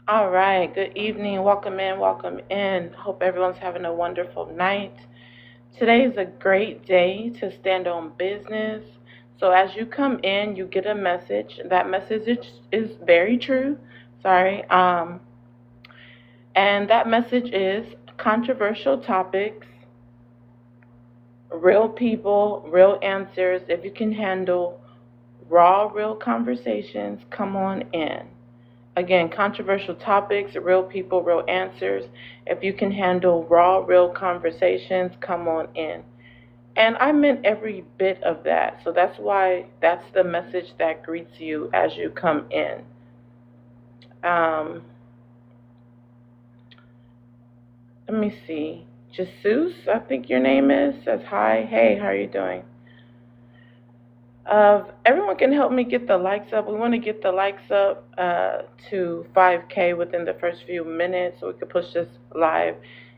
All right, good evening. Welcome in, welcome in. Hope everyone's having a wonderful night. Today is a great day to stand on business. So, as you come in, you get a message. That message is very true. Sorry. And that message is controversial topics, real people, real answers. If you can handle raw, real conversations, come on in. Again, controversial topics, real people, real answers. If you can handle raw, real conversations, come on in. And I meant every bit of that. So that's why that's the message that greets you as you come in. Um, Let me see. Jesus, I think your name is, says hi. Hey, how are you doing? Everyone can help me get the likes up. We want to get the likes up to 5K within the first few minutes so we can push this live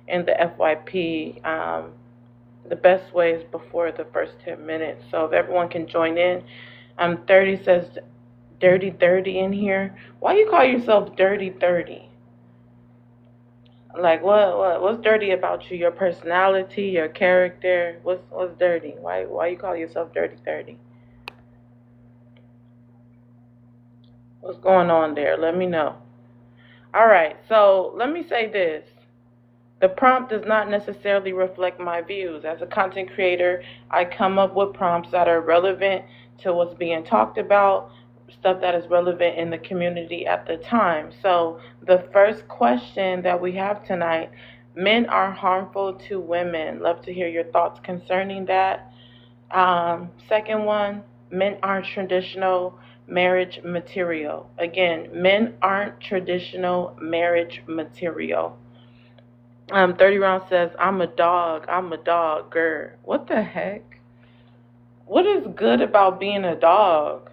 in the FYP. The best way is before the first 10 minutes. So if everyone can join in. 30 says Dirty 30 in here. Why you call yourself Dirty 30? Like what's dirty about you? Your personality, your character? What's dirty? Why you call yourself Dirty 30? What's going on there? Let me know. All right, so let me say this. The prompt does not necessarily reflect my views. As a content creator, I come up with prompts that are relevant to what's being talked about, stuff that is relevant in the community at the time. So the first question that we have tonight, men are harmful to women. Love to hear your thoughts concerning that. Second one, men aren't traditional marriage material. Again, men aren't traditional marriage material. 30 round says, I'm a dog, girl. What the heck? What is good about being a dog?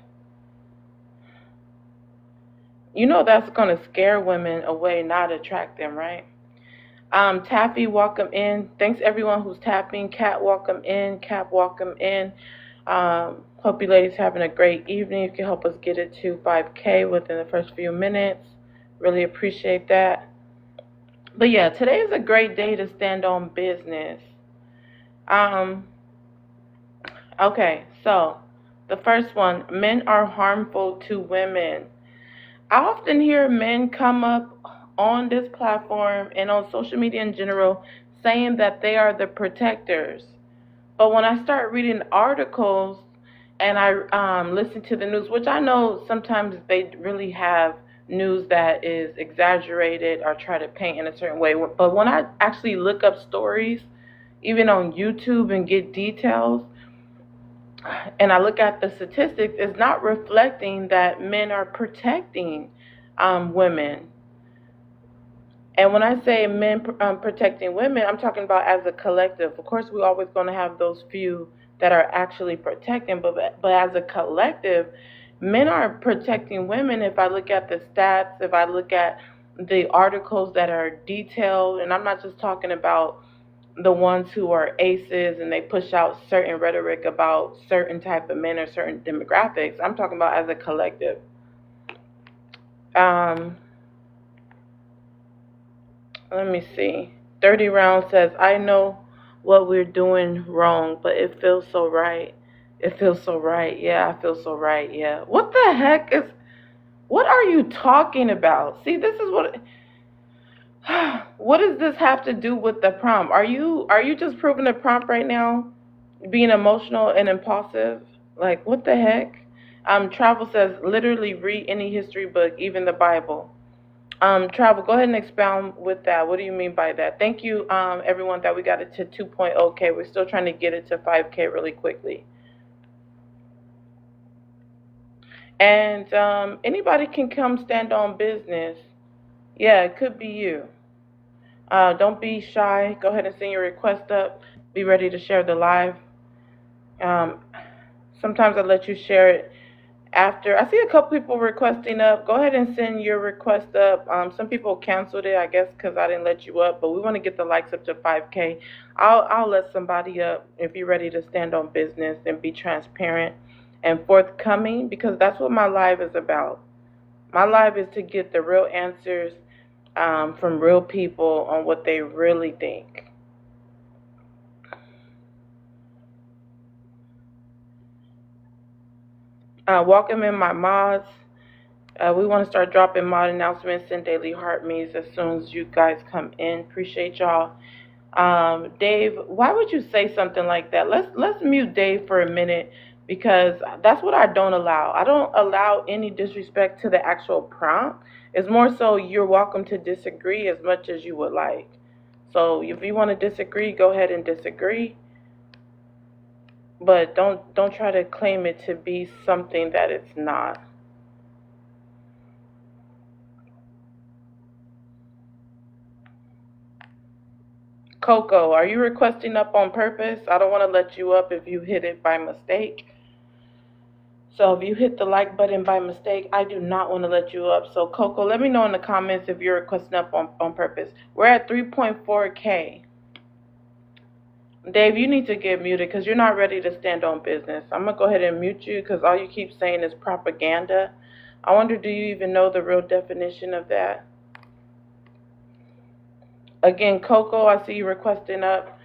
You know that's going to scare women away, not attract them, right? Taffy, welcome in. Thanks everyone who's tapping. Cat, welcome in. Cap, welcome in. Hope you ladies having a great evening. You can help us get it to 5K within the first few minutes. Really appreciate that. But yeah, today is a great day to stand on business. Okay, so the first one, men are harmful to women. I often hear men come up on this platform and on social media in general saying that they are the protectors. But when I start reading articles and I listen to the news, which I know sometimes they really have news that is exaggerated or try to paint in a certain way. But when I actually look up stories, even on YouTube and get details, and I look at the statistics, it's not reflecting that men are protecting women. And when I say men protecting women, I'm talking about as a collective. Of course, we're always going to have those few that are actually protecting, but as a collective, men are protecting women. If I look at the stats, if I look at the articles that are detailed, and I'm not just talking about the ones who are aces and they push out certain rhetoric about certain type of men or certain demographics. I'm talking about as a collective. Let me see. 30 round says, I know what we're doing wrong, but it feels so right. It feels so right. Yeah, I feel so right. Yeah. What the heck is, what are you talking about? See, this is what, what does this have to do with the prompt? Are you just proving the prompt right now? Being emotional and impulsive? Like, what the heck? Travel says, literally read any history book, even the Bible. Travel, go ahead and expound with that. What do you mean by that? Thank you, everyone, that we got it to 2.0K. We're still trying to get it to 5K really quickly. And anybody can come stand on business. Yeah, it could be you. Don't be shy. Go ahead and send your request up. Be ready to share the live. Sometimes I let you share it after. I see a couple people requesting up. Go ahead and send your request up. Some people canceled it, I guess, because I didn't let you up. But we want to get the likes up to 5K. I'll let somebody up if you're ready to stand on business and be transparent and forthcoming, because that's what my live is about. My live is to get the real answers from real people on what they really think. Welcome in my mods. We want to start dropping mod announcements and daily heart me's as soon as you guys come in. Appreciate y'all. Dave, why would you say something like that? Let's mute Dave for a minute because that's what I don't allow. I don't allow any disrespect to the actual prompt. It's more so you're welcome to disagree as much as you would like. So if you want to disagree, go ahead and disagree, but don't try to claim it to be something that it's not. Coco, are you requesting up on purpose? I don't want to let you up if you hit it by mistake. So if you hit the like button by mistake, I do not want to let you up. So Coco, let me know in the comments if you're requesting up on purpose. We're at 3.4K. Dave, you need to get muted because you're not ready to stand on business. I'm going to go ahead and mute you because all you keep saying is propaganda. I wonder, do you even know the real definition of that? Again, Coco, I see you requesting up.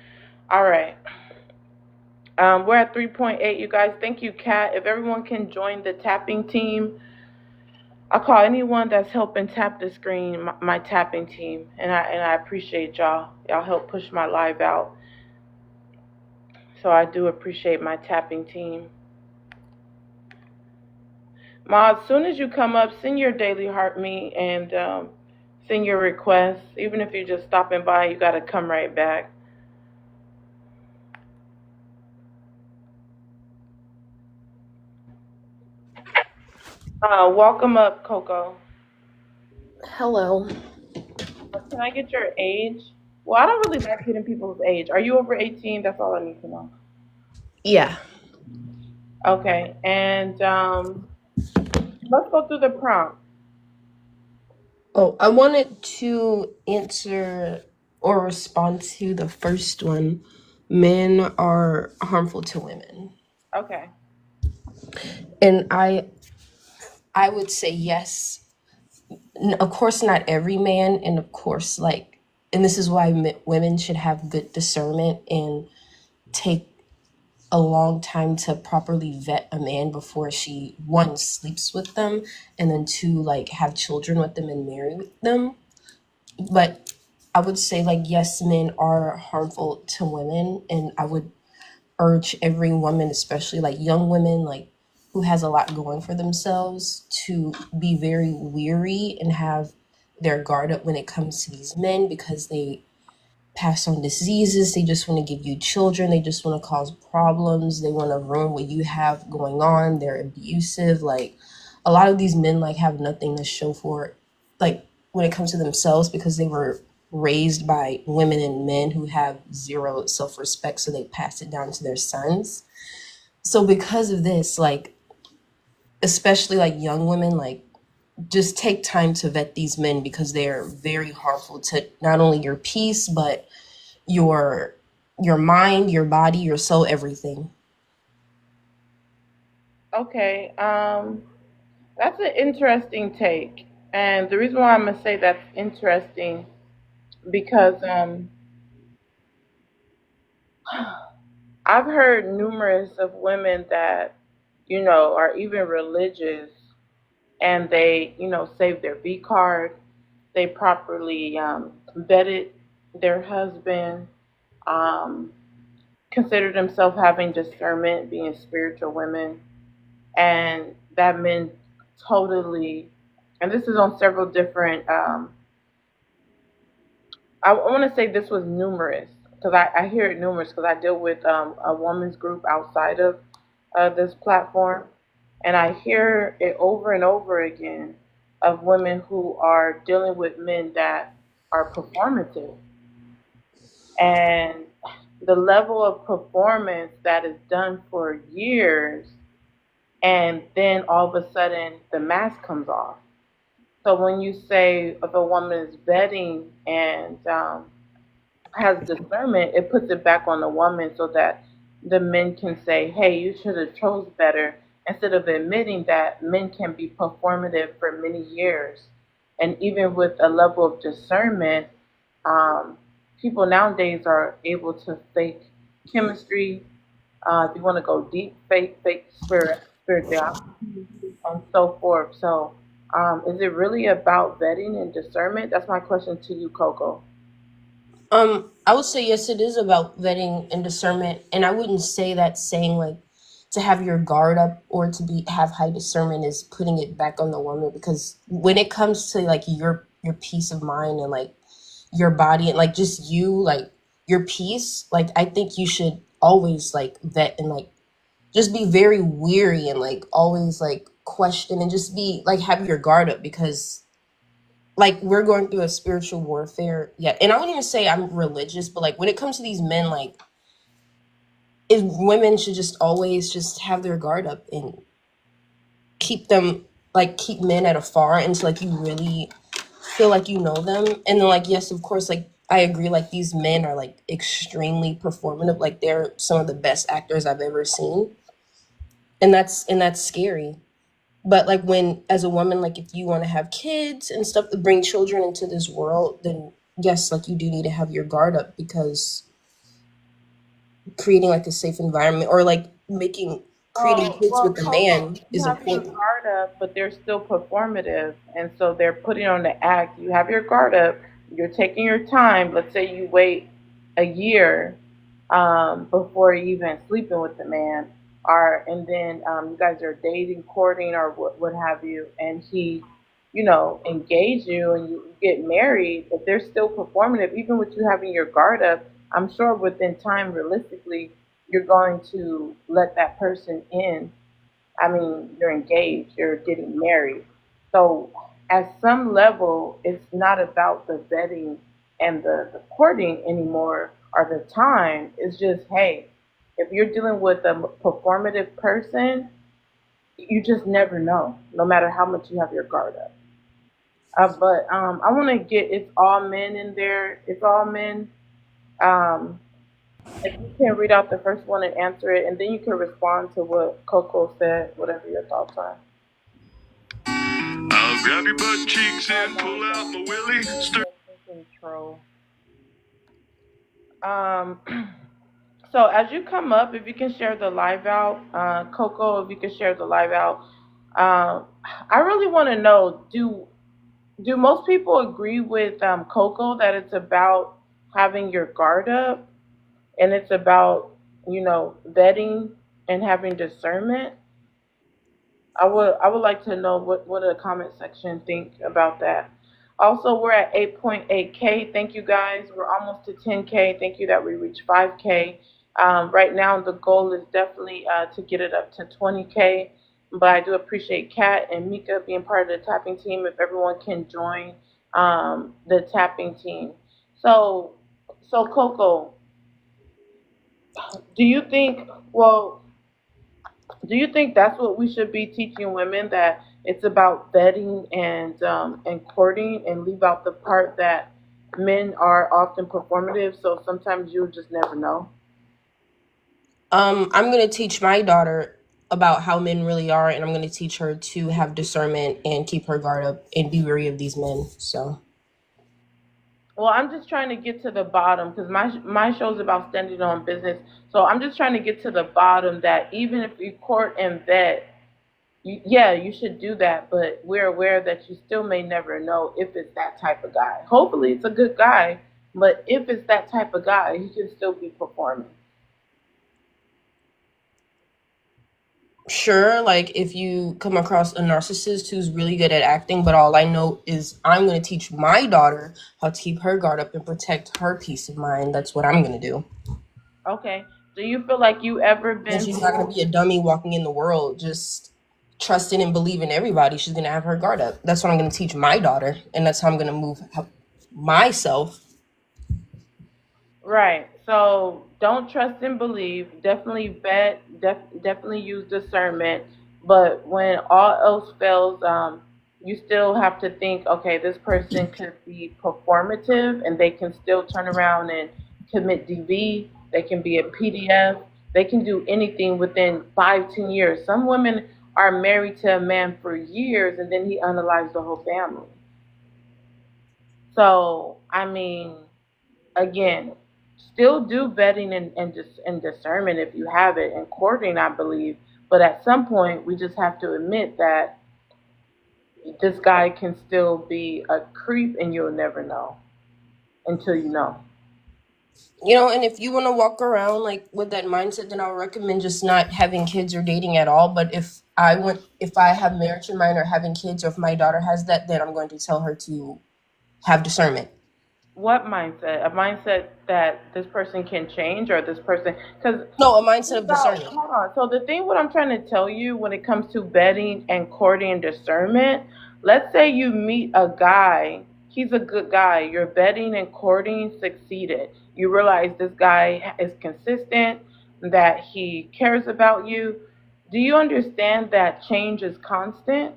All right. We're at 3.8, you guys. Thank you, Kat. If everyone can join the tapping team, I call anyone that's helping tap the screen my tapping team, and I appreciate y'all. Y'all help push my live out, so I do appreciate my tapping team. Ma, as soon as you come up, send your daily heart me and send your requests. Even if you're just stopping by, you got to come right back. Welcome up, Coco. Hello. Can I get your age? Well, I don't really like getting people's age. Are you over 18? That's all I need to know. Yeah. Okay, and let's go through the prompt. Oh, I wanted to answer or respond to the first one. Men are harmful to women. Okay. And I would say yes. Of course not every man, and of course and this is why women should have good discernment and take a long time to properly vet a man before she one sleeps with them, and then two have children with them and marry them. But I would say yes, men are harmful to women, and I would urge every woman, especially young women who has a lot going for themselves, to be very weary and have their guard up when it comes to these men, because they pass on diseases. They just want to give you children. They just want to cause problems. They want to ruin what you have going on. They're abusive. A lot of these men have nothing to show for it, when it comes to themselves, because they were raised by women and men who have zero self-respect, so they pass it down to their sons. So because of this, especially young women, just take time to vet these men, because they are very harmful to not only your peace but your mind, your body, your soul, everything. Okay. That's an interesting take, and the reason why I'm gonna say that's interesting because I've heard numerous of women that are even religious, and they save their V card. They properly vetted their husband. Um, consider themselves having discernment, being spiritual women, and that men totally, and this is on several different, I want to say this was numerous because I hear it numerous because I deal with a woman's group outside of this platform, and I hear it over and over again of women who are dealing with men that are performative, and the level of performance that is done for years, and then all of a sudden the mask comes off. So when you say if a woman is vetting and has discernment, it puts it back on the woman so that the men can say, "Hey, you should have chose better," instead of admitting that men can be performative for many years. And even with a level of discernment, um, people nowadays are able to fake chemistry. If you want to go deep, fake spirituality, and so forth. So, is it really about vetting and discernment? That's my question to you, Coco. I would say yes, it is about vetting and discernment, and I wouldn't say that saying like to have your guard up or to be have high discernment is putting it back on the woman, because when it comes to like your peace of mind and like your body and like just you like your peace, like I think you should always like vet and like just be very weary and like always like question and just be like have your guard up, because like we're going through a spiritual warfare. Yeah, and I wouldn't even say I'm religious, but like when it comes to these men, like if women should just always just have their guard up and keep them like keep men at afar until like you really feel like you know them. And then like yes, of course, like I agree, like these men are like extremely performative, like they're some of the best actors I've ever seen, and that's scary. But like when as a woman, like if you want to have kids and stuff, bring children into this world, then yes, like you do need to have your guard up, because creating like a safe environment or like making creating kids with a Coco, man you is have your important. guard up, but they're still performative, and so they're putting on the act. You have your guard up. You're taking your time. Let's say you wait a year before even sleeping with the man, or and then you guys are dating, courting, or what have you, and he, engage you, and you get married. If they're still performative, even with you having your guard up, I'm sure within time, realistically, you're going to let that person in. I mean, you're engaged, you're getting married. So, at some level, it's not about the vetting and the courting anymore or the time. It's just, hey, if you're dealing with a performative person, you just never know, no matter how much you have your guard up. But I want to get it's all men in there. It's all men. Um, if you can read out the first one and answer it, and then you can respond to what Coco said, whatever your thoughts are. I'll grab your butt cheeks Oh and no, pull out my willy. Stir. control. Um, so as you come up, if you can share the live out, Coco, if you can share the live out, um, I really want to know do most people agree with Coco that it's about having your guard up and it's about vetting and having discernment? I would like to know what the comment section think about that. Also, we're at 8.8K. Thank you guys. We're almost to 10K. Thank you that we reached 5K. Right now, the goal is definitely to get it up to 20K. But I do appreciate Kat and Mika being part of the tapping team. If everyone can join the tapping team. So, so Coco, do you think? Well, do you think that's what we should be teaching women? That it's about vetting and courting, and leave out the part that men are often performative. So sometimes you just never know. I'm gonna teach my daughter about how men really are, and I'm gonna teach her to have discernment and keep her guard up and be wary of these men. So Well, I'm just trying to get to the bottom because my show's about standing on business. So I'm just trying to get to the bottom that even if you court and vet, yeah, you should do that, but we're aware that you still may never know if it's that type of guy. Hopefully, it's a good guy, but if it's that type of guy, he can still be performing. sure, like if you come across a narcissist who's really good at acting, but all I know is I'm gonna teach my daughter how to keep her guard up and protect her peace of mind. That's what I'm gonna do. Okay. Do you feel like you ever And been she's not gonna through? be a dummy walking in the world just trusting and believing everybody. She's gonna have her guard up. That's what I'm gonna teach my daughter, and that's how I'm gonna move myself. Right. So don't trust and believe. Definitely vet. Definitely use discernment. But when all else fails, you still have to think, okay, this person could be performative, and they can still turn around and commit DV. They can be a PDF. They can do anything within 5, 10 years. Some women are married to a man for years, and then he unalives the whole family. So, I mean, again, still do vetting and discernment if you have it, and courting, I believe. But at some point, we just have to admit that this guy can still be a creep, and you'll never know until you know. You know, and if you want to walk around like with that mindset, then I'll recommend just not having kids or dating at all. But if I have marriage in mind or having kids, or if my daughter has that, then I'm going to tell her to have discernment. What mindset? A mindset that this person can change, or this person? Because No, a mindset of discernment. hold on. So the thing, what I'm trying to tell you when it comes to vetting and courting and discernment, let's say you meet a guy, he's a good guy. Your vetting and courting succeeded. You realize this guy is consistent, that he cares about you. Do you understand that change is constant?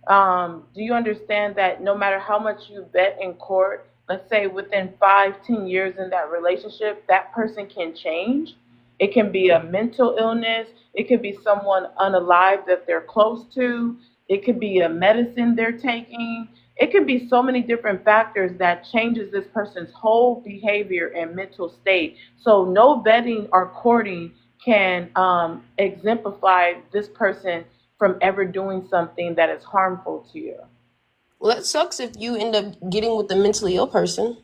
Do you understand that no matter how much you vet in court, let's say within 5, 10 years in that relationship, that person can change? It can be a mental illness, it could be someone unalive that they're close to, it could be a medicine they're taking. It could be so many different factors that changes this person's whole behavior and mental state. So no vetting or courting can exemplify this person from ever doing something that is harmful to you. Well, that sucks if you end up getting with a mentally ill person.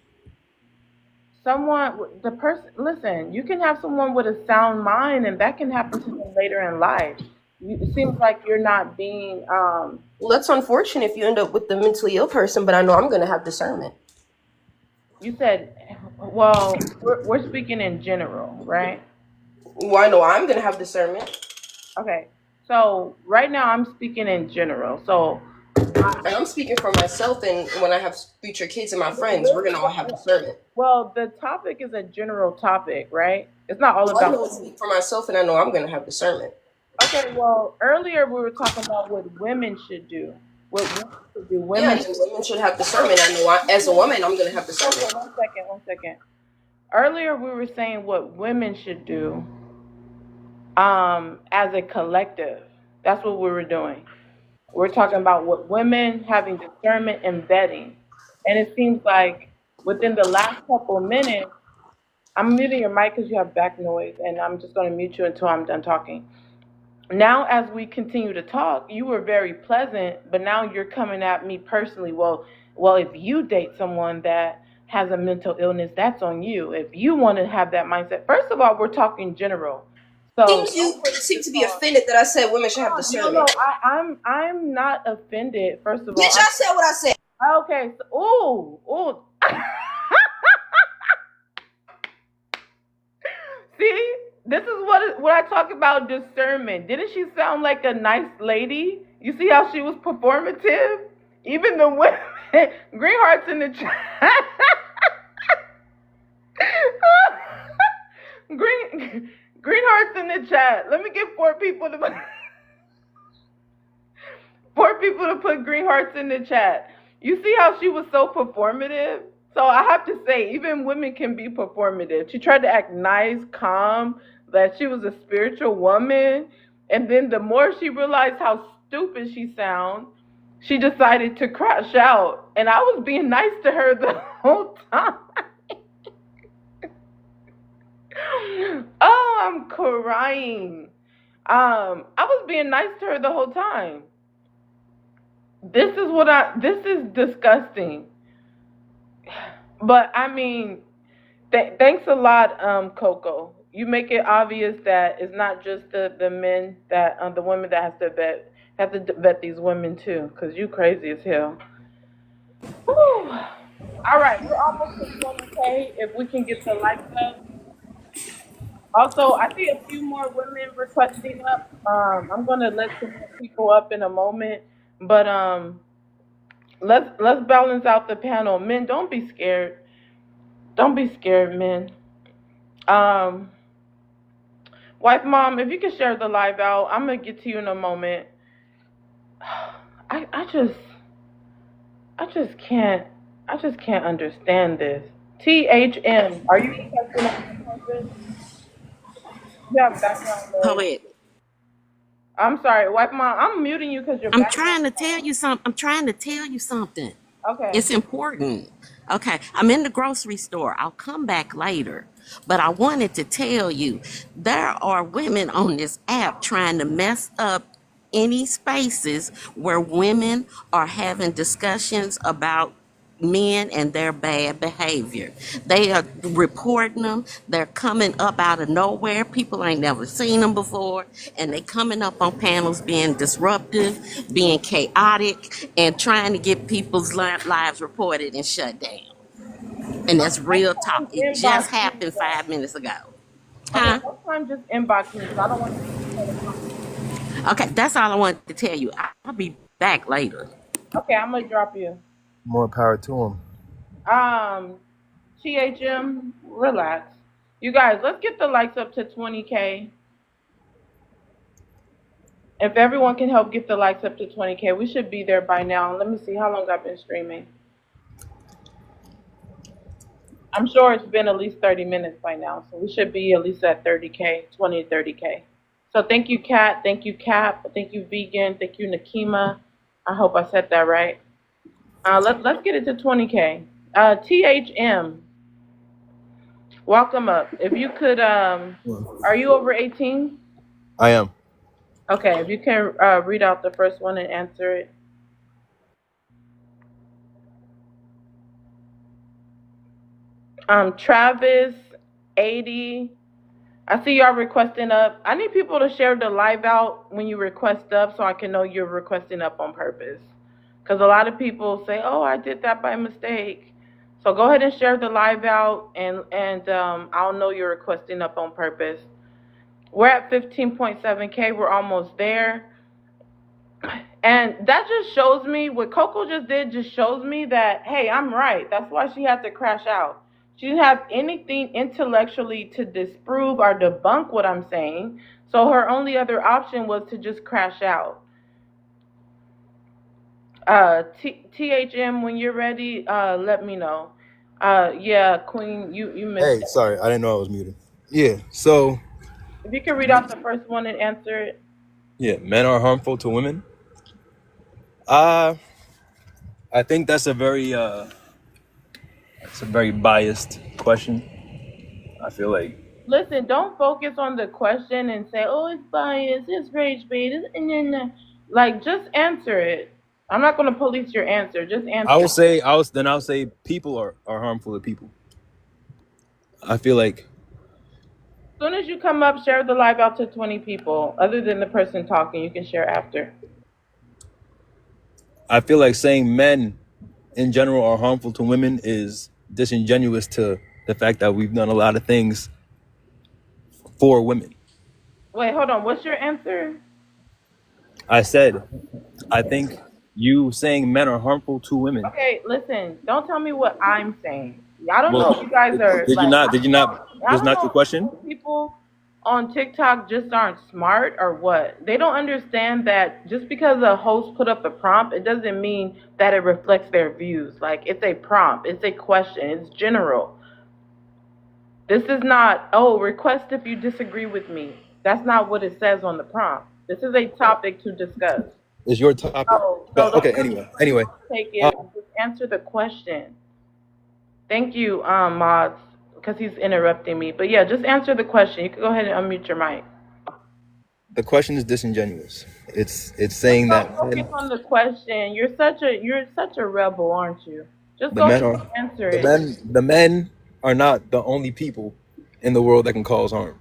Someone, the person, listen, you can have someone with a sound mind, and that can happen to them later in life. It seems like you're not being, Well, that's unfortunate if you end up with the mentally ill person, but I know I'm going to have discernment. you said, well, we're speaking in general, right? Well, I know I'm going to have discernment. Okay. So right now I'm speaking in general. So And I'm speaking for myself, and when I have future kids and my friends, we're going to all have discernment. well, the topic is a general topic, right? It's not all Well, I know I about. speak for myself, and I know I'm going to have discernment. Okay, well, earlier we were talking about what women should do. What women should do. Yeah, Women. and women should have discernment. I know as a woman, I'm going to have Okay, discernment. one second, one second. Earlier we were saying what women should do as a collective. That's what we were doing. We're talking about what women having discernment and vetting. And it seems like within the last couple of minutes, I'm muting your mic because you have back noise, and I'm just going to mute you until I'm done talking. Now, as we continue to talk, you were very pleasant, but now you're coming at me personally. Well, if you date someone that has a mental illness, that's on you. If you want to have that mindset, first of all, we're talking general. So You seem to be offended that I said women should have no, discernment. I'm not offended. First of all, Bitch, I said what I said. okay. So, ooh. See, this is what I talk about discernment. Didn't she sound like a nice lady? You see how she was performative? Even the women, green hearts in the chat. green green hearts in the chat. Let me get four people to put green hearts in the chat. You see how she was so performative? So I have to say, even women can be performative. She tried to act nice, calm, that she was a spiritual woman. And then the more she realized how stupid she sounds, she decided to crash out. And I was being nice to her the whole time. Oh, I'm crying. I was being nice to her the whole time. This is disgusting. But I mean, thanks a lot, Coco. You make it obvious that it's not just the men that the women that have to vet these women too, because you crazy as hell. Whew. All right, we're almost to 20K. If we can get the likes up. Also, I see a few more women requesting up. I'm gonna let some more people up in a moment, but let's balance out the panel. Men, don't be scared. Don't be scared, men. Um, Wife, mom, if you can share the live out, I'm gonna get to you in a moment. I just can't understand this. THM, are you texting on purpose? You have background noise. Poet. I'm sorry, wife, mom. I'm muting you because you're I'm background. trying to tell you something. I'm trying to tell you something. Okay. It's important. Okay, I'm in the grocery store. I'll come back later. But I wanted to tell you there are women on this app trying to mess up any spaces where women are having discussions about men and their bad behavior. They are reporting them. They're coming up out of nowhere. People ain't never seen them before. And they coming up on panels being disruptive, being chaotic, and trying to get people's lives reported and shut down. And that's real talk. Sometimes It inbox just me. happened 5 minutes ago. Okay, Huh? sometimes just inbox me because I don't want to be part of Okay, that's all I wanted to tell you. I'll be back later. Okay, I'm gonna drop you. More power to him. THM, relax. You guys, let's get the likes up to 20K. If everyone can help get the likes up to 20K, we should be there by now. Let me see how long I've been streaming. I'm sure it's been at least 30 minutes by now, so we should be at least at 30K, 20 to 30K. So thank you, Kat. Thank you, Cap. Thank you, Vegan. Thank you, Nakima. I hope I said that right. Let's get it to 20K. THM, welcome up. If you could, are you over 18? I am. Okay, if you can read out the first one and answer it. Travis, 80. I see y'all requesting up. I need people to share the live out when you request up so I can know you're requesting up on purpose. Because a lot of people say, oh, I did that by mistake. So go ahead and share the live out and I'll know you're requesting up on purpose. We're at 15.7K. We're almost there. And that just shows me, what Coco just did just shows me that, hey, I'm right. That's why she had to crash out. She didn't have anything intellectually to disprove or debunk what I'm saying. So her only other option was to just crash out. THM, when you're ready, let me know. Yeah, Queen, you missed Hey, it. sorry, I didn't know I was muted. Yeah, so If you can read out the first one and answer it. yeah, men are harmful to women. I think that's a very biased question. I feel like Listen, don't focus on the question and say, "Oh, it's biased, it's rage bait," like just answer it. I'm not going to police your answer. Just answer. I'll say people are harmful to people. I feel like As soon as you come up, share the live out to 20 people. Other than the person talking, you can share after. saying men in general are harmful to women is disingenuous to the fact that we've done a lot of things for women. Wait, hold on. What's your answer? I said, I think you saying men are harmful to women. Okay, listen. Don't tell me what I'm saying. I don't know if you guys are. Did you not? That's not your question. People on TikTok just aren't smart or what? They don't understand that just because a host put up a prompt, it doesn't mean that it reflects their views. Like, it's a prompt, it's a question, it's general. This is not, oh, request if you disagree with me. That's not what it says on the prompt. This is a topic to discuss. It's your topic. Okay, anyway. Take it. Just answer the question. Thank you, mods, because he's interrupting me. But yeah, just answer the question. You can go ahead and unmute your mic. The question is disingenuous. It's saying that focus on the question. You're such a rebel, aren't you? Just go ahead and answer it. the men are not the only people in the world that can cause harm.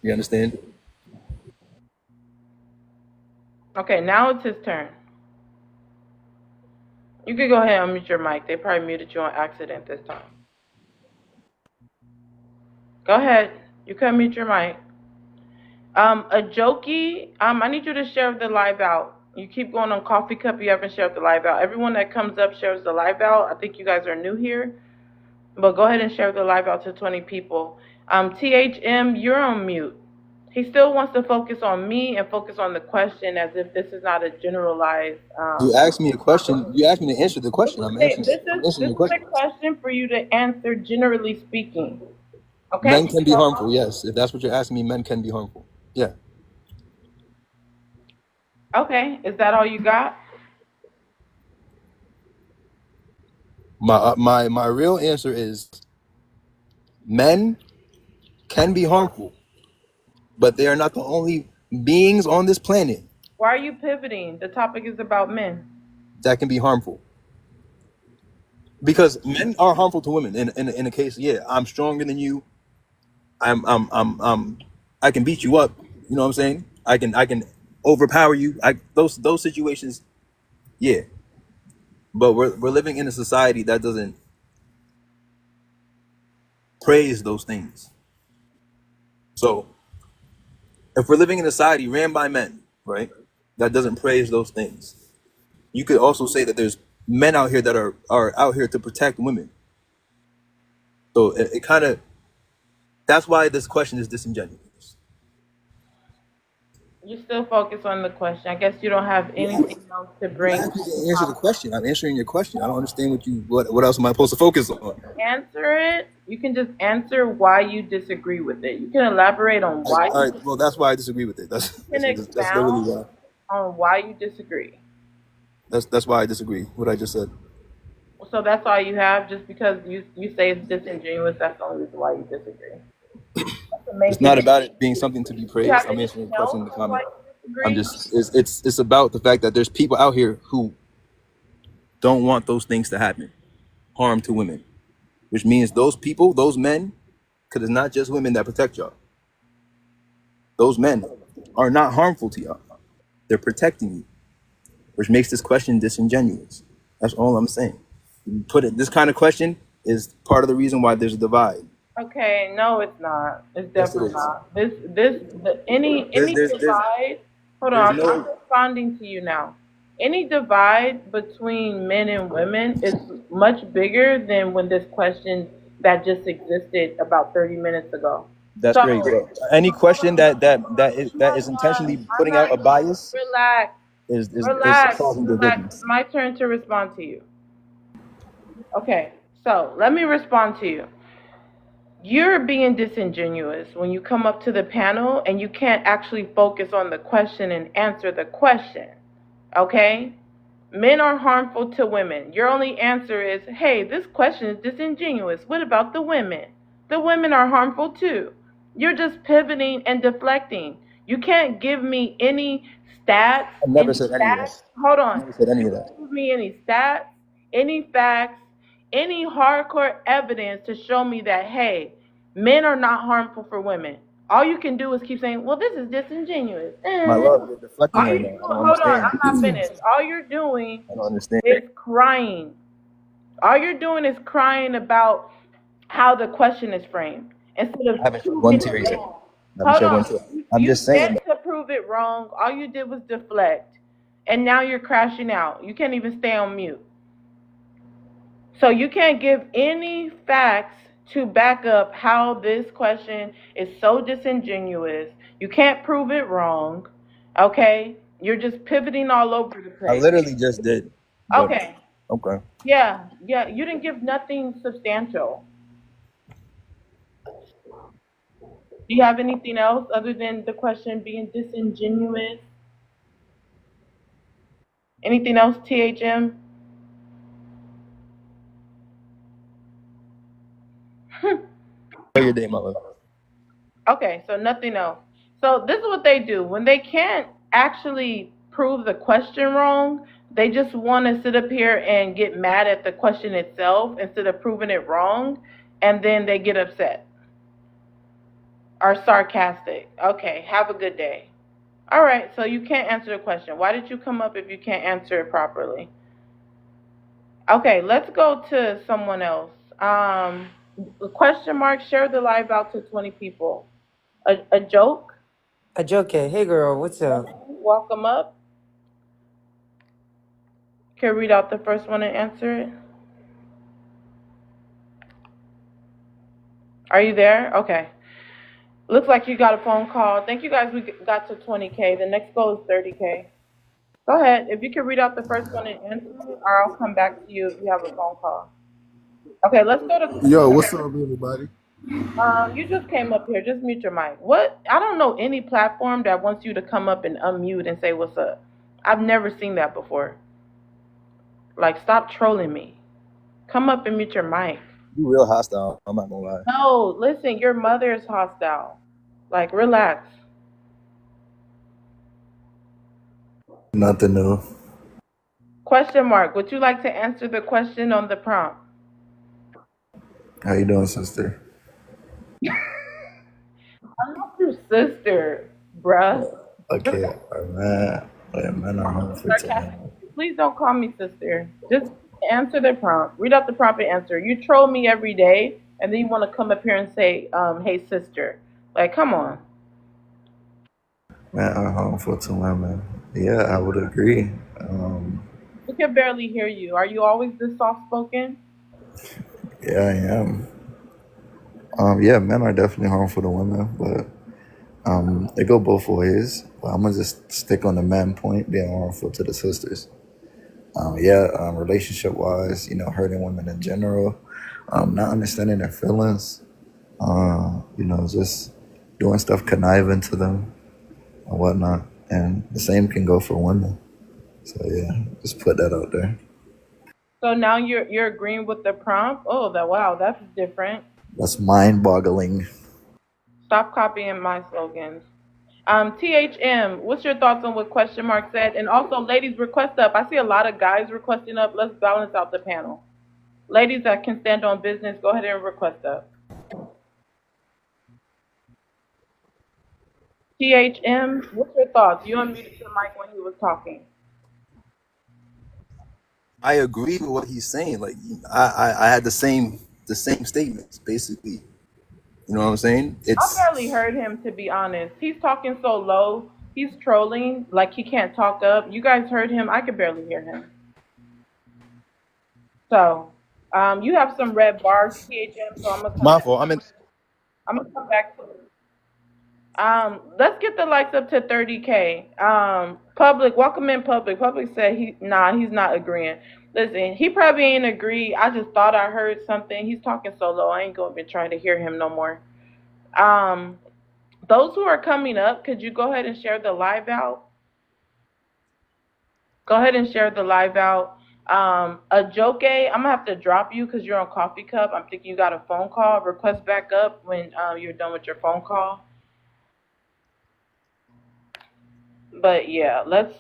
You understand? Okay, now it's his turn. You could go ahead and unmute your mic. They probably muted you on accident this time. Go ahead. You can unmute your mic. A jokey, I need you to share the live out. You keep going on Coffee Cup, you haven't shared the live out. Everyone that comes up shares the live out. I think you guys are new here. But go ahead and share the live out to 20 people. THM, you're on mute. He still wants to focus on me and focus on the question as if this is not a generalized. You asked me a question. You asked me to answer the question. This is a question for you to answer, generally speaking. Okay. Men can be harmful, yes. If that's what you're asking me, men can be harmful. Yeah. Okay. Is that all you got? My real answer is men can be harmful, but they are not the only beings on this planet Why are you pivoting? The topic is about men. that can be harmful. Because men are harmful to women. In a case, yeah, I'm stronger than you. I can beat you up. You know what I'm saying? I can overpower you. Those situations, yeah. But we're living in a society that doesn't praise those things. So if we're living in a society ran by men, right, that doesn't praise those things, you could also say that there's men out here that are out here to protect women. So it kind of that's why this question is disingenuous. You still focus on the question. I guess you don't have You anything else to bring to asked me the to answer the topic. question. I'm answering your question. I don't understand what else am I supposed to focus on? Answer it. You can just answer why you disagree with it. You can elaborate on why All you right. Well, that's why I disagree with it. can That's literally expound why. on why you disagree. That's why I disagree. What I just said. So that's all you have, just because you say it's disingenuous. That's the only reason why you disagree. That's It's not amazing. about it being something to be You praised. have I'm answering anything a question else in the on why comment. you I'm disagree? just it's about the fact that there's people out here who don't want those things to happen, harm to women, which means those people, those men, because it's not just women that protect y'all. Those men are not harmful to y'all. They're protecting you, which makes this question disingenuous. That's all I'm saying. You put it. This kind of question is part of the reason why there's a divide. Okay, no, it's not. It's Yes, it definitely is. not. Any There's divide. Hold there's on, I'm no responding to you now. Any divide between men and women is much bigger than when this question that just existed about 30 minutes ago. That's So, great. But any hold question on, that is hold intentionally on. putting out a bias Relax, is causing relax. It's divisions. my turn to respond to you. Okay, so let me respond to you. You're being disingenuous when you come up to the panel and you can't actually focus on the question and answer the question. Okay? Men are harmful to women. Your only answer is, hey, this question is disingenuous. What about the women? The women are harmful too. You're just pivoting and deflecting. You can't give me any stats, I never any said any of that. facts. Hold I on. never said any You of that. can't give me any stats, any facts, any hardcore evidence to show me that, hey, men are not harmful for women. All you can do is keep saying, well, this is disingenuous. My love, you're deflecting All right you now. do, I don't hold on, understand. I'm not finished. All you're doing I don't understand. is crying. All you're doing is crying about how the question is framed instead of I haven't shed one proving tear it yet. wrong. I haven't Hold shed one on. tear. You, I'm you just saying said that. to prove it wrong. All you did was deflect. And now you're crashing out. You can't even stay on mute. So you can't give any facts to back up how this question is so disingenuous. You can't prove it wrong. Okay? You're just pivoting all over the I place. literally just did. But Okay. okay. Yeah. You didn't give nothing substantial. Do you have anything else other than the question being disingenuous? Anything else, THM? Enjoy your day, my love. Okay, so nothing else. So this is what they do. When they can't actually prove the question wrong, they just want to sit up here and get mad at the question itself instead of proving it wrong, and then they get upset or sarcastic. Okay, have a good day. All right, so you can't answer the question. Why did you come up if you can't answer it properly? Okay, let's go to someone else. Question mark, share the live out to 20 people. A joke? Ajoke, hey girl, what's up? Welcome up. Can you read out the first one and answer it? Are you there? Okay. Looks like you got a phone call. Thank you guys. We got to 20K. The next goal is 30K. Go ahead. If you can read out the first one and answer it, or I'll come back to you if you have a phone call. Okay, let's go to. Yo, what's up, everybody? You just came up here. Just mute your mic. What? I don't know any platform that wants you to come up and unmute and say what's up. I've never seen that before. Like, stop trolling me. Come up and mute your mic. You real hostile. I'm not gonna lie. No, listen, your mother is hostile. Like, relax. Nothing new. Question mark. Would you like to answer the question on the prompt? How you doing, sister? I'm not your sister, bruh. Okay, man. Men are home for Sarcastic. women. Please don't call me sister. Just answer the prompt. Read out the prompt and answer. You troll me every day, and then you want to come up here and say, hey, sister. Like, come on. Men are harmful to women. Yeah, I would agree. We can barely hear you. Are you always this soft-spoken? Yeah, I am. Yeah, men are definitely harmful to women, but they go both ways. But I'm gonna just stick on the man point, being harmful to the sisters. Relationship wise, hurting women in general, not understanding their feelings, just doing stuff conniving to them and whatnot. And the same can go for women. So yeah, just put that out there. So now you're agreeing with the prompt? Oh, wow, that's different. That's mind boggling. Stop copying my slogans. THM, what's your thoughts on what question mark said? And also, ladies, request up. I see a lot of guys requesting up. Let's balance out the panel. Ladies that can stand on business, go ahead and request up. THM, what's your thoughts? You unmuted your mic when he was talking. I agree with what he's saying. Like I had the same statements basically. You know what I'm saying? I It's barely heard him, to be honest. He's talking so low. He's trolling, like he can't talk up. You guys heard him. I could barely hear him. So, you have some red bars, THM, so I'm going to my fault. I'm gonna come back to it. Let's get the likes up to 30K. Public, welcome in Public. Public said he's not agreeing. Listen, he probably ain't agree. I just thought I heard something. He's talking so low, I ain't gonna be trying to hear him no more. Those who are coming up, could you go ahead and share the live out? Go ahead and share the live out. Ajoke, I'm gonna have to drop you because you're on Coffee Cup. I'm thinking you got a phone call. Request back up when you're done with your phone call. But yeah, let's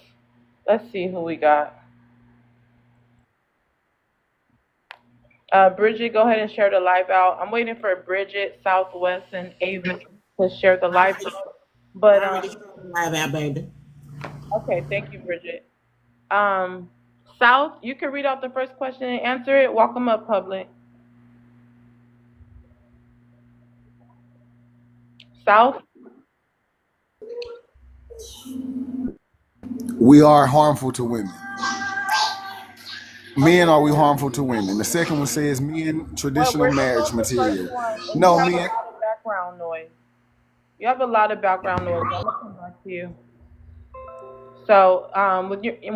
see who we got. Bridget, go ahead and share the live out. I'm waiting for Bridget, Southwest, and Ava to share the live out. But live out, baby. Okay, thank you, Bridget. South, you can read out the first question and answer it. Welcome up, Public. South? We are harmful to women. Men, are we harmful to women? The second one says men, traditional marriage material. No, men. You have a lot of background noise. You have a lot of background noise. I'm gonna come back to you. So,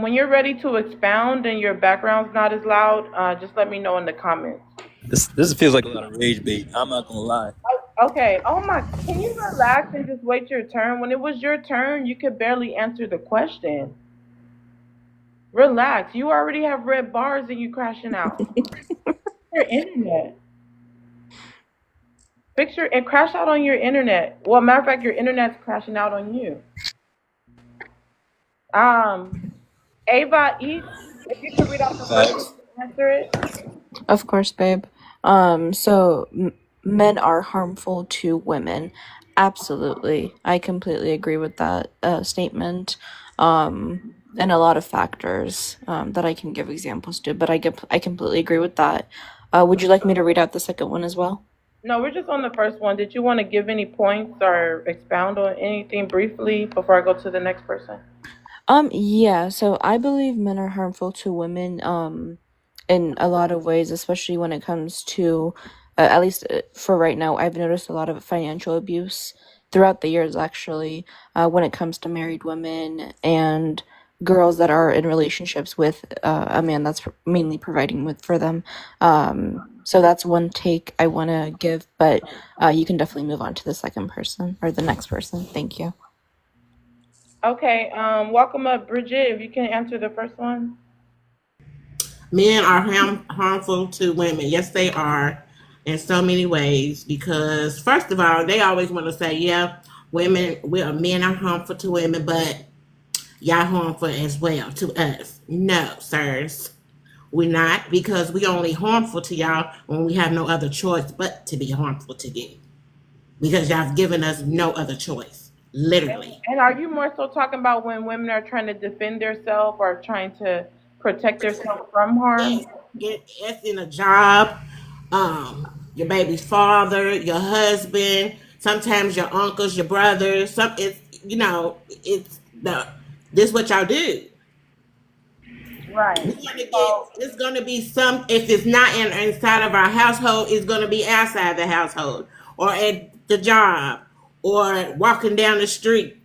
when you're ready to expound and your background's not as loud, just let me know in the comments. This feels like a lot of rage bait. I'm not gonna lie. Okay. Oh my! Can you relax and just wait your turn? When it was your turn, you could barely answer the question. Relax. You already have red bars and you crashing out. Your internet. Fix your and crash out on your internet. Well, matter of fact, your internet's crashing out on you. Ava, if you could read out the first answer it. Of course, babe. Men are harmful to women. Absolutely. I completely agree with that statement. And a lot of factors that I can give examples to, but I completely agree with that. Would you like me to read out the second one as well? No, we're just on the first one. Did you want to give any points or expound on anything briefly before I go to the next person? Yeah, so I believe men are harmful to women in a lot of ways, especially when it comes to, at least for right now, I've noticed a lot of financial abuse throughout the years, actually, when it comes to married women and girls that are in relationships with a man that's mainly providing for them. So that's one take I want to give, but you can definitely move on to the second person or the next person. Thank you. Okay, welcome up, Bridget, if you can answer the first one. Men are harmful to women. Yes, they are in so many ways because, first of all, they always want to say, yeah, men are harmful to women, but y'all harmful as well to us. No, sirs. We're not because we only harmful to y'all when we have no other choice but to be harmful to you because y'all have given us no other choice. Literally. And are you more so talking about when women are trying to defend themselves or trying to protect themselves from harm? Yes, it's in a job, your baby's father, your husband, sometimes your uncles, your brothers. It's the this what y'all do. Right. So It's gonna be some. If it's not inside of our household, it's gonna be outside the household or at the job or walking down the street.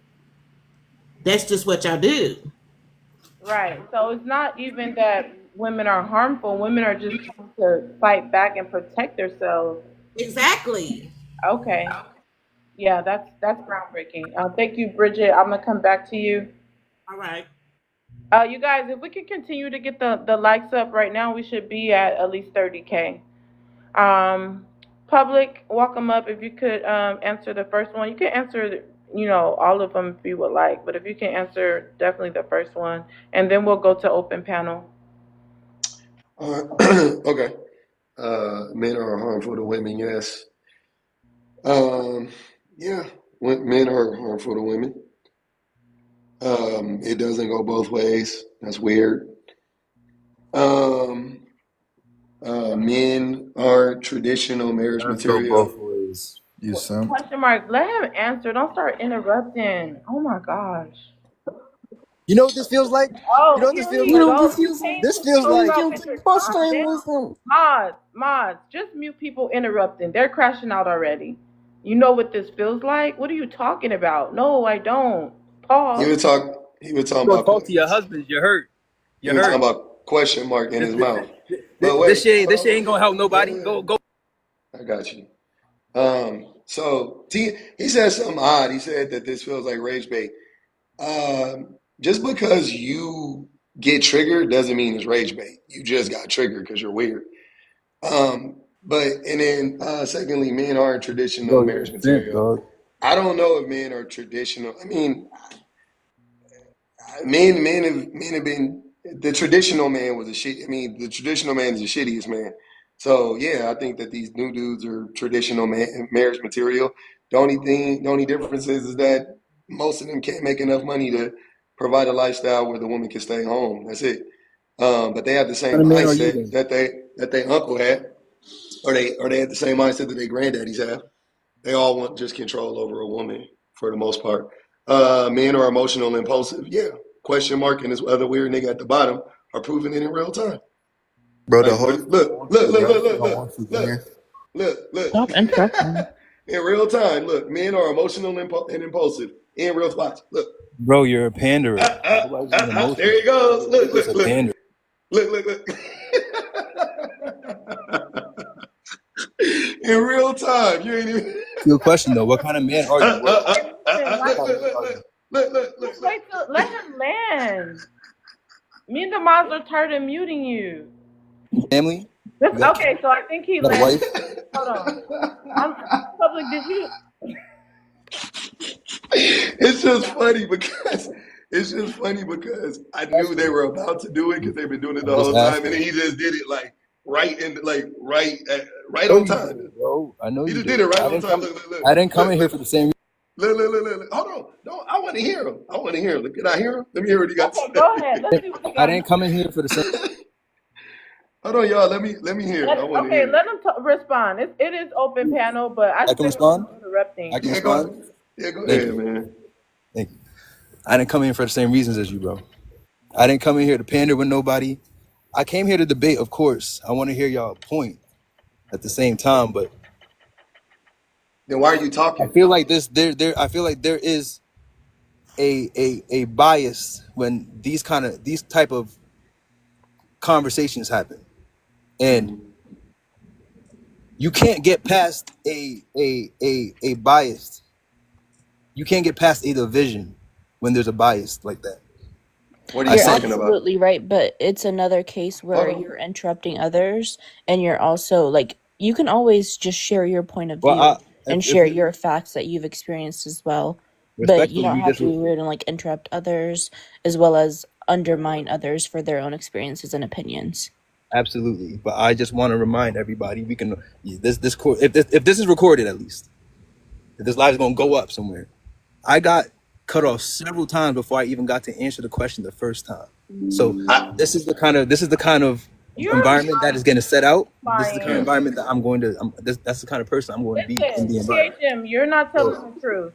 That's just what y'all do. right. So it's not even that women are harmful. Women are just trying to fight back and protect themselves. Exactly. Okay. Yeah, that's groundbreaking. Thank you, Bridget. I'm gonna come back to you. All right. You guys, if we could continue to get the likes up right now, we should be at least 30K. Public, welcome up. If you could answer the first one, you can answer, all of them if you would like, but if you can answer definitely the first one, and then we'll go to open panel. Okay. Men are harmful to women, yes. Yeah, men are harmful to women. It doesn't go both ways. That's weird. Um, Men are traditional marriage Let's go both material. ways. You simp. Question mark. Let him answer. Don't start interrupting. Oh my gosh. You know what this feels like? You Oh, know what this here feels he like? goes. He came This to feels talk like about Mr. Calm down. Mods, just mute people interrupting. They're crashing out already. You know what this feels like? What are you talking about? No, I don't. He Pause. would talk. He would talk you gonna about. talk to your husband. You're hurt. He You're would talk hurt. about question mark in This, his this, mouth. this, But this wait, shit. hold This on, shit ain't gonna help nobody. wait. Go. I got you. So he said something odd. He said that this feels like rage bait. Just because you get triggered doesn't mean it's rage bait. You just got triggered because you're weird. And then secondly, men aren't traditional Bro, you're a marriage simp, material. dog. I don't know if men are traditional. I mean, men have been the traditional man was a shit. I mean, the traditional man is the shittiest man. So yeah, I think that these new dudes are traditional marriage material. The only difference is that most of them can't make enough money to provide a lifestyle where the woman can stay home. That's it. But they have the What same kind of man are you mindset then? that they uncle had, or they had the same mindset that their granddaddies have. They all want just control over a woman for the most part. Men are emotional and impulsive. Yeah. Question mark and this other weird nigga at the bottom are proving it in real time. Bro, the Like, Holy look, Spirit look, wants you look, to look, rest. look, He look, don't look, want you in look, here. look. Stop interrupting. In real time, look, men are emotional and impulsive in real spots. Look, Bro, you're a panderer. Nobody's being there emotional. he goes. You're Look, just look, a look, panderer. look. In real time, you ain't even. Your question though, what kind of man are you? Okay, listen, Look, like, look, look, just look. wait till let him land. Me and the mods are tired of muting you. Family? This You got okay, so I think he a landed. wife? Hold on. I'm public, did you It's just funny because I knew they were about to do it because they've been doing it the I'm just whole time, and asking. then he just did it like right I know on you time. did, bro. I know He you just did did. it right on time. I didn't come Look, in here look, for the same reason. look. Hold on, no, I want to hear him. Can I hear him? Let me hear what he got to okay, go ahead. Let's see what you I got. didn't come in here for the same say. Hold on, y'all. Let me hear it. I want to Okay, hear it. let him respond. It is open panel, but I I just can didn't want respond? him interrupting. I can Yeah, respond? go Thank ahead, you. man. Thank you. I didn't come in for the same reasons as you, bro. I didn't come in here to pander with nobody. I came here to debate, of course. I want to hear y'all point at the same time, but Then why are you I talking? feel like I feel like there is a bias when these type of conversations happen. And you can't get past a bias. You can't get past a division when there's a bias like that. What are I you You're said talking about? absolutely right, but it's another case Hold where on. you're interrupting others and you're also like you can always just share your point of well. view If, and if share your facts that you've experienced as well. But you respectfully, don't you have just to be rude and like interrupt others as well as undermine others for their own experiences and opinions. absolutely. But I just want to remind everybody we can if this is recorded at least if this live is gonna go up somewhere. I got cut off several times before I even got to answer the question the first time. So I, this is the kind of You're environment that is going to set out. This is the kind of lying. yeah. environment that I'm going to. That's the kind of person I'm going to be in Listen, the environment. THM, you're not telling So, the truth.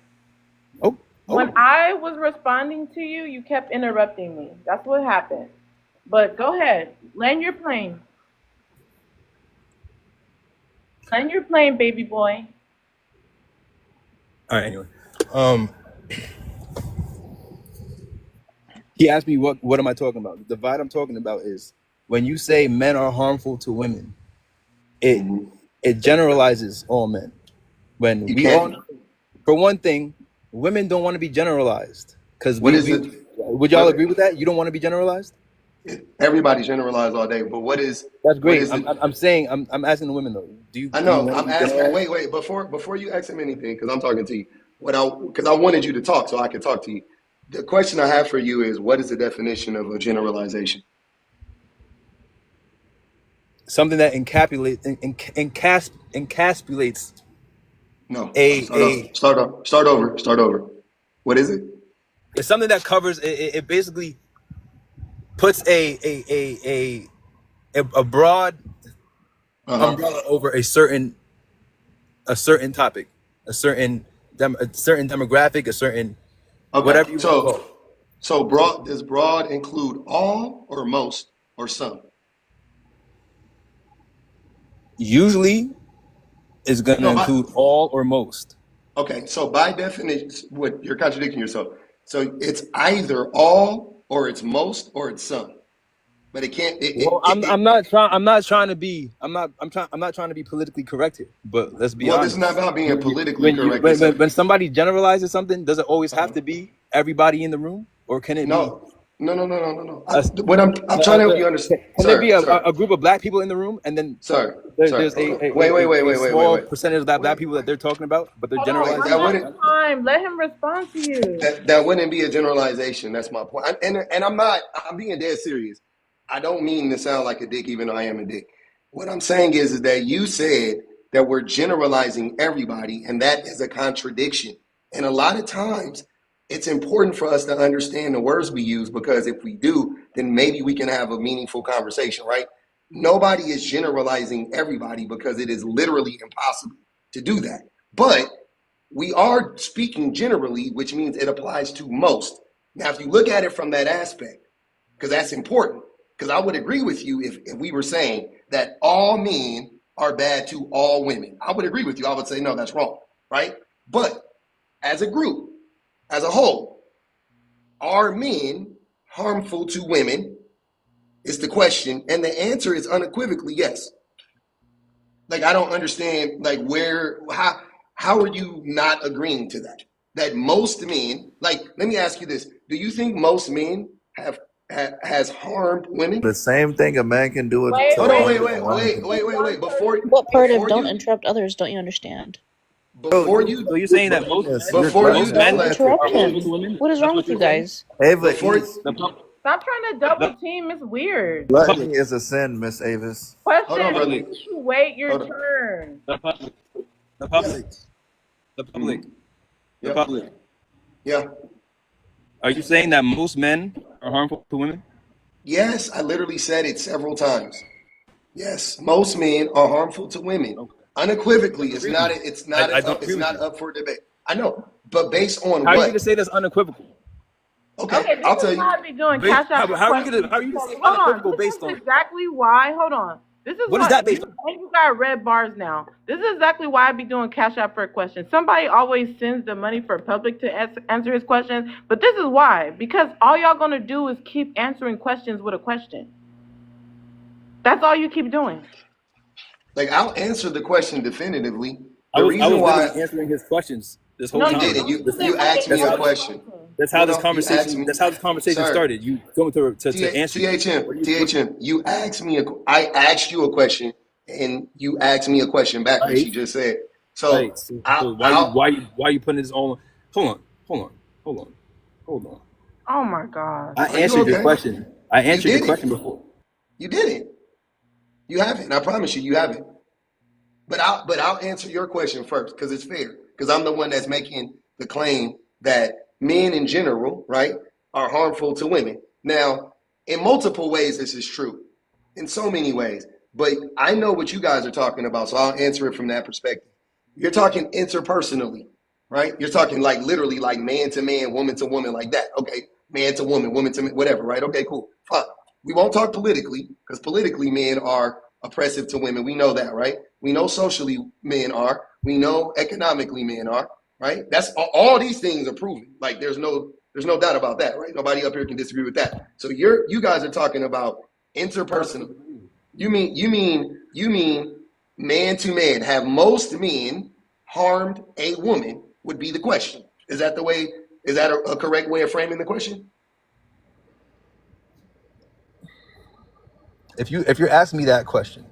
oh, When oh, I was responding to you, you kept interrupting me. That's what happened. But go ahead, land your plane. Land your plane, baby boy. all right. Anyway, um, he asked me what am I talking about? The divide I'm talking about is when you say men are harmful to women. It Mhm. it generalizes all men. When You we all, can't. for one thing, women don't want to be generalized because What is we it, would y'all brother? agree with that? You don't want to be generalized. Everybody generalize all day, but That's what great. is it? I'm saying I'm asking the women though. I Do you know. want to I'm be asking. generalized? Wait. Before you ask him anything, because I'm talking to you. Because I wanted you to talk so I could talk to you. The question I have for you is, what is the definition of a generalization? Something that encapsulates No. a Start over. What is it? it's something that covers it basically puts a broad Uh huh. umbrella over a certain topic, a certain demographic, a certain Okay. whatever you want to call it. So broad, does broad include all or most or some? Usually is going to No. include all or most. Okay. So by definition, what you're contradicting yourself. So it's either all or it's most or it's some. But it can't. Well, I'm not trying to be I'm not trying to be politically correct here. But let's be Well, this is not honest. about being politically When correct. It's a, when somebody generalizes something, does it always have uh-huh. to be everybody in the room, or can it be No, no. a, What I'm trying to help you understand, can there be sir, a group of black people in the room, and then sir. there's Hold on. Wait, a small wait. percentage of that black people that they're talking about, but they're Hold on, Wait, generalizing that one it? at wouldn't a time. Let him respond to you. that wouldn't be a generalization. That's my point. And I'm not. I'm being dead serious. I don't mean to sound like a dick, even though I am a dick. What I'm saying is that you said that we're generalizing everybody, and that is a contradiction. And a lot of times, it's important for us to understand the words we use because if we do, then maybe we can have a meaningful conversation, right? Nobody is generalizing everybody because it is literally impossible to do that. But we are speaking generally, which means it applies to most. Now, if you look at it from that aspect, because that's important, because I would agree with you if we were saying that all men are bad to all women. I would agree with you. I would say, no, that's wrong, right? But as a group, as a whole, are men harmful to women? Is the question. And the answer is unequivocally yes. Like, I don't understand, like, how are you not agreeing to that? That most men, like, let me ask you this. Do you think most men has harmed women? The same thing a man can do it Wait, to Hold on, a wait. woman. A woman can do it. wait. Before What part of before don't you interrupt others don't you understand? Bro, before you, So you you're saying that yes, you're before most you cutting. men Don't deflect interrupt are harmful to him. women? What is That's wrong what with you're you saying. guys? Ava before is Stop trying to double team. It's weird. The gluttony public, is a sin, Miss Avis. hold on, Question: brother. You need to wait your Hold on. turn. the public, the Yeah. public, the public, the Yep. public. Yeah. Are you saying that most men are harmful to women? Yes, I literally said it several times. Yes, most men are harmful to women. Okay. I Unequivocally, don't agree with you. I don't agree it's with not you. up for debate. I know, but based on How are you going to what? say that's unequivocal? Okay, Okay, this I'll is tell why you. I be doing cash out for How are you questions. going to say Hold on. unequivocal This based is on exactly why. Hold on. This is what is why that based on? you got red bars now. This is exactly why I be doing cash out for questions. Somebody always sends the money for public to answer his questions, but this is why. Because all y'all gonna do is keep answering questions with a question. That's all you keep doing. Like, I'll answer the question definitively. I The was reason literally why answering his questions this whole No, you you time. didn't. don't. You You you said wait asked your me a That's question. turn. That's how No, this no. You asked conversation. me, That's how this conversation sir. started. You going to answer you. THM, What THM. You asked me. I asked you a question, and you asked me a question back, which right, you just said. right. So So I'll why you putting this on? Hold on, hold on, hold on. Oh my gosh. I Are you answered your okay? question. I You answered your did it. question before. You did it. You haven't. I promise you, you haven't. But I'll answer your question first because it's fair. Because I'm the one that's making the claim that men in general, right, are harmful to women. Now, in multiple ways, this is true. In so many ways. But I know what you guys are talking about, so I'll answer it from that perspective. You're talking interpersonally, right? You're talking like literally like man to man, woman to woman, like that. Okay, man to woman to man, whatever, right? Okay, cool. Fine. We won't talk politically because politically men are oppressive to women. We know that, right? We know socially men are. We know economically men are, right? That's all these things are proven. Like there's no doubt about that, right? Nobody up here can disagree with that. So you guys are talking about interpersonal. You mean man to man. Have most men harmed a woman would be the question. Is that the way? Is that a correct way of framing the question? If you're asking me that question,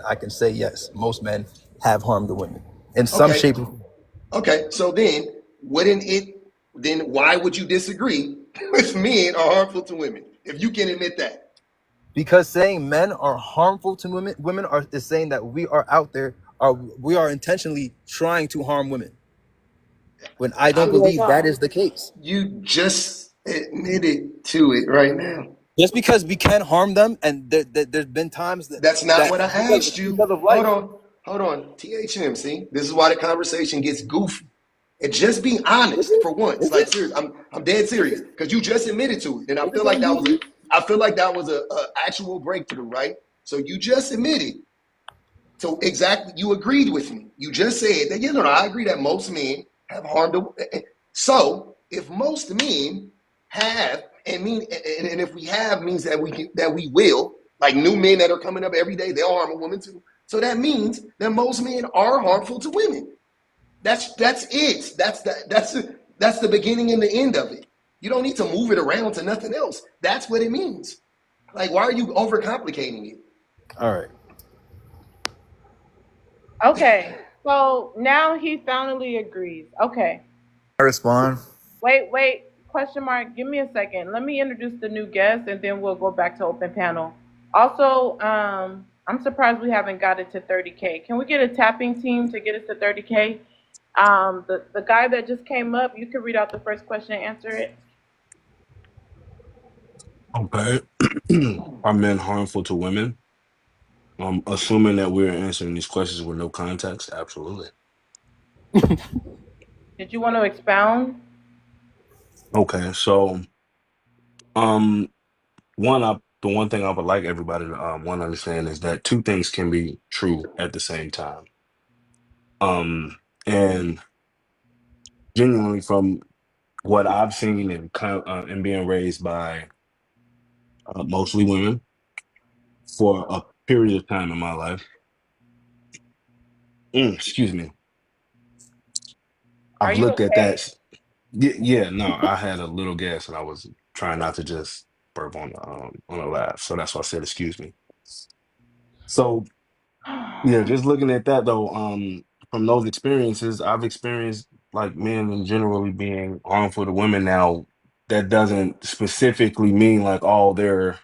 I can say yes. Most men have harmed the women in some Okay. shape or form. Okay. So then, wouldn't it? Then why would you disagree with men are harmful to women if you can admit that? Because saying men are harmful to women is saying that we are out there, we are intentionally trying to harm women. When I don't believe that is the case. You just admitted to it right now. Just because we can harm them, and there's been times That's not what I because asked you. of Hold life. on. Hold on. THM, see? This is why the conversation gets goofy. And just be honest for once. Is Like it? serious. I'm dead serious. Because you just admitted to it. And Is it that goofy? I feel like that was a actual breakthrough, right? So you just admitted. So exactly you agreed with me. You just said that, I agree that most men have harmed a. So if most men have and if we have means that we will, like new men that are coming up every day, they'll harm a woman too. So that means that most men are harmful to women. That's it. That's the beginning and the end of it. You don't need to move it around to nothing else. That's what it means. Like, why are you overcomplicating it? All right. Okay. So now he finally agrees. Okay. I respond. Wait. Question mark. Give me a second. Let me introduce the new guest and then we'll go back to open panel. Also, I'm surprised we haven't got it to 30K. Can we get a tapping team to get us to 30K? The guy that just came up, you can read out the first question and answer it. Okay. Are men harmful to women? Assuming that we're answering these questions with no context, absolutely. Did you want to expound? Okay, so the one thing I would like everybody to want to understand is that two things can be true at the same time. And genuinely from what I've seen and being raised by mostly women for a period of time in my life, excuse me, Are I've you looked at okay? that. Yeah, no, I had a little gas and I was trying not to just burp on a laugh. So that's why I said excuse me. So yeah, just looking at that though, from those experiences, I've experienced like men in generally being harmful to women. Now, that doesn't specifically mean like, oh, they're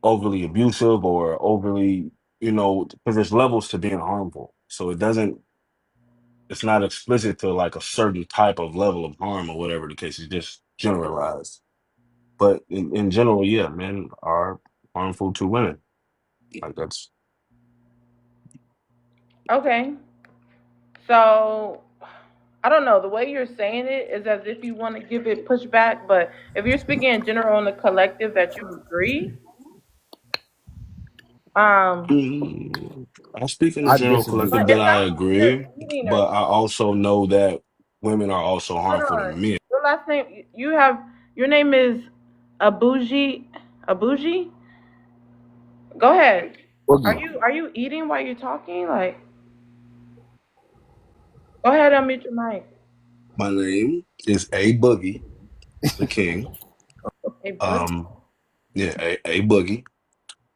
overly abusive or overly, because there's levels to being harmful. So it's not explicit to like a certain type of level of harm or whatever the case is, just generalized. But in general, yeah, men are harmful to women. Like that's Okay. So I don't know. The way you're saying it is as if you want to give it pushback, but if you're speaking in general in the collective that you agree, I speak in the I general disagree. collective but that it I sounds like you're agree, eating or but I also know that women are also hold harmful to on. men. Your last name your name is Abuji Abuji? Go ahead. Are Boogie. you eating while you're talking? Like go ahead, unmute your mic. My name is A Boogie, the King. A boogie. Um, yeah, A Boogie.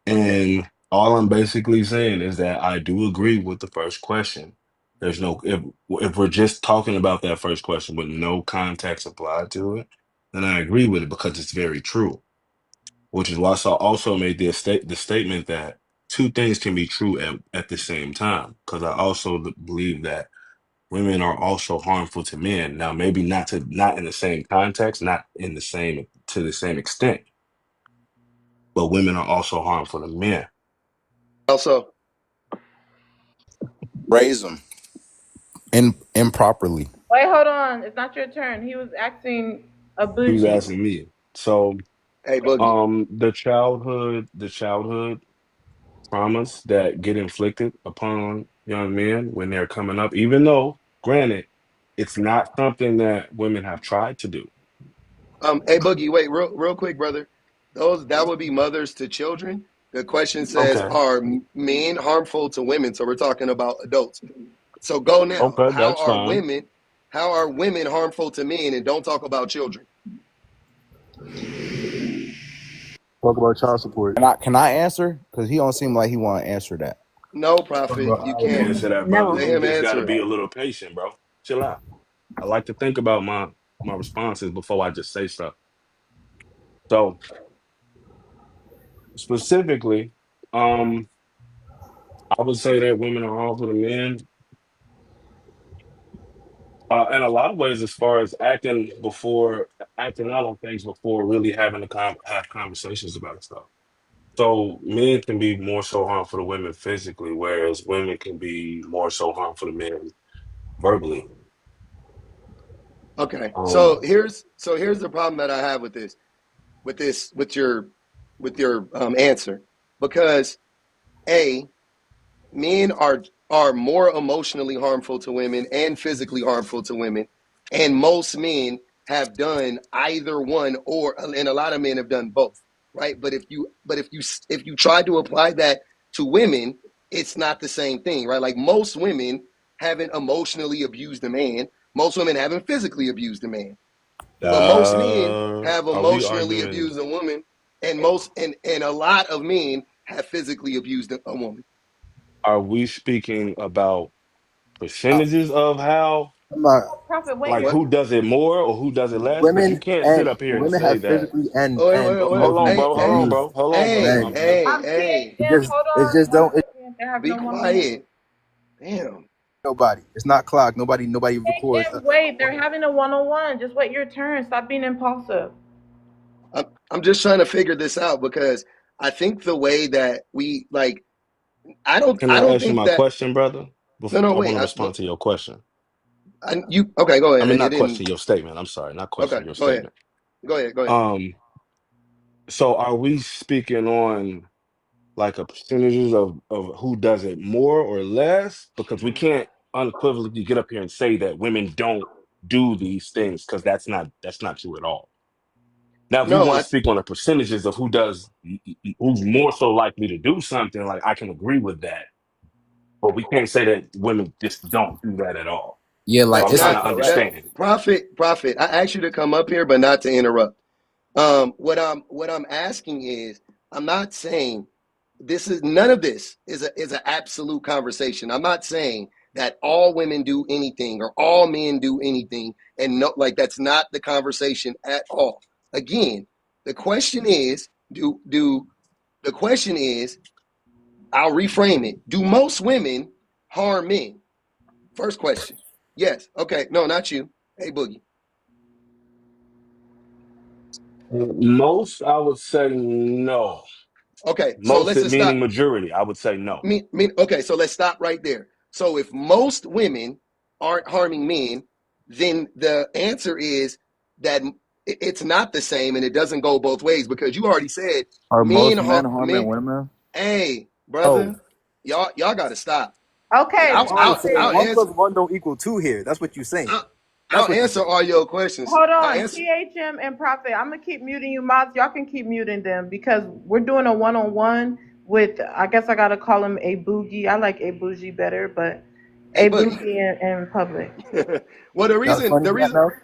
And all I'm basically saying is that I do agree with the first question. There's no if we're just talking about that first question with no context applied to it, then I agree with it because it's very true. Which is why I also made the statement that two things can be true at the same time. Because I also believe that women are also harmful to men. Now, maybe not in the same context, not in the same to the same extent, but women are also harmful to men. Also, Raise them improperly. Wait, hold on. It's not your turn. He was asking a He was bougie. asking me. So, hey Boogie. the childhood traumas that get inflicted upon young men when they're coming up, even though, granted, it's not something that women have tried to do. Hey Boogie, wait, real quick, brother. Those that would be mothers to children. The question says, Okay. are men harmful to women? So we're talking about adults. So go now. Okay, that's fine. How are women harmful to men? And don't talk about children. Talk about child support. Can I answer? Because he don't seem like he want to answer that. No, Talk Prophet, about you You can can't. answer that, brother. Let No. You him just got to answer be it. a little patient, bro. Chill out. I like to think about my responses before I just say stuff. So specifically, um, I would say that women are harmful to men in a lot of ways, as far as acting out on things before really having to have conversations about stuff. So men can be more so harmful to women physically, whereas women can be more so harmful to men verbally. Okay. So Um, here's the problem that I have with your answer. Because A, men are more emotionally harmful to women and physically harmful to women, and most men have done either one, or and a lot of men have done both, right? But if you try to apply that to women, it's not the same thing, right? Like most women haven't emotionally abused a man, most women haven't physically abused a man, but most men have are we emotionally arguing? abused a woman, and a lot of men have physically abused a woman. Are we speaking about Uh, percentages of how, I'm not. Prophet, wait like your What? who does it more or who does it less? Because you Women can't sit and up here and women say have that. physically and Oh, wait, and wait, wait. Hold on, emotionally Hey, bro. Hold on, hey, abused bro. Hold on, bro. hey, men. hey, I'm hey. It THM. just Hold it on just one don't. second. They're having Be a one-on-one. quiet. Damn. Nobody. It's not clock. Nobody records. THM, wait. They're having a one-on-one. Just wait your turn. Stop being impulsive. I'm just trying to figure this out because I think the way that we like, Can I I don't ask you think my that. question, brother? No, Before no, I want wait. to respond to your question. You okay? Go I ahead. mean, It not didn't. question, your statement. I'm sorry, not Okay, question, your go ahead. statement. Go ahead. Go ahead. Um, so are we speaking on like a percentages of who does it more or less? Because we can't unequivocally get up here and say that women don't do these things because that's not true at all. Now, if we No, want to speak on the percentages of who's more so likely to do something, like I can agree with that, but we can't say that women just don't do that at all. Yeah, So like I'm that's it's trying a not to that understand. prophet. I asked you to come up here, but not to interrupt. What I'm asking is, I'm not saying this is none of this is an absolute conversation. I'm not saying that all women do anything or all men do anything, and no, like that's not the conversation at all. Again, the question is, do the question is, I'll reframe it. Do most women harm men? First question. Yes. Okay. No, not you. Hey, Boogie. Most, I would say no. Okay. So Most, let's it just stop. meaning majority, I would say no. Okay, so let's stop right there. So if most women aren't harming men, then the answer is that it's not the same and it doesn't go both ways because you already said Are men most men harm harming men. women? Hey, Oh, brother, y'all got to stop. Like Okay, oh, so I'll Prophet. one answer plus one don't equal two here. That's what you're saying. I'll, That's I'll what you're answer saying. all your questions. Hold I'll on. answer. THM and Prophet. I'm gonna keep muting you, mods. Y'all can keep muting them because we're doing a one-on-one with. I guess I gotta call him a bougie. I like a bougie better, but Hey, A Boogie. Boogie in public. Well, That's funny, the Black reason, Milk.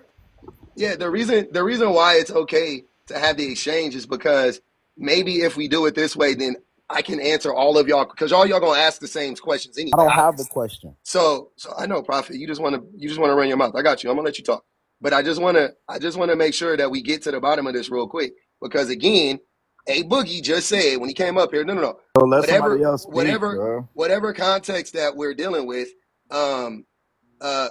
yeah, the reason why it's okay to have the exchange is because maybe if we do it this way, then I can answer all of y'all because all y'all gonna ask the same questions I anyway, don't have the obviously. question. So I know, Prophet, you just want to run your mouth. I got you. I'm gonna let you talk, but I just want to make sure that we get to the bottom of this real quick because again, A Boogie just said when he came up here, no, So let somebody else speak, bro. whatever context that we're dealing with, um,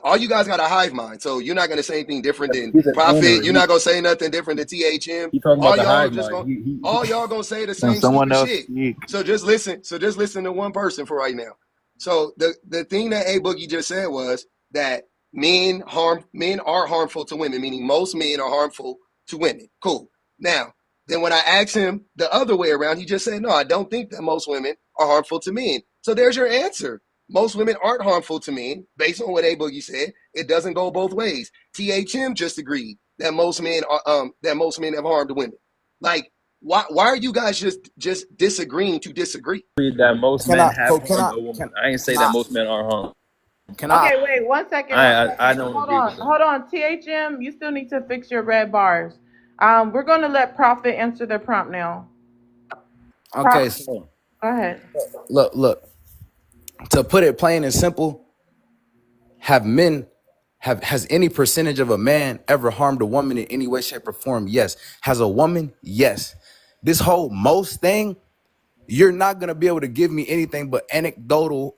all you guys got a hive mind, so you're not gonna say anything different than He's an owner. Prophet. You're not gonna say nothing different than THM. He talking about All the y'all hive just mind. gonna all y'all gonna say the Can same someone stupid else shit. speak? So just listen to one person for right now. So the thing that A Boogie just said was that men are harmful to women, meaning most men are harmful to women. Cool. Now, then when I asked him the other way around, he just said, no, I don't think that most women are harmful to men. So there's your answer. Most women aren't harmful to men, based on what A Boogie said. It doesn't go both ways. THM just agreed that most men have harmed women. Like, why are you guys just disagreeing to disagree? That most Can men I? have So can harmed I? a woman. I ain't say Can that I? most men are harmed. Can I? Okay, wait, 1 second, I don't Hold agree with on, that. hold on. THM, you still need to fix your red bars. We're gonna let Prophet answer the prompt now. Okay, Prophet, so go ahead. look. To put it plain and simple, have men has any percentage of a man ever harmed a woman in any way, shape, or form? Yes. Has a woman? Yes. This whole most thing, you're not gonna be able to give me anything but anecdotal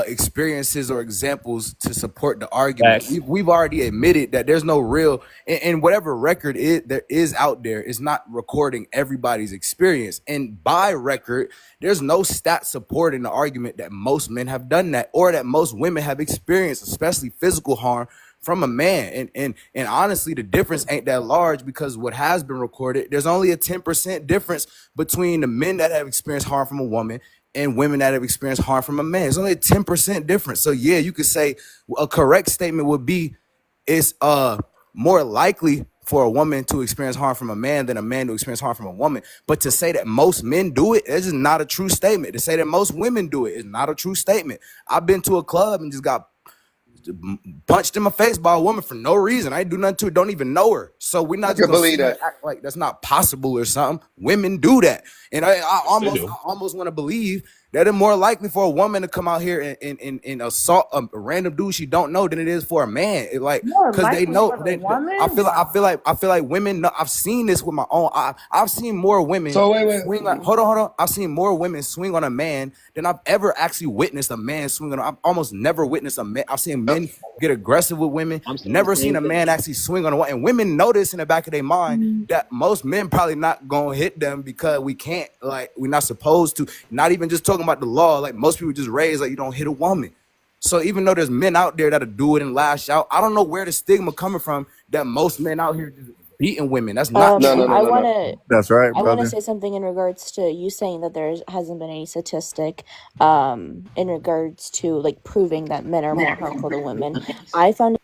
experiences or examples to support the argument. Facts. We've already admitted that there's no real and whatever record there is out there is not recording everybody's experience. And by record, there's no stat supporting the argument that most men have done that or that most women have experienced, especially physical harm from a man. And honestly, the difference ain't that large because what has been recorded, there's only a 10% difference between the men that have experienced harm from a woman and women that have experienced harm from a man. It's only a 10% difference. So yeah, you could say a correct statement would be it's more likely for a woman to experience harm from a man than a man to experience harm from a woman. But to say that most men do it, this is not a true statement. To say that most women do it is not a true statement. I've been to a club and just got punched in my face by a woman for no reason. I ain't do nothing to her, don't even know her. So we're I not just can gonna believe sit here and that. act like that's not possible or something. Women do that. And I They almost do. want to believe that it's more likely for a woman to come out here and assault a random dude she don't know than it is for a man. It like More because they likely know for the I woman? feel like women know, I've seen this with my own I've seen more women So wait. swing like hold on. I've seen more women swing on a man than I've ever actually witnessed a man swing on. I've almost never witnessed a man. I've seen men get aggressive with women. I'm saying the Never seen same a man thing. actually swing on a woman. And women know this in the back of their mind that most men probably not gonna hit them because we can't, like we're not supposed to. Not even just talking about the law. Like most people just raised like you don't hit a woman. So even though there's men out there that'll do it and lash out, I don't know where the stigma coming from that most men out here just beating women. That's not No, true. I wanna That's right, I wanna brother. say something in regards to you saying that there hasn't been any statistic in regards to like proving that men are more harmful to women. I found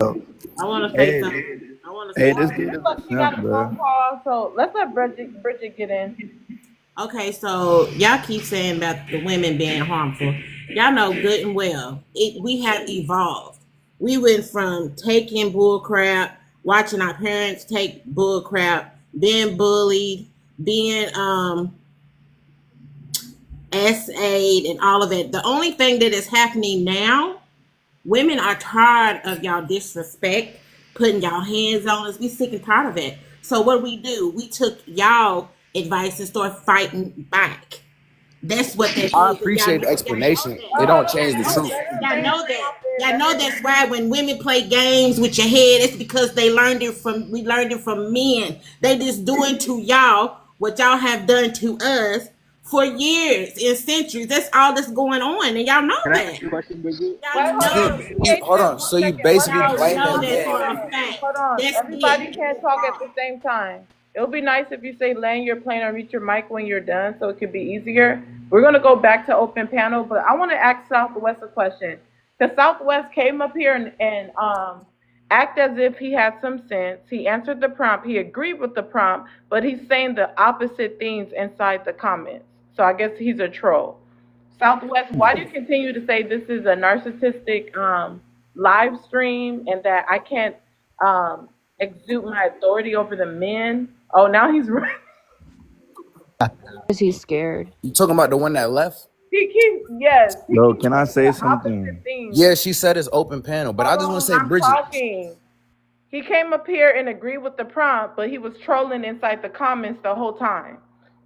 Oh, I want to say hey, something. I want to hey, say this something. dude is Look, a she got simp, a bro. phone call, so let's let Bridget get in. Okay, so y'all keep saying about the women being harmful. Y'all know good and well we have evolved. We went from taking bull crap, watching our parents take bull crap, being bullied, being essayed, and all of it. The only thing that is happening now, women are tired of y'all disrespect, putting y'all hands on us. We sick and tired of it. So what do? We took y'all advice and started fighting back. That's what that I is. And appreciate the y'all know explanation. It that. don't Oh, change the Y'all know truth. that. let her Y'all finish, know that. Prophet. Y'all Let know her that's finish. why when women play games with your head, it's because we learned it from men. They just doing to y'all what y'all have done to us for years and centuries. That's all that's going on. And y'all know Can I ask that. you a question, Bridget? Wait, Y'all hold know on. that. Hold THM, on. one So you second. One basically Y'all second. blaming know Prophet, that men. for a THM. fact. Hold on. That's Everybody it. can't talk at the same time. It'll be nice if you say land your plane or mute your mic when you're done so it could be easier. We're going to go back to open panel, but I want to ask Southwest a question. Because Southwest came up here and act as if he had some sense. He answered the prompt. He agreed with the prompt, but he's saying the opposite things inside the comments. So I guess he's a troll. Southwest, why do you continue to say this is a narcissistic live stream and that I can't exude my authority over the men? Oh, now he's right. Because he's scared. You talking about the one that left? He keeps, yes, he Bro, keeps can I saying say the something? opposite things. Yeah, she said it's open panel, but I just want to say, I'm Bridget. talking. He came up here and agreed with the prompt, but he was trolling inside the comments the whole time.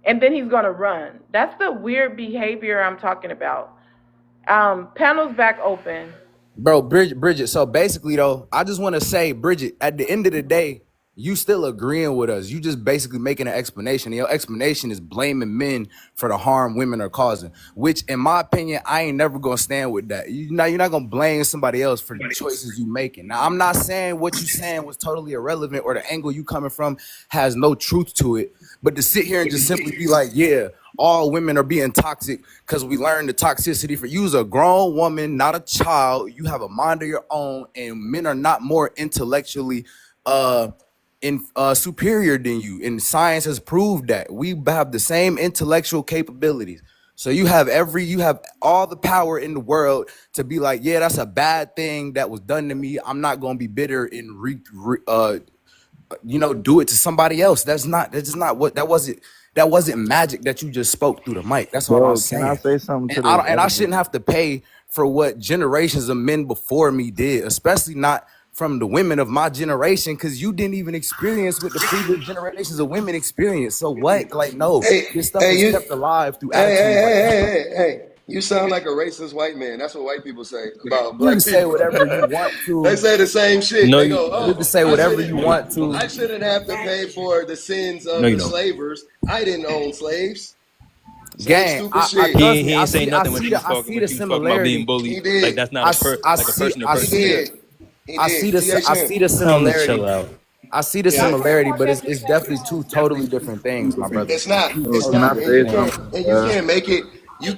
And then he's going to run. That's the weird behavior I'm talking about. Panel's back open. Bro, Bridget. So basically, though, I just want to say, Bridget, at the end of the day, you still agreeing with us. You just basically making an explanation. Your explanation is blaming men for the harm women are causing, which, in my opinion, I ain't never gonna stand with that. You're not gonna blame somebody else for the choices you making. Now, I'm not saying what you saying was totally irrelevant or the angle you coming from has no truth to it, but to sit here and just simply be like, yeah, all women are being toxic because we learned the toxicity for you as a grown woman, not a child. You have a mind of your own, and men are not more intellectually superior than you, and science has proved that we have the same intellectual capabilities. So you have all the power in the world to be like, yeah, that's a bad thing that was done to me. I'm not gonna be bitter and do it to somebody else. That wasn't magic that you just spoke through the mic. That's all I'm Bro, can I saying. say something to And I this? shouldn't have to pay for what generations of men before me did, especially not from the women of my generation, because you didn't even experience what the previous generations of women experienced. So what? Like, no, this stuff is kept alive through attitude. Hey. You sound like a racist white man. That's what white people say about You black can say people. whatever you want to. They say the same shit. No, They you go, You can say whatever you want to. I shouldn't have to pay for the sins of no, you the don't. slavers. I didn't own slaves. Same Gang, stupid shit. trust me, He I ain't saying see nothing when you was the talking about similarity. being bullied. He did. Like that's not a person to I He person. did. He I did. see the Tell him to similarity. chill out. I see the Yeah. similarity, but it's definitely two totally different things, my brother. It's not. Two It's Bro, can I not. totally And you say different can't. things. something? And you can't make it. You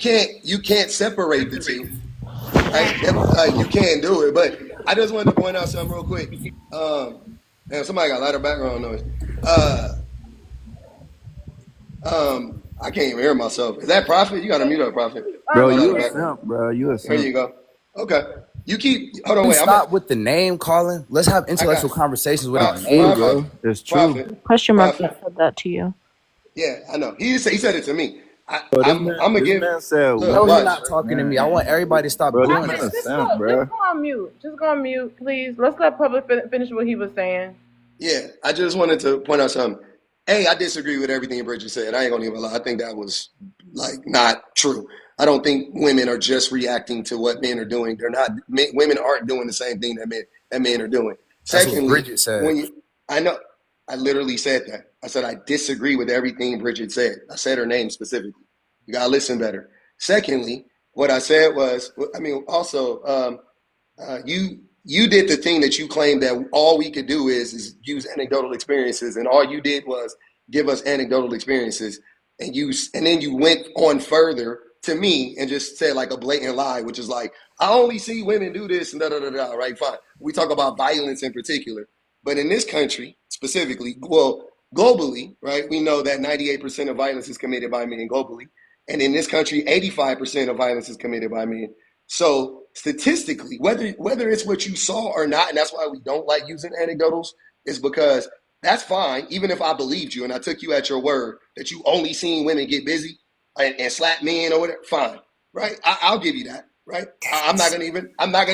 can't separate the two. Like you can't do it. But I just wanted to point out something real quick. Damn, somebody got a lot of background noise. I can't even hear myself. Is that Prophet? You got to mute up, Prophet. Bro, A lot you of a background. simp, bro. You a There you simp. go. Okay. You keep. Hold on. We Wait. stop with the name calling. Let's have I intellectual got conversations It's without Prophet. name true, Prophet. calling. bro. It's true. Prophet. Question mark Prophet. that said that to you. Yeah, I know. He said it to me. Bro, I'm gonna this give. man said Look, No, he's women. watch. not talking to me. I Man, want everybody to stop bro, this doing man Prophet, a that. simp, bro. just go on mute. Just go on mute, please. Let's let Public finish what he was saying. Yeah, I just wanted to point out something. Hey, I disagree with everything Bridget said. I ain't gonna even lie. I think that was like not true. I don't think women are just reacting to what men are doing. They're not. Women aren't doing the same thing that men are doing. That's what Secondly, Bridget said. I know, I literally said that. I said I disagree with everything Bridget said. I said her name specifically. You gotta listen better. Secondly, what I said was, also, you did the thing that you claimed that all we could do is use anecdotal experiences, and all you did was give us anecdotal experiences, and then you went on further to me and just said like a blatant lie, which is like, I only see women do this and da da da da. Right? Fine. We talk about violence in particular, but in this country specifically, well, globally, right? We know that 98% of violence is committed by men globally, and in this country, 85% of violence is committed by men. So statistically, whether it's what you saw or not, and that's why we don't like using anecdotals, is because that's fine. Even if I believed you and I took you at your word that you only seen women get busy and slap men or whatever, fine, right? I'll give you that, right? I'm not gonna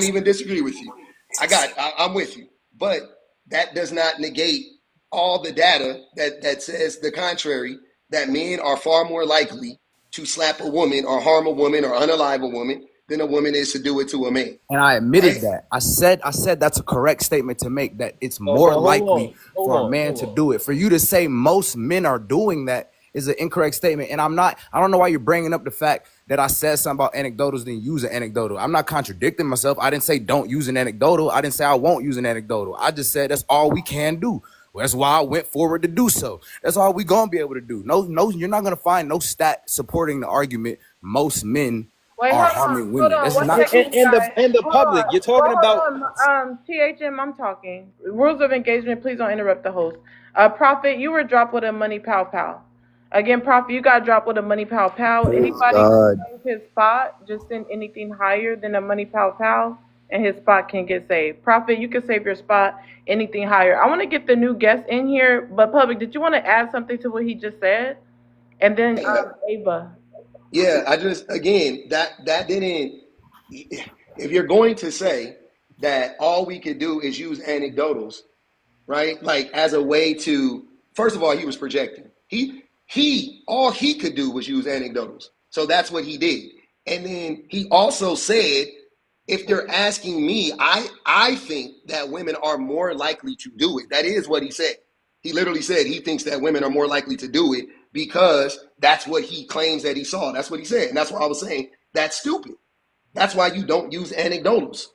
even disagree with you. I'm with you, but that does not negate all the data that says the contrary. That men are far more likely to slap a woman or harm a woman or unalive a woman than a woman is to do it to a man. And I admitted Right? that. I said that's a correct statement to make, that it's Oh, more hold likely on, for a man to do it. For you to say most men are doing that is an incorrect statement. And I don't know why you're bringing up the fact that I said something about anecdotals, then use an anecdotal. I'm not contradicting myself. I didn't say don't use an anecdotal. I didn't say I won't use an anecdotal. I just said that's all we can do. That's why I went forward to do so. That's all we gonna be able to do. No, you're not gonna find no stat supporting the argument most men Wait, are hold harming on, women. That's one not second, In guys. the public, you're talking about. Hold on. THM, I'm talking. Rules of engagement, please don't interrupt the host. Prophet, you were dropped with a money pow pow. Again, Prophet, you got dropped with a money pow pow. Praise Anybody who God. knows his spot, just send anything higher than a money pow pow, and his spot can get saved. Prophet, you can save your spot. Anything higher. I want to get the new guest in here, but Public, did you want to add something to what he just said? And then Ava. Yeah, I just again that didn't. If you're going to say that all we could do is use anecdotals, right? Like as a way to, first of all, he was projecting. He all he could do was use anecdotals. So that's what he did. And then he also said, if they're asking me, I think that women are more likely to do it. That is what he said. He literally said he thinks that women are more likely to do it because that's what he claims that he saw. That's what he said. And that's why I was saying that's stupid. That's why you don't use anecdotals.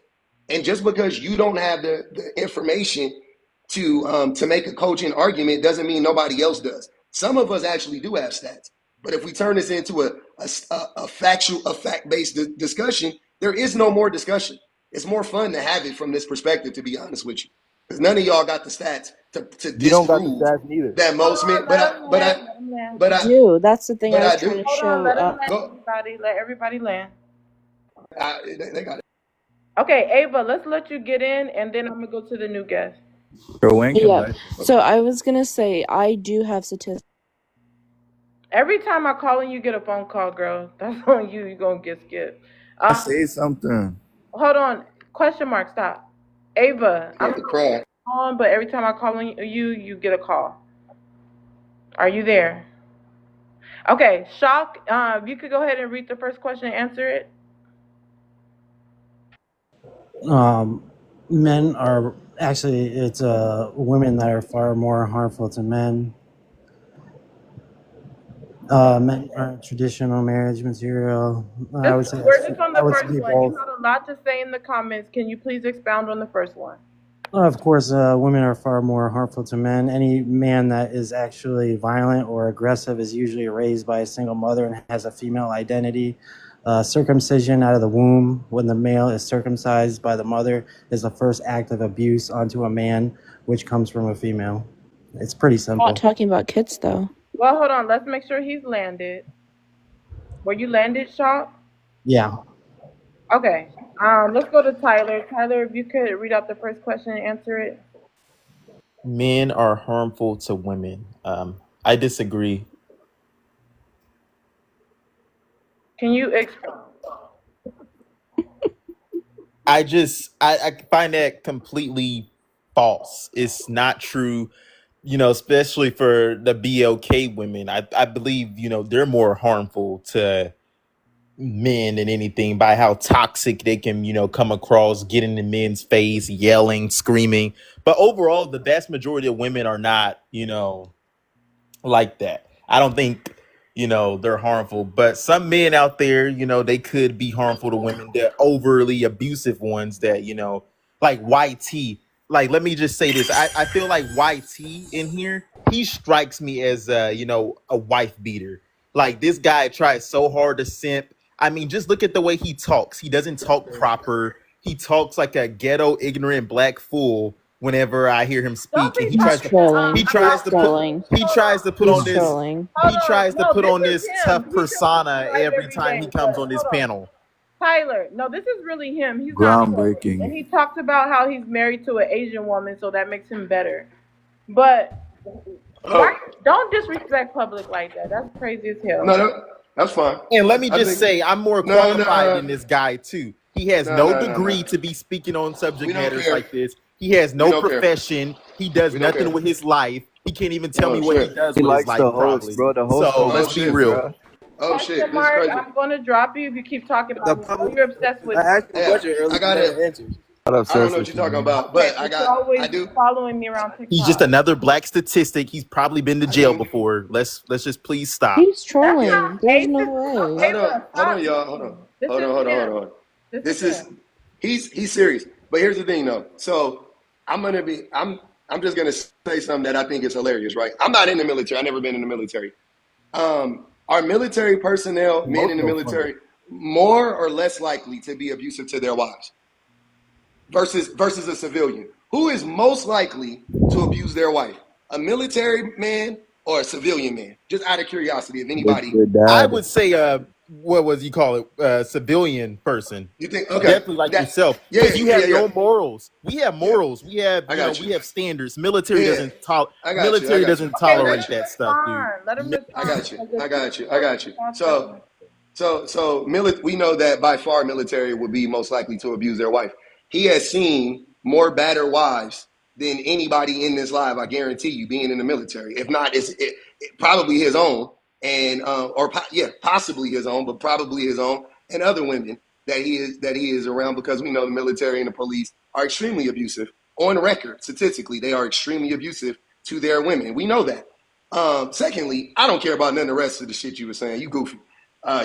And just because you don't have the information to make a cogent argument doesn't mean nobody else does. Some of us actually do have stats. But if we turn this into a fact-based discussion, there is no more discussion. It's more fun to have it from this perspective, to be honest with you. Because none of y'all got the stats to You don't got the disprove stats neither. that most men, but I do. That's the thing I was do. trying to Hold on, show. let him land. Go, Let everybody land. they got it. Okay, Ava, let's let you get in, and then I'm gonna go to the new guest. Bro, Wayne can Yeah. play. So I was gonna say I do have statistics. Every time I call and you get a phone call, girl, that's on you. You're gonna get skipped. I say something. Hold on. Question mark. Stop. Ava, I I'm have to cry. on, but every time I call on you, you get a call. Are you there? Okay, Shock. If you could go ahead and read the first question and answer it. Men are actually, it's women that are far more harmful to men. Men are traditional marriage material. I would say We're just on the I would first say one. both. You had a lot to say in the comments. Can you please expound on the first one? Of course, women are far more harmful to men. Any man that is actually violent or aggressive is usually raised by a single mother and has a female identity. Circumcision out of the womb, when the male is circumcised by the mother, is the first act of abuse onto a man, which comes from a female. It's pretty I'm simple. not talking about kids though. Well, hold on. Let's make sure he's landed. Were you landed, Shock? Yeah. Okay. Let's go to Tyler. Tyler, if you could read out the first question and answer it. Men are harmful to women. I disagree. Can you explain? I find that completely false. It's not true, especially for the BLK women. I believe, they're more harmful to men than anything by how toxic they can, come across, get in the men's face, yelling, screaming. But overall, the vast majority of women are not, like that. I don't think, they're harmful. But some men out there, they could be harmful to women. They're overly abusive ones that, like YT. Like, let me just say this. I feel like YT in here, he strikes me as, a wife beater. Like, this guy tries so hard to simp. I mean, just look at the way he talks. He doesn't talk proper. He talks like a ghetto, ignorant black fool whenever I hear him speak. And he tries to put on this tough persona every time he comes on this panel. Tyler, no, this is really him. He's not trolling. Groundbreaking. And he talks about how he's married to an Asian woman, so that makes him better. But don't disrespect public like that. That's crazy as hell. No, that's fine. And let me just say, I'm more qualified than this guy too. He has no degree to be speaking on subject matters like this. He has no profession. He does nothing with his life. He can't even tell me what he does with his life. Probably. So let's be real. Oh shit, this is Mark, crazy. I'm going to drop you if you keep talking about me. You're obsessed with I asked the question earlier. I got it. I don't know what you're talking about, but I do. Following me around TikTok. He's just another black statistic. He's probably been to jail before. Let's just please stop. He's trolling. There's no way. Hold on, y'all. Hold on. He's serious. But here's the thing, though. So I'm just gonna say something that I think is hilarious, right? I'm not in the military. I've never been in the military. Are military personnel, men in the military, more or less likely to be abusive to their wives versus a civilian? Who is most likely to abuse their wife? A military man or a civilian man? Just out of curiosity, if With anybody. your I dad. would say, what was you call it? Civilian person. You think okay? Definitely like That yourself, yeah because you yeah have yeah your own morals. We have yeah. morals. We have, I got you. we have standards. Military Yeah, doesn't I got you. I military got you. doesn't Okay, I let got tolerate him you. that stuff, dude. respond. Let him Mi- I respond. got you. Because I got you. I your got you. response So wasn't. we know that by far military would be most likely to abuse their wife. He has seen more battered wives than anybody in this live. I guarantee you, being in the military. If not, it probably his own, and possibly his own, but probably his own, and other women that he is around, because we know the military and the police are extremely abusive. On record, statistically, they are extremely abusive to their women. We know that. Secondly, I don't care about none of the rest of the shit you were saying. You goofy.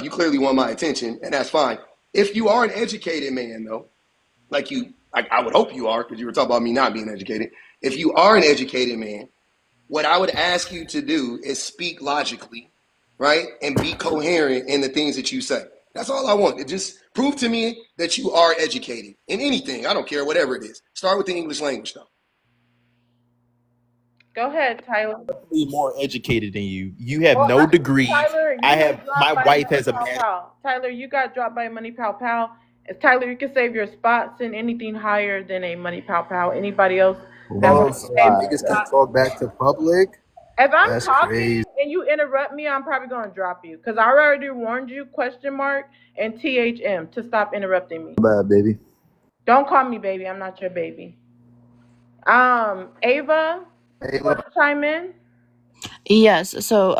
You clearly want my attention, and that's fine. If you are an educated man, though, I would hope you are, because you were talking about me not being educated. If you are an educated man, what I would ask you to do is speak logically, right, and be coherent in the things that you say. That's all I want. It just prove to me that you are educated in anything. I don't care, whatever it is. Start with the English language, though. Go ahead, Tyler. Be more educated than you. You have Well, no degrees. Tyler, you I got have. My dropped by wife Money has a Pow bad. Pow. Tyler, you got dropped by Money Pow Pow. Tyler, you can save your spots in anything higher than a Money Pow Pow. Anybody else that Oh, wants to so save you their niggas can spot? talk back to public? If I'm That's talking crazy. and you interrupt me, I'm probably gonna drop you because I already warned you, question mark and THM, to stop interrupting me. Bad baby. Don't call me baby. I'm not your baby. Ava, you want to chime in? Yes, so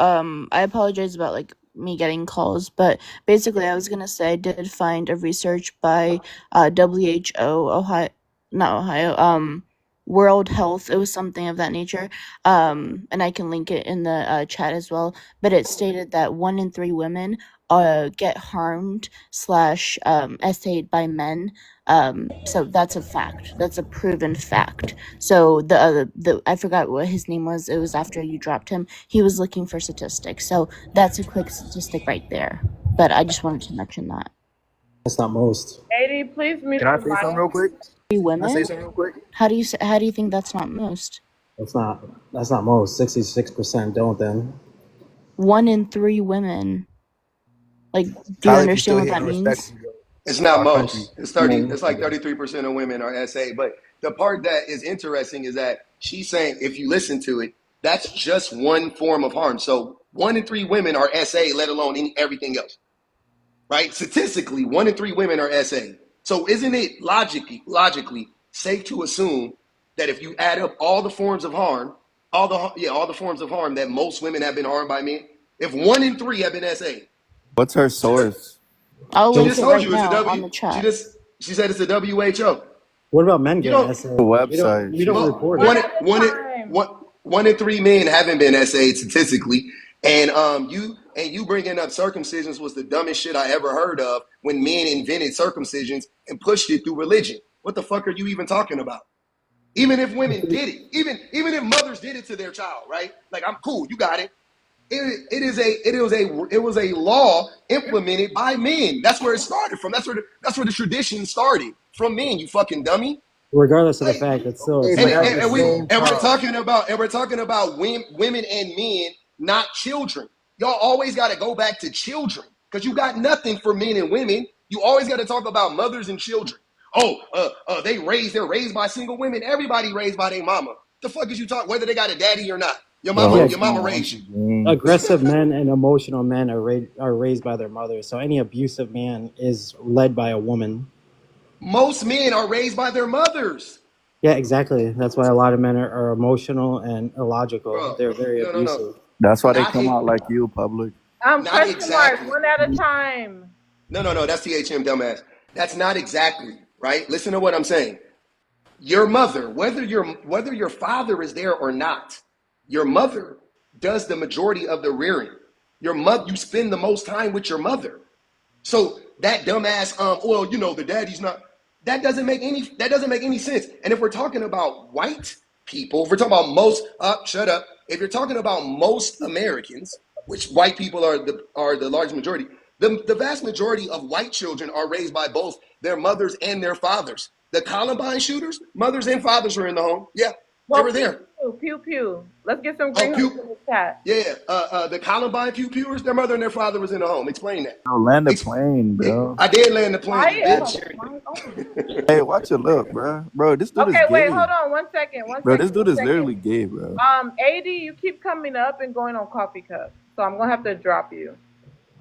I apologize about like me getting calls, but basically I was gonna say I did find a research by WHO Ohio, not Ohio, World Health. It was something of that nature, and I can link it in the chat as well. But it stated that 1 in 3 women get harmed slash essayed by men. So that's a fact. That's a proven fact. So the I forgot what his name was. It was after you dropped him. He was looking for statistics. So that's a quick statistic right there. But I just wanted to mention that. That's not most. 80, please mute Can I your say something mic. real quick? 3 Can I say women? something real quick? How do you think that's not most? That's not most. 66% don't then. 1 in 3 women. Like, do you Tyler, if you understand still what here, that no means? respect. It's not Our country. most. It's 30. It's like 33% of women are SA. But the part that is interesting is that she's saying, if you listen to it, that's just one form of harm. So 1 in 3 women are SA, let alone everything else, right? Statistically, 1 in 3 women are SA. So isn't it logically safe to assume that if you add up all the forms of harm, all the forms of harm that most women have been harmed by men, if 1 in 3 have been SA, What's her source? I'll she link just it told right you it's a now on W. the chat. She said it's a WHO. What about men You getting don't. essay? The website. We don't Well, report One it. at a time. one in 3 men haven't been SA'd statistically, and you bringing up circumcisions was the dumbest shit I ever heard of. When men invented circumcisions and pushed it through religion, what the fuck are you even talking about? Even if women did it, even if mothers did it to their child, right? Like, I'm cool, you got it. It was a law implemented by men. That's where it started from. That's where the tradition started from men. You fucking dummy. Regardless of the Like, fact, it's still Okay, it's but like at the same we're time, talking about women and men, not children. Y'all always got to go back to children because you got nothing for men and women. You always got to talk about mothers and children. They're raised by single women. Everybody raised by their mama. The fuck is you talking? Whether they got a daddy or not, your the mama yeah, host don't raised want you. the game. aggressive men and emotional men are raised by their mothers. So any abusive man is led by a woman. Most men are raised by their mothers. Yeah, exactly. That's why a lot of men are emotional and illogical. Bro, They're very no. abusive. That's why they Not come it. out like you, public. Not Question exactly. mark. One at a time. No. That's THM, dumbass. That's not exactly right. Listen to what I'm saying. Your mother, whether your father is there or not, your mother does the majority of the rearing. You spend the most time with your mother. So that dumbass, the daddy's not. That doesn't make any sense. And if we're talking about white people, if we're talking about most, shut up. If you're talking about most Americans, which white people are the large majority, the vast majority of white children are raised by both their mothers and their fathers. The Columbine shooters, mothers and fathers were in the home. Yeah, they were there. pew, pew, pew. Let's get some Oh, green hearts pew. in the chat. Yeah, the Columbine pew pewers. Their mother and their father was in the home. Explain that. Bro, land the plane, bro. I did land the plane, you Quiet. bitch. Oh my Hey, watch your look, bro. Bro, this dude is Okay, wait, gay. hold on one second, one Bro, this second, dude one is second. literally gay, bro. AD, you keep coming up and going on coffee cup, so I'm gonna have to drop you.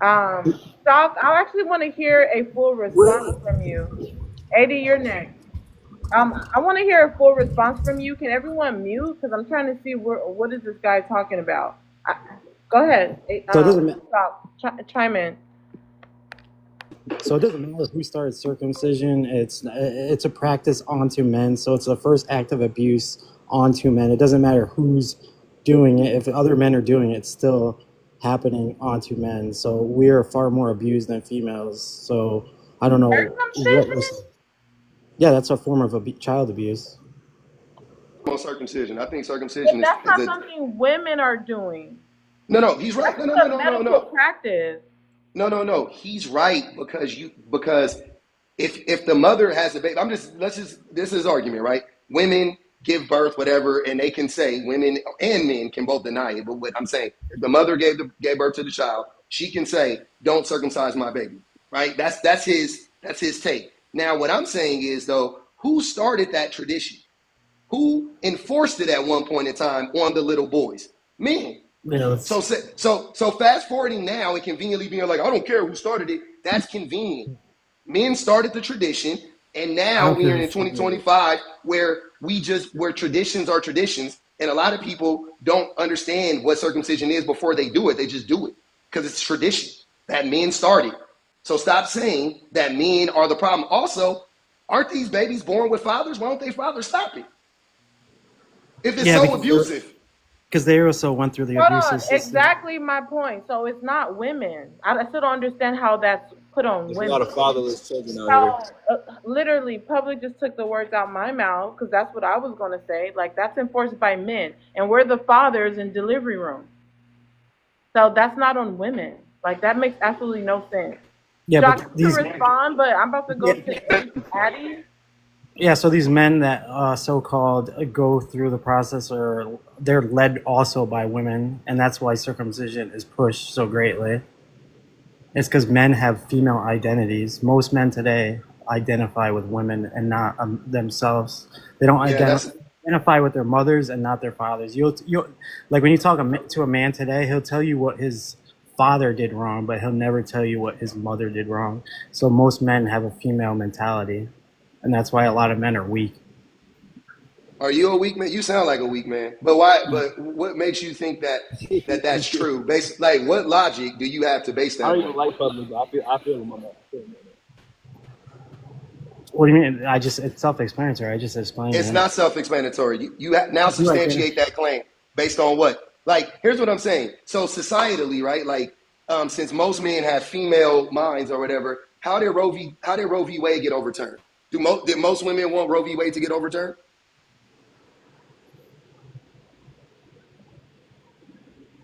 Doc, I actually want to hear a full response from you. AD, you're next. I want to hear a full response from you. Can everyone mute? Because I'm trying to see what is this guy talking about. Go ahead. So it doesn't ma- Doc, chime in. So it doesn't matter who started circumcision. It's a practice onto men. So it's the first act of abuse onto men. It doesn't matter who's doing it. If other men are doing it, it's still happening onto men. So we are far more abused than females. So I don't know what was. Yeah, that's a form of child abuse. On circumcision. I think circumcision But that's not is something women are doing. No, he's right. That's No. a medical practice. No. He's right because if the mother has a baby, this is his argument, right? Women give birth, whatever, and they can say women and men can both deny it. But what I'm saying, if the mother gave birth to the child, she can say, "Don't circumcise my baby," right? That's his take. Now, what I'm saying is though, who started that tradition? Who enforced it at one point in time on the little boys? Men. Yeah, So fast forwarding now and conveniently being like, I don't care who started it. That's convenient. Men started the tradition, and now we are in 2025 where traditions are traditions, and a lot of people don't understand what circumcision is before they do it. They just do it because it's tradition that men started. So stop saying that men are the problem. Also, aren't these babies born with fathers? Why don't they fathers stop it? If it's so abusive. Because they also went through the abusive system. Exactly my point. So it's not women. I still don't understand how that's put on There's women. a lot of fatherless children out here. Literally, Public just took the words out my mouth because that's what I was going to say. Like, that's enforced by men. And we're the fathers in delivery rooms. So that's not on women. Like, that makes absolutely no sense. Yeah, Josh, but you can respond, but I'm about to go to Addie. Yeah, so these men that so-called go through the process they're led also by women, and that's why circumcision is pushed so greatly. It's because men have female identities. Most men today identify with women and not themselves. They don't identify with their mothers and not their fathers. You'll like when you talk to a man today, he'll tell you what his father did wrong, but he'll never tell you what his mother did wrong. So most men have a female mentality. And that's why a lot of men are weak. Are you a weak man? You sound like a weak man. But why? But what makes you think that's true? Like, what logic do you have to base that I on? don't even like Public, but I feel him on that. What do you mean? It's self-explanatory. I just explained It's it. not self-explanatory. You now substantiate that claim based on what? Like, here's what I'm saying. So societally, right? Like, since most men have female minds or whatever, how did Roe v. Wade get overturned? Did most women want Roe v. Wade to get overturned?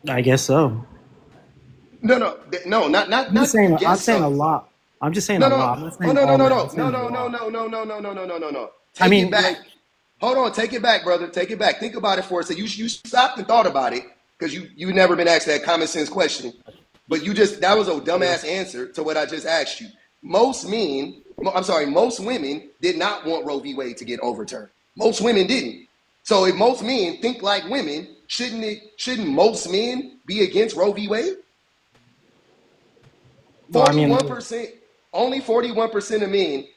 I guess so. No, not. I'm just saying. I'm saying a lot. I'm just saying a lot. No. Take it back. Hold on. Take it back, brother. Take it back. Think about it for a second. You stopped and thought about it because you never been asked that common sense question. But that was a dumbass answer to what I just asked you. Most women did not want Roe v. Wade to get overturned. Most women didn't. So if most men think like women, shouldn't most men be against Roe v. Wade? 41%, only 41% of men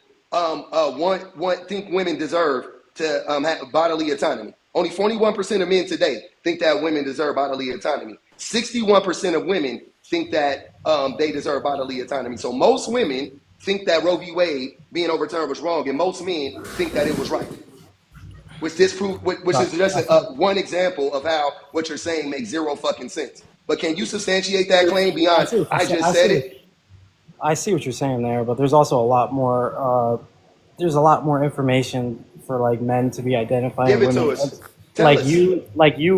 think women deserve to have bodily autonomy. Only 41% of men today think that women deserve bodily autonomy. 61% of women think that they deserve bodily autonomy. So most women think that Roe v. Wade being overturned was wrong, and most men think that it was right. Which is just one example of how what you're saying makes zero fucking sense. But can you substantiate that claim beyond I just said it? I see what you're saying there, but there's also a lot more. There's a lot more information for like men to be identifying Give it women. to us. Like you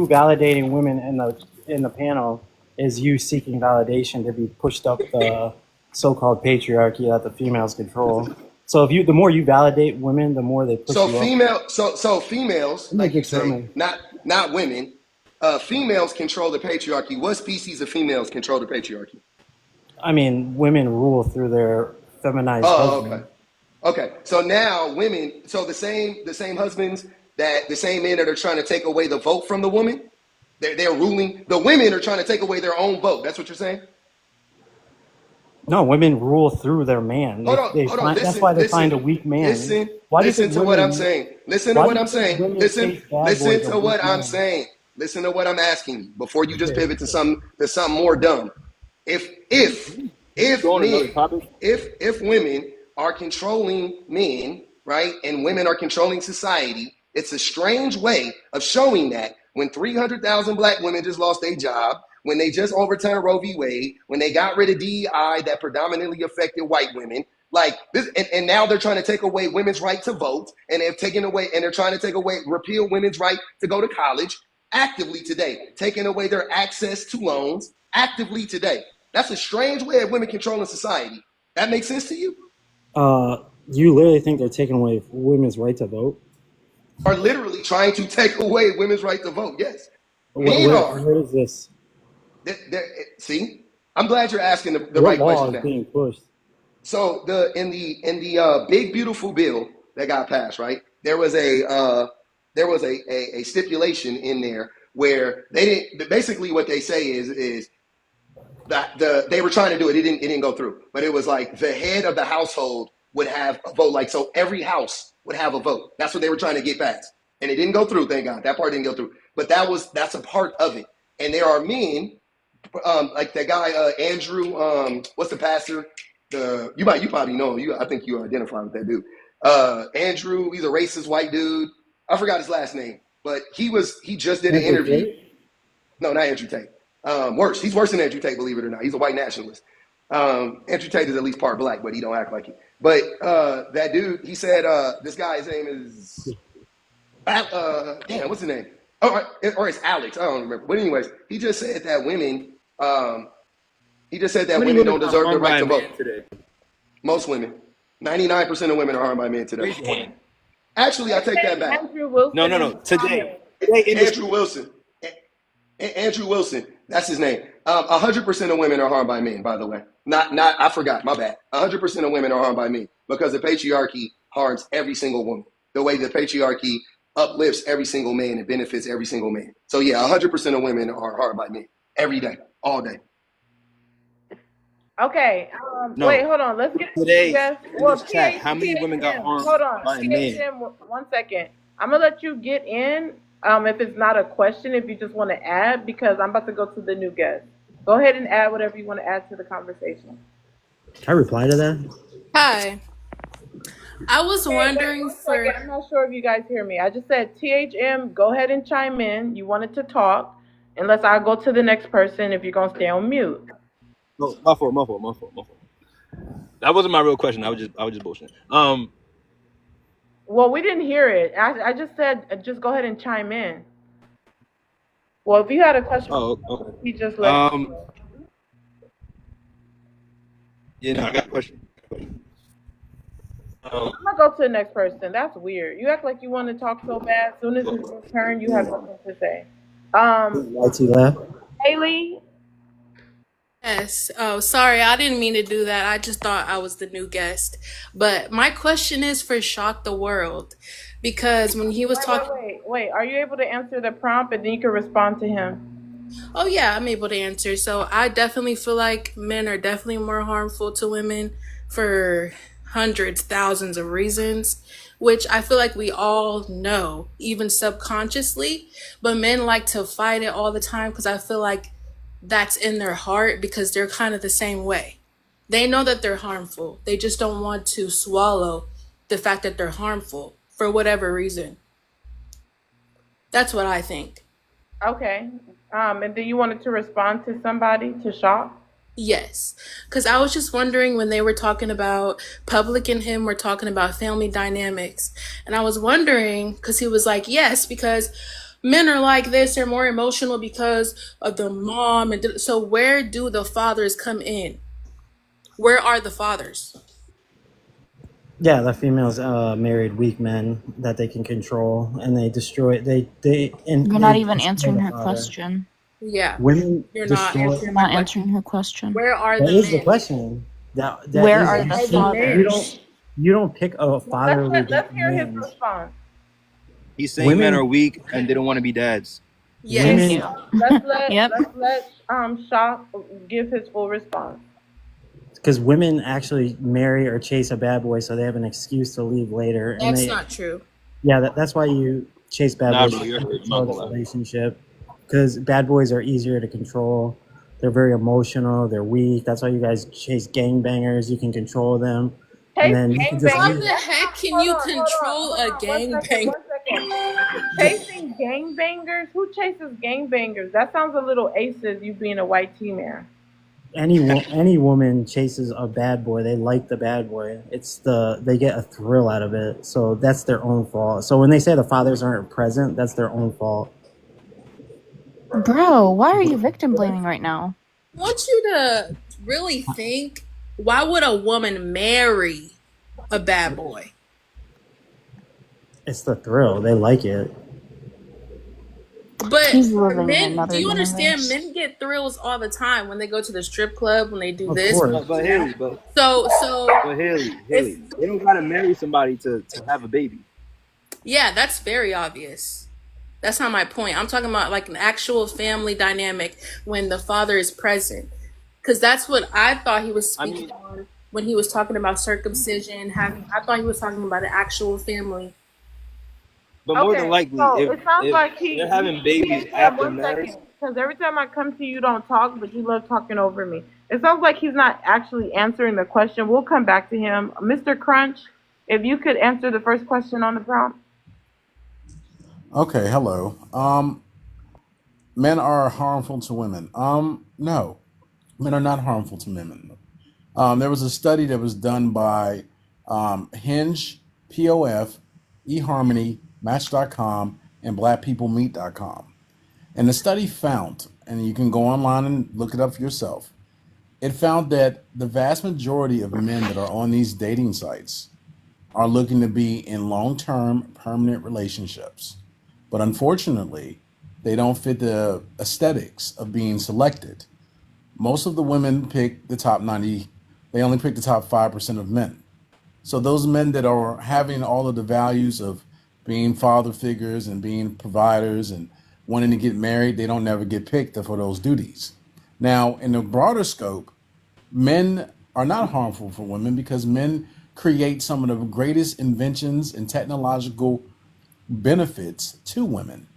validating women in the panel is you seeking validation to be pushed up the so-called patriarchy that the females control. So the more you validate women, the more they push you up. So females, like you say, not not women. Females control the patriarchy. What species of females control the patriarchy? I mean, women rule through their feminized Oh, husband. okay. Okay. So now women, so the same husbands that the same men that are trying to take away the vote from the woman, they're ruling. The women are trying to take away their own vote. That's what you're saying? No, women rule through their man. Hold on. That's why they find a weak man. Listen to what I'm saying. Listen to what I'm saying. Listen to what I'm saying. Listen to what I'm asking you before you just pivot to something more dumb. If women are controlling men, right, and women are controlling society, it's a strange way of showing that when 300,000 black women just lost their job, when they just overturned Roe v. Wade, when they got rid of DEI that predominantly affected white women, like this, and now they're trying to take away women's right to vote, and they're trying to take away, repeal women's right to go to college actively today, taking away their access to loans actively today. That's a strange way of women controlling society. That makes sense to you? You literally think they're taking away women's right to vote? Are literally trying to take away women's right to vote. Yes. Where is this? See, I'm glad you're asking the What right law question is now. being pushed? So in the big beautiful bill that got passed, right? There was a stipulation in there where they didn't. Basically, what they say is that they were trying to do it. It didn't go through. But it was like the head of the household would have a vote. Like, so every house would have a vote. That's what they were trying to get passed. And it didn't go through, thank God. That part didn't go through. But that's a part of it. And there are men, like that guy Andrew, what's the pastor? You probably know him. I think you identify with that dude. Andrew, he's a racist white dude. I forgot his last name, but he just did an interview. No, not Andrew Tate. Worse. He's worse than Andrew Tate, believe it or not. He's a white nationalist. Andrew Tate is at least part black, but he don't act like it. But that dude, he said, this guy's name is, what's his name? Oh, or it's Alex. I don't remember. But anyways, he just said that women, women don't deserve the right to vote. Today? Most women. 99% of women are harmed by men today. Raise your hand. Actually, I take that back. Andrew Wilson. No. Today. Andrew Wilson. Andrew Wilson. That's his name. 100% of women are harmed by men, by the way. I forgot. My bad. 100% of women are harmed by men because the patriarchy harms every single woman. The way the patriarchy uplifts every single man and benefits every single man. So yeah, 100% of women are harmed by men every day, all day. Okay. No. Wait, hold on. Let's get Today, yes. in this chat, how many women got harmed Hold on. by men? THM, 1 second. I'm gonna let you get in. If it's not a question, if you just want to add, because I'm about to go to the new guest. Go ahead and add whatever you want to add to the conversation. Can I reply to that? Hi. I was Wait, wondering 1 second. I'm not sure if you guys hear me. I just said, THM, go ahead and chime in. You wanted to talk, unless I go to the next person if you're going to stay on mute. No, my fault. That wasn't my real question. I was just bullshitting. Well, we didn't hear it. I just said, just go ahead and chime in. Well, if you had a question, okay. he just let me know. Yeah, no, I got a question. I'm gonna go to the next person. That's weird. You act like you want to talk so bad. As soon as it's your turn, you have something to say. Haley. Yes. Oh, sorry. I didn't mean to do that. I just thought I was the new guest. But my question is for Shock the World. Because when he was talking... Wait. Are you able to answer the prompt and then you can respond to him? Oh, yeah. I'm able to answer. So I definitely feel like men are definitely more harmful to women for hundreds, thousands of reasons, which I feel like we all know, even subconsciously. But men like to fight it all the time because I feel like that's in their heart because they're kind of the same way. They know that they're harmful. They just don't want to swallow the fact that they're harmful for whatever reason. That's what I think. Okay. And then you wanted to respond to somebody, to Shock? Yes. Because I was just wondering when they were talking about Public and him were talking about family dynamics. And I was wondering, because he was like, yes, because men are like this, they're more emotional because of the mom. And so where do the fathers come in? Where are the fathers? Yeah, the females married weak men that they can control, and they destroy. You're not They even destroy answering the her father. question. Yeah, Women you're not destroy. You're answering my not question. answering her question. Where are That the is the men? question. That Where is are you the Are the see you men? fathers? don't pick a Well, fatherly let's hear his man. response. He's saying men are Women weak and they don't want to be dads. Thank Yes. women you. Yep. Let's let Shock give his full response. because women actually marry or chase a bad boy so they have an excuse to leave later, and That's they not true. that's why you chase bad Nah, boys bro, to you're hurt. I'm not control the gonna lie. relationship, because bad boys are easier to control. They're very emotional, they're weak. That's why you guys chase gangbangers. You can control them, and Chase then you can just How gangbangers. leave. the That's heck not. can Hold you on, hold on, control hold a on. One second, gangbang? one second. Chasing gangbangers? Who chases gangbangers? That sounds a little aces. You being a white T man. Any woman chases a bad boy. They like the bad boy. They get a thrill out of it. So that's their own fault. So when they say the fathers aren't present, that's their own fault. Bro, why are you victim blaming right now? I want you to really think, why would a woman marry a bad boy? It's the thrill. They like it. But He's for living in men, do another you understand? universe. Men get thrills all the time when they go to the strip club, when they do Of this. course. But Haley, but So Haley, it's, they don't gotta marry somebody to have a baby. yeah, that's very obvious. That's not my point. I'm talking about like an actual family dynamic when the father is present. Because that's what I thought he was I speaking mean, on when he was talking about circumcision. I thought he was talking about an actual family. but more than Okay, likely, so it sounds like if they're having babies after one marriage, second, because every time I come to you, you don't talk, but you love talking over me. It sounds like he's not actually answering the question. We'll come back to him. Mr. Crunch, if you could answer the first question on the prompt. Okay, hello. Men are harmful to women. No, men are not harmful to women. There was a study that was done by Hinge, POF, eHarmony, Match.com, and BlackPeopleMeet.com. And the study found, and you can go online and look it up for yourself, it found that the vast majority of men that are on these dating sites are looking to be in long-term permanent relationships. But unfortunately, they don't fit the aesthetics of being selected. Most of the women pick the top 90, they only pick the top 5% of men. So those men that are having all of the values of being father figures and being providers and wanting to get married, they don't never get picked for those duties. Now, in the broader scope, men are not harmful for women because men create some of the greatest inventions and technological benefits to women.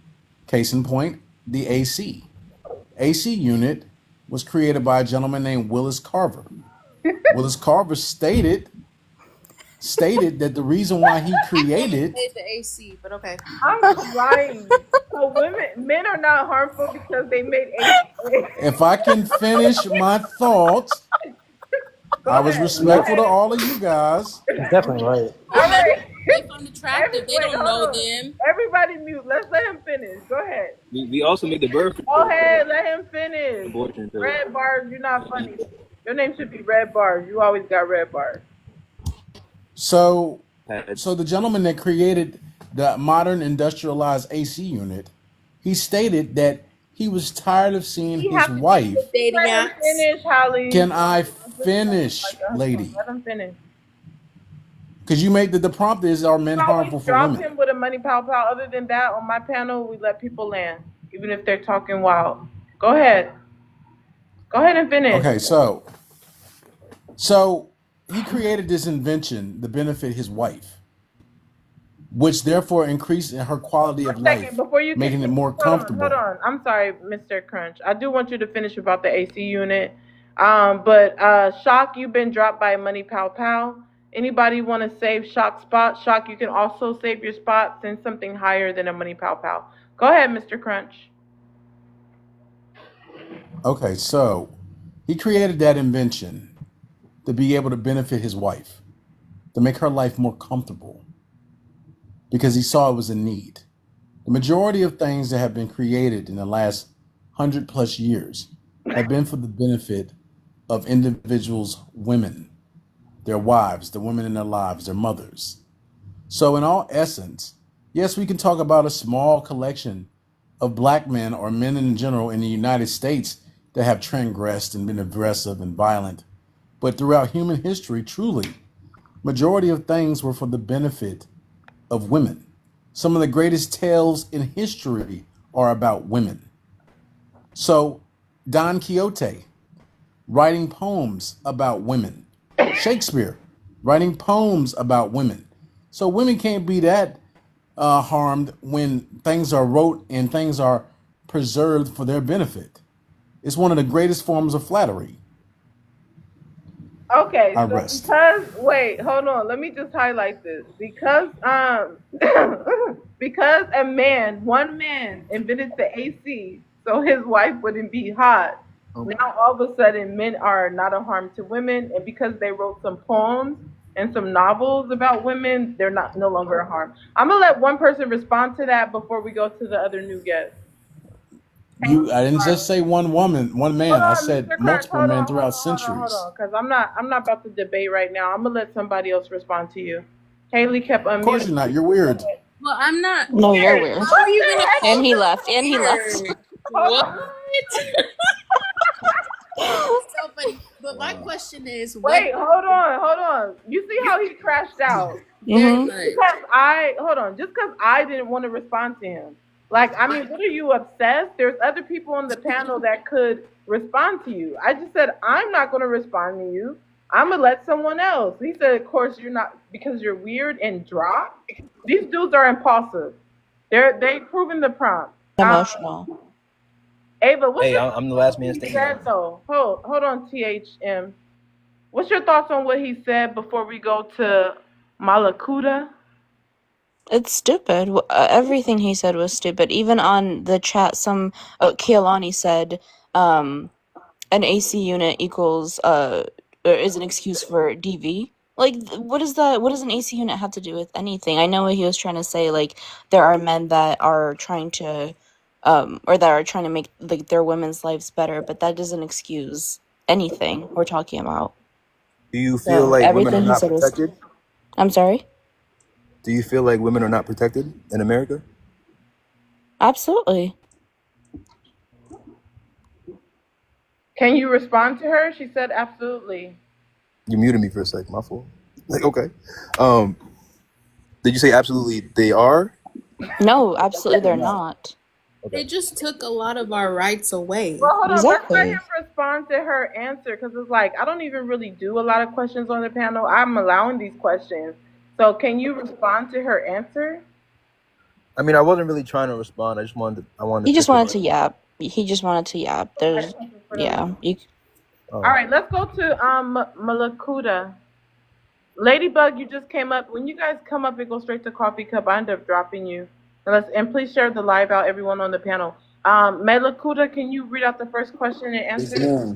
Case in point, the AC. AC unit was created by a gentleman named Willis Carver. Willis Carver stated that the reason why he created, Made the AC, but okay. I'm lying. So men are not harmful because they made if I can finish my thoughts, I was respectful to all of you guys. He's definitely right. All right. They find attractive. They don't know them. Everybody mute. Let's let him finish. Go ahead. we also make the birth Go ahead. Let him finish. abortion pill. Red bars, you're not funny. Your name should be Red Bars. You always got red bars. So the gentleman that created the modern industrialized AC unit, he stated that he was tired of seeing his wife. Dating Let him apps. finish, Holly. Can I finish, lady? Let him finish. Because you made the prompt is, are men harmful for Drop women? him with a money pow pow. Other than that, on my panel, we let people land, even if they're talking wild. Go ahead. Go ahead and finish. Okay, so he created this invention to benefit his wife, which therefore increased her quality of life, Before you making it more comfortable. Hold on. I'm sorry, Mr. Crunch. I do want you to finish about the AC unit. But Shock, you've been dropped by Money Pow Pow. Anybody want to save Shock's spot? Shock, you can also save your spot. Send something higher than a Money Pow Pow. Go ahead, Mr. Crunch. Okay, so he created that invention to be able to benefit his wife, to make her life more comfortable, because he saw it was a need. The majority of things that have been created in the last 100+ years have been for the benefit of individuals, women. their wives, the women in their lives, their mothers. So, in all essence, yes, we can talk about a small collection of black men or men in general in the United States that have transgressed and been aggressive and violent. But throughout human history, truly, majority of things were for the benefit of women. Some of the greatest tales in history are about women. So, Don Quixote writing poems about women. Shakespeare writing poems about women. So women can't be that harmed when things are wrote and things are preserved for their benefit. It's one of the greatest forms of flattery. Okay, I so rest. wait, hold on. Let me just highlight this. Because because one man invented the AC so his wife wouldn't be hot. Now all of a sudden men are not a harm to women, and because they wrote some poems and some novels about women, they're no longer a harm. I'm gonna let one person respond to that before we go to the other new guest. I didn't just say one woman, one man. Hold I on, said Mr. Kirk. multiple Hold men on, throughout centuries. because I'm not about to debate right now. I'm gonna let somebody else respond to you. Haley kept Of course unmuting. you're not. You're weird. Well, I'm not No, you're weird. weird. How are you gonna call And he me left. And he left. weird? Hold What? on. So funny. But my question is, Wait, hold on. You see how he crashed out? Very Mhm. much. Just because I didn't want to respond to him. Like, I mean, what are you obsessed? There's other people on the panel that could respond to you. I just said, I'm not going to respond to you. I'm going to let someone else. He said, of course, you're not, because you're weird and drop. These dudes are impulsive. They've proven the prompt. Emotional. Ava, what's Hey, your I'm the last man he standing. said, though? Hold on, THM. What's your thoughts on what he said before we go to Malakuta? It's stupid. Everything he said was stupid. Even on the chat, Kealani said, an AC unit equals or is an excuse for DV. Like, what does an AC unit have to do with anything? I know what he was trying to say. Like, there are men that are trying to, or that are trying to make like their women's lives better, but that doesn't excuse anything we're talking about. Do you feel So like women are everything he not said was. protected? I'm sorry. Do you feel like women are not protected in America? Absolutely. Can you respond to her? She said absolutely. You muted me for a second, my fault. Like, okay. Did you say absolutely they are? No, absolutely they're not. They just took a lot of our rights away. Well, hold on. Let's let Exactly. him respond to her answer, because it's like, I don't even really do a lot of questions on the panel. I'm allowing these questions. So can you respond to her answer? I mean, I wasn't really trying to respond. I wanted He to just pick wanted it. to yap. He just wanted to yap. There's, yeah. All right, let's go to Malakuta. Ladybug, you just came up. When you guys come up and go straight to Coffee Cup, I end up dropping you. And please share the live out, everyone on the panel. Malakuta, can you read out the first question and answer? Yeah.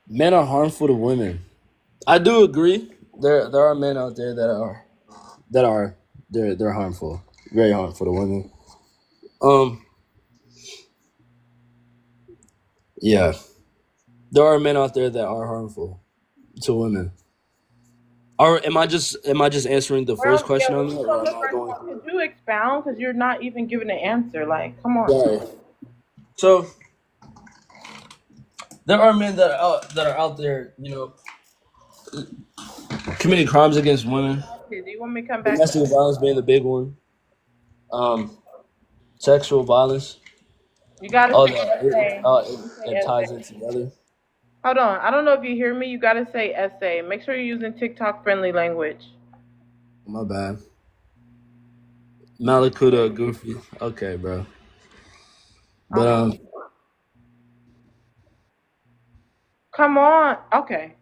Men are harmful to women. I do agree. There are men out there that are they're harmful, very harmful to women. Yeah, there are men out there that are harmful to women. Or am I just answering the first question on that, or am I going? Could you expound? Because you're not even giving an answer. Like, come on. Sorry. So there are men that are out there, committing crimes against women. Do you want me to come back? Domestic violence being the big one. Sexual violence. You gotta All say that. essay. It ties it together. Hold on. I don't know if you hear me. You gotta say essay. Make sure you're using TikTok friendly language. My bad. Malakuta, Goofy. Okay, bro. But Come on. Okay.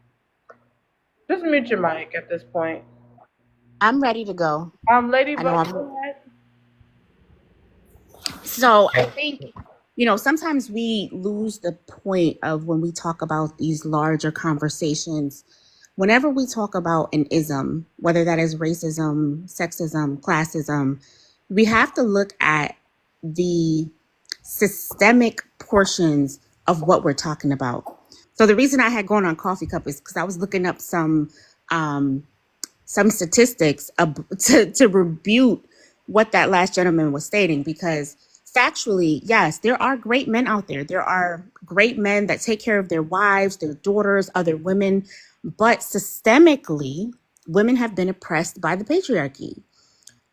Just mute your mic at this point. I'm ready to go. Ladybug, I know go ahead. So I think, sometimes we lose the point of when we talk about these larger conversations. Whenever we talk about an ism, whether that is racism, sexism, classism, we have to look at the systemic portions of what we're talking about. So the reason I had gone on Coffee Cup is because I was looking up some statistics to rebuke what that last gentleman was stating, because factually, yes, there are great men out there. There are great men that take care of their wives, their daughters, other women, but systemically, women have been oppressed by the patriarchy.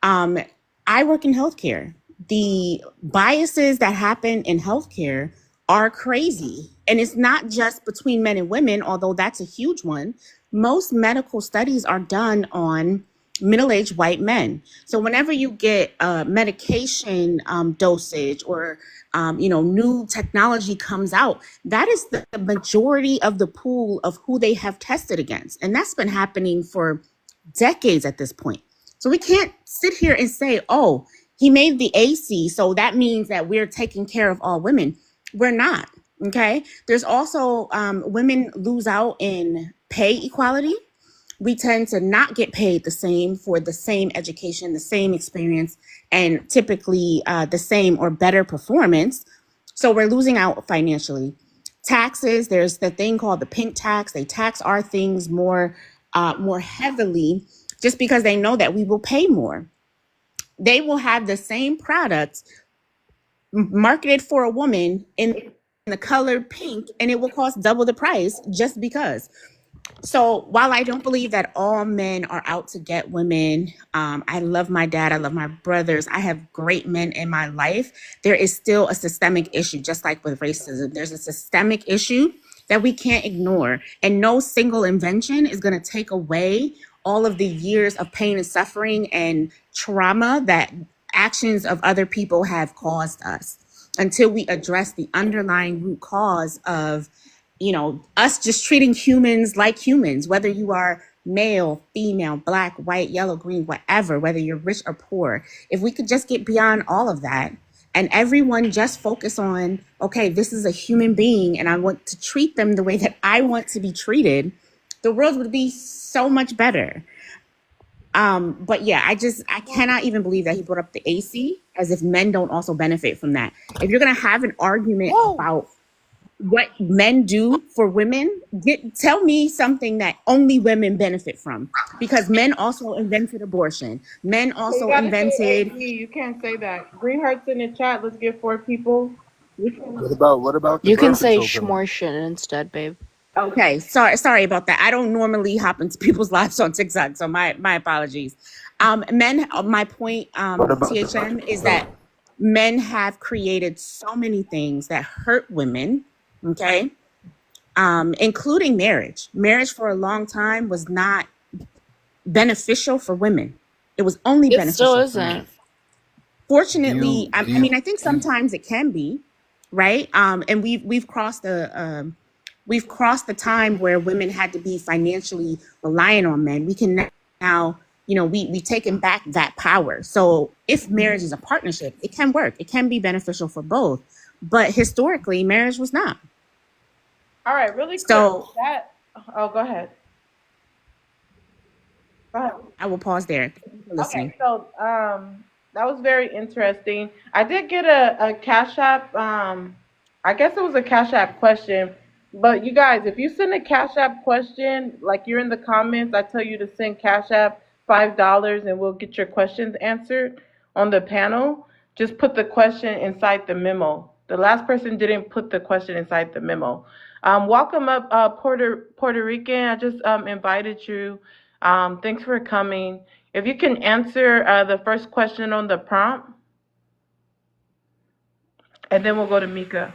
I work in healthcare. The biases that happen in healthcare are crazy. And it's not just between men and women, although that's a huge one. Most medical studies are done on middle-aged white men. So whenever you get medication dosage or new technology comes out, that is the majority of the pool of who they have tested against. And that's been happening for decades at this point. So we can't sit here and say, oh, he made the AC, so that means that we're taking care of all women. We're not, okay? There's also women lose out in pay equality. We tend to not get paid the same for the same education, the same experience, and typically the same or better performance. So we're losing out financially. Taxes, there's the thing called the pink tax. They tax our things more heavily just because they know that we will pay more. They will have the same products marketed for a woman in the color pink, and it will cost double the price just because. So while I don't believe that all men are out to get women, I love my dad, I love my brothers, I have great men in my life, there is still a systemic issue, just like with racism. There's a systemic issue that we can't ignore, and no single invention is going to take away all of the years of pain and suffering and trauma that actions of other people have caused us, until we address the underlying root cause of us just treating humans like humans, whether you are male, female, black, white, yellow, green, whatever, whether you're rich or poor. If we could just get beyond all of that and everyone just focus on, okay, this is a human being and I want to treat them the way that I want to be treated, the world would be so much better. But yeah, I cannot even believe that he brought up the AC, as if men don't also benefit from that. If you're going to have an argument about what men do for women, tell me something that only women benefit from, because men also invented abortion. Men also invented. You can't say that. Green hearts in the chat. Let's get 4 people. What about the You can birth say control pill? schmortion instead, babe. Okay, sorry about that. I don't normally hop into people's lives on TikTok, so my apologies. Men, my point, What about the birth THM, is control? that men have created so many things that hurt women, okay? Including marriage. Marriage for a long time was not beneficial for women. It was only It still beneficial for men. isn't. Fortunately, I Do you mean, I think sometimes it can be, right? And we've crossed the time where women had to be financially reliant on men. We can now, we've taken back that power. So if marriage is a partnership, it can work. It can be beneficial for both. But historically, marriage was not. All right, really quick. So Go ahead. Go ahead. I will pause there. Thank you for listening. Okay, so that was very interesting. I did get a Cash App. I guess it was a Cash App question. But you guys, if you send a Cash App question, like you're in the comments, I tell you to send Cash App $5 and we'll get your questions answered on the panel. Just put the question inside the memo. The last person didn't put the question inside the memo. Welcome up, Puerto Rican. I just invited you. Thanks for coming. If you can answer the first question on the prompt, and then we'll go to Mika.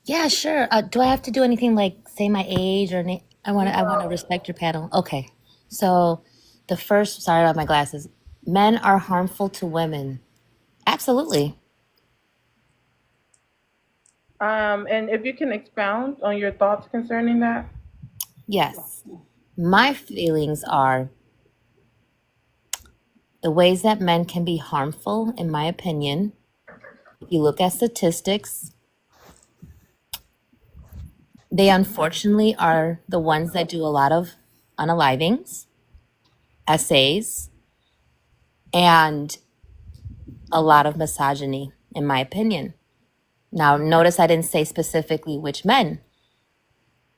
Yeah, sure. Do I have to do anything like say my age or I want to respect your panel. Okay. So the first, sorry about my glasses. Men are harmful to women. Absolutely. And if you can expound on your thoughts concerning that. Yes. My feelings are the ways that men can be harmful, in my opinion. If you look at statistics, they unfortunately are the ones that do a lot of unalivings, essays, and a lot of misogyny, in my opinion. Now, notice I didn't say specifically which men.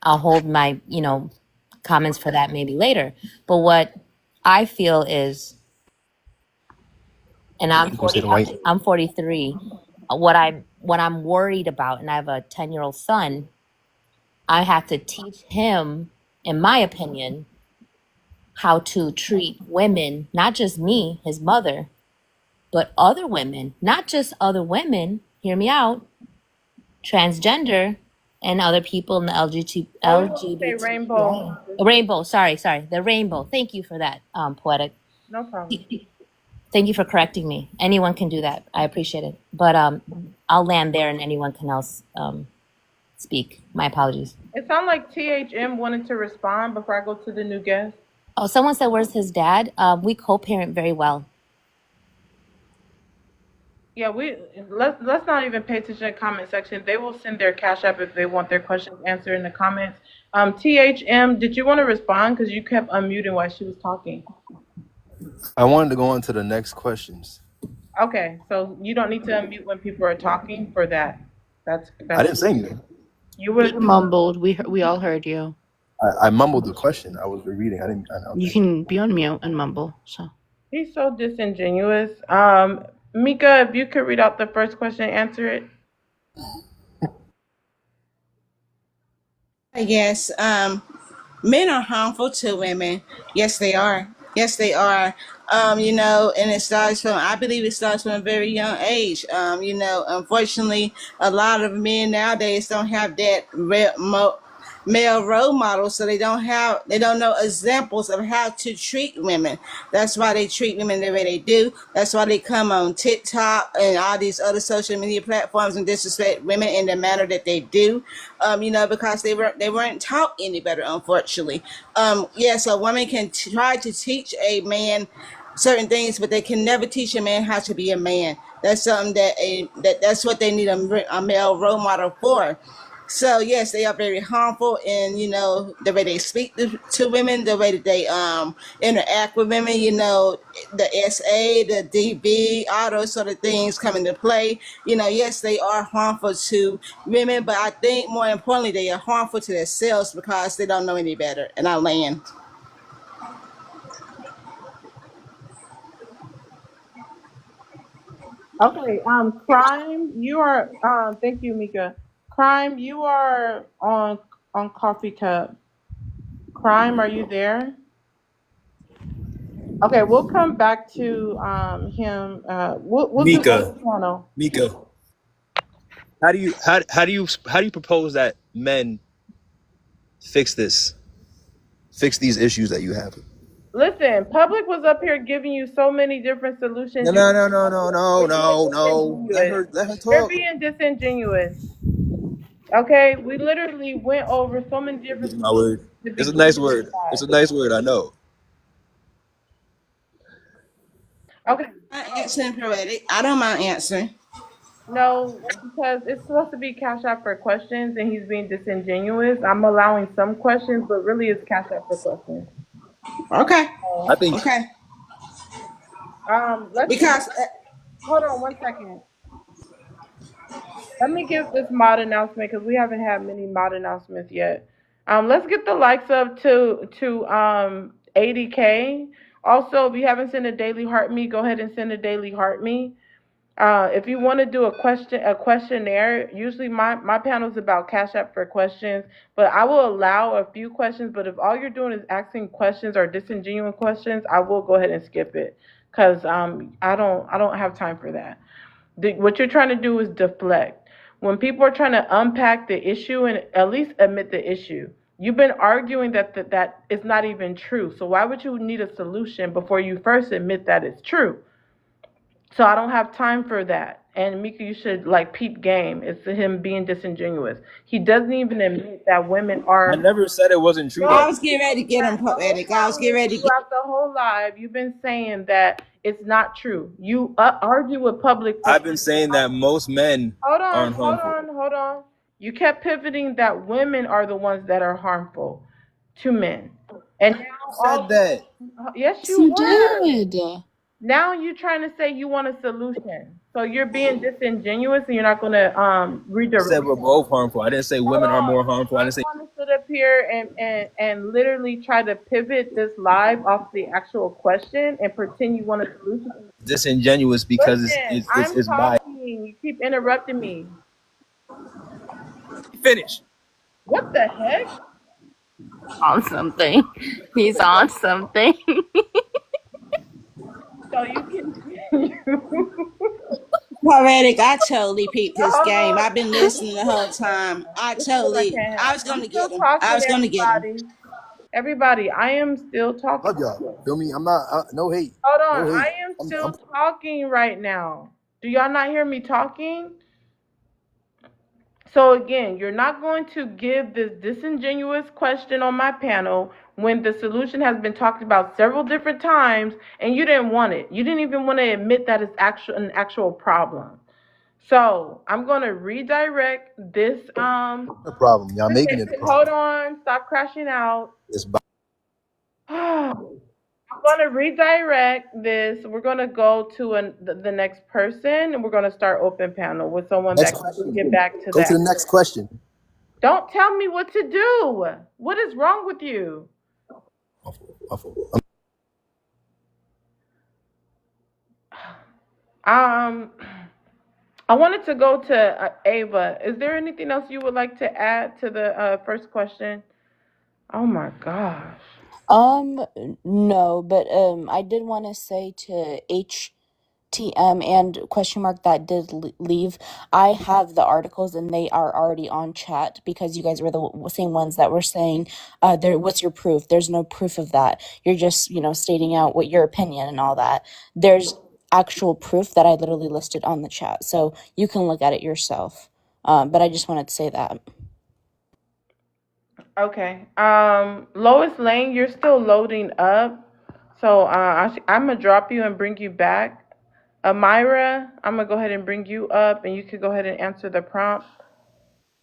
I'll hold my, comments for that maybe later. But what I feel is, and You gonna say the white? I'm 43. What I'm worried about, and I have a 10-year-old son, I have to teach him, in my opinion, how to treat women, not just me, his mother, but other women, not just other women, hear me out, transgender and other people in the Say LGBT, rainbow. rainbow, sorry, the rainbow. Thank you for that, Poetic. No problem. Thank you for correcting me. Anyone can do that. I appreciate it. But I'll land there and anyone can else speak. My apologies. It sounded like THM wanted to respond before I go to the new guest. Oh, someone said, where's his dad? We co-parent very well. Yeah, let's not even pay attention to the comment section. They will send their cash app if they want their questions answered in the comments. THM, did you want to respond? Because you kept unmuting while she was talking. I wanted to go on to the next questions. Okay, so you don't need to unmute when people are talking for that. I didn't say anything. You were You mumbled. We all heard you. I mumbled the question. I was reading. I didn't. You can be on mute and mumble. So He's so disingenuous. Mika, if you could read out the first question and answer it. Yes, men are harmful to women. Yes, they are. Yes, they are. And I believe it starts from a very young age. Unfortunately, a lot of men nowadays don't have that male role model, so they don't know examples of how to treat women. That's why they treat women the way they do. That's why they come on TikTok and all these other social media platforms and disrespect women in the manner that they do. Because they weren't taught any better, unfortunately. Yes, a woman can try to teach a man certain things, but they can never teach a man how to be a man. That's something that's what they need a male role model for. So yes, they are very harmful in the way they speak to women, the way that they interact with women. The SA, the DB, all those sort of things come into play. Yes, they are harmful to women, but I think more importantly, they are harmful to themselves because they don't know any better. And I land. Okay, Crime, you are thank you, Mika. Crime, you are on Coffee Cup. Crime, are you there? Okay, we'll come back to him. We'll do Mika. other channel. Mika, how do you propose that men fix these issues that you have? Listen, Public was up here giving you so many different solutions. No. Let her You're talk. being disingenuous. Okay, we literally went over so many different. My word. It's a nice word. It's a nice word. I know. Okay. I'm answering Poetic. I don't mind answering. No, because it's supposed to be cash out for questions, and he's being disingenuous. I'm allowing some questions, but really it's cash out for questions. Okay. I think. Okay. Hold on 1 second. Let me give this mod announcement because we haven't had many mod announcements yet. Let's get the likes up to 80K. Also, if you haven't sent a daily heart me, go ahead and send a daily heart me. If you want to do a questionnaire, usually my panel is about Cash App for questions, but I will allow a few questions. But if all you're doing is asking questions or disingenuous questions, I will go ahead and skip it because I don't have time for that. What you're trying to do is deflect. When people are trying to unpack the issue and at least admit the issue, you've been arguing that is not even true. So why would you need a solution before you first admit that it's true? So I don't have time for that. And Mika, you should peep game. It's him being disingenuous. He doesn't even admit that women are. I never said it wasn't true. I was getting ready to get him, Poetic. I was getting ready to get. Throughout the whole live, you've been saying that it's not true. You argue with Public. I've been saying that most men aren't harmful. Hold on. You kept pivoting that women are the ones that are harmful to men. And now said that. Yes, you did. Now you're trying to say you want a solution. So you're being disingenuous and you're not going to I redirect. said we're both harmful. I didn't say Hold women are on. more harmful. I I'm didn't say going to sit up here and literally try to pivot this live off the actual question and pretend you want a solution. disingenuous because Listen, I'm it's biased. talking. You keep interrupting me. Finish. What the heck? On something. He's on something. So you continue. Poetic, I totally peeped his Hold game. on. I've been listening the whole time. I was I'm gonna still get him. talking, I was gonna get him. everybody. I am still talking. Love y'all. Feel me? I'm not no hate. Hold No on. hate. I am still talking right now. Do y'all not hear me talking? So again, you're not going to give this disingenuous question on my panel when the solution has been talked about several different times and you didn't want it. You didn't even want to admit that it's an actual problem. So I'm going to redirect this. No problem. Y'all making it a problem. Hold on. Stop crashing out. It's I'm going to redirect this. We're going to go to the next person, and we're going to start open panel with someone next that question. can get back to Go that. to the next question. Don't tell me what to do. What is wrong with you? I wanted to go to Ava. Is there anything else you would like to add to the first question? Oh my gosh. No, but I did want to say to HTM and question mark that did leave. I have the articles and they are already on chat because you guys were the same ones that were saying, what's your proof? There's no proof of that. You're just, stating out what your opinion and all that. There's actual proof that I literally listed on the chat, so you can look at it yourself. But I just wanted to say that. Okay. Lois Lane, you're still loading up. So I'm going to drop you and bring you back. Amira, I'm going to go ahead and bring you up, and you can go ahead and answer the prompt.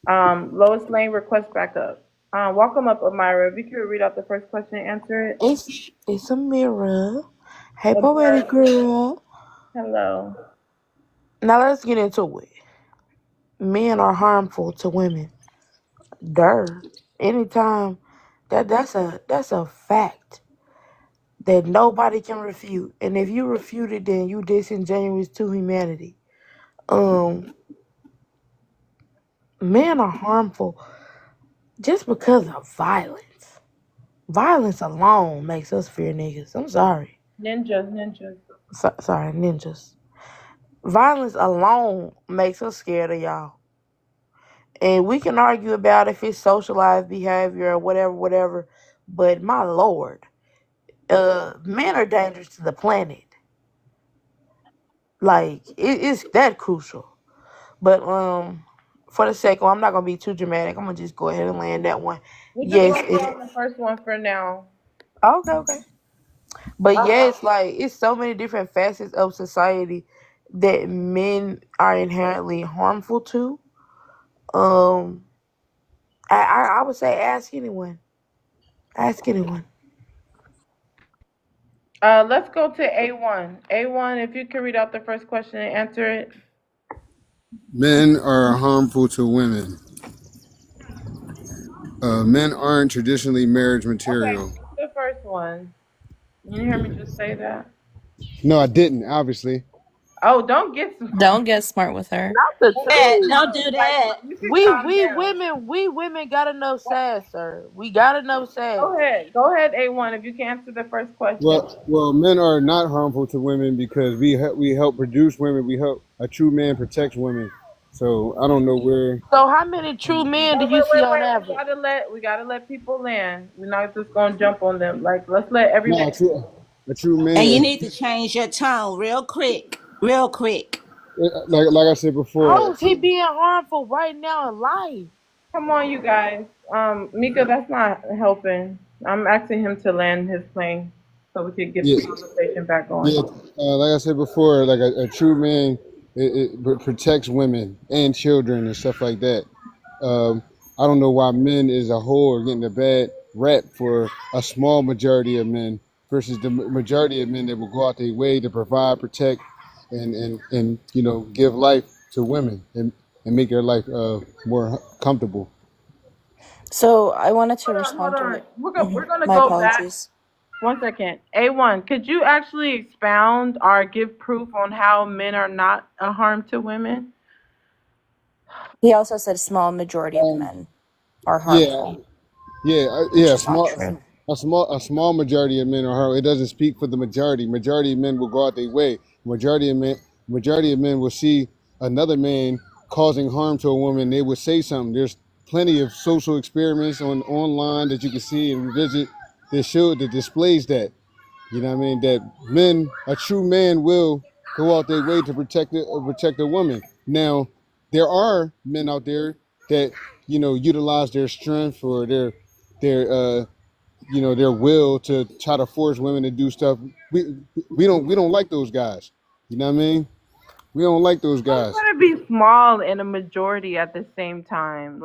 Lois Lane, request back up. Welcome up, Amira. If you could read out the first question and answer it. It's Amira. Hey, poetic girl. Hello. Now let's get into it. Men are harmful to women. Anytime that's a fact that nobody can refute. And if you refute it, then you disingenuous to humanity. Men are harmful just because of violence. Violence alone makes us fear niggas. I'm sorry. Ninjas. Sorry, ninjas. Violence alone makes us scared of y'all. And we can argue about if it's socialized behavior or whatever. But my lord, men are dangerous to the planet. Like, it's that crucial. But for the sake of, I'm not gonna be too dramatic. I'm gonna just go ahead and land that one. We're Yes, just going to go on the first one for now. okay. But yes, like, it's so many different facets of society that men are inherently harmful to. I would say ask anyone. Ask anyone. Let's go to A1. A1, if you could read out the first question and answer it. Men are harmful to women. Men aren't traditionally marriage material. Okay, the first one. You hear me just say that? No, I didn't, obviously. Oh, don't get smart with her. Not the truth. Don't do that. We women got enough sass, sir. We got enough sass. Go ahead, A1, if you can answer the first question. Well, men are not harmful to women because we help produce women. We help a true man protects women. So I don't know where. So how many true men do you see on average? We gotta let people land. We're not just gonna jump on them. Like, let's let everybody. A true man. And you need to change your tone real quick. Like I said before. How is he being harmful right now in life? Come on, you guys. Mika, that's not helping. I'm asking him to land his plane so we could get the conversation back going. Yeah, like I said before, like a true man, it protects women and children and stuff like that. I don't know why men as a whole are getting a bad rap for a small majority of men versus the majority of men that will go out their way to provide, protect, and give life to women and make their life more comfortable. So I wanted to Hold respond to on. what. We're gonna My go back. apologies. 1 second. A1, could you actually expound or give proof on how men are not a harm to women? He also said small majority of men are Yeah, harmful, yeah, which yeah. is not true. A small majority of men are harmful. It doesn't speak for the majority. Majority of men will go out their way. Majority of men will see another man causing harm to a woman. They would say something. There's plenty of social experiments online that you can see and visit that displays that. You know what I mean? That a true man will go out their way to protect a woman. Now, there are men out there that utilize their strength or their their will to try to force women to do stuff. We don't like those guys. You know what I mean? We don't like those I'm guys. gonna be small and a majority at the same time.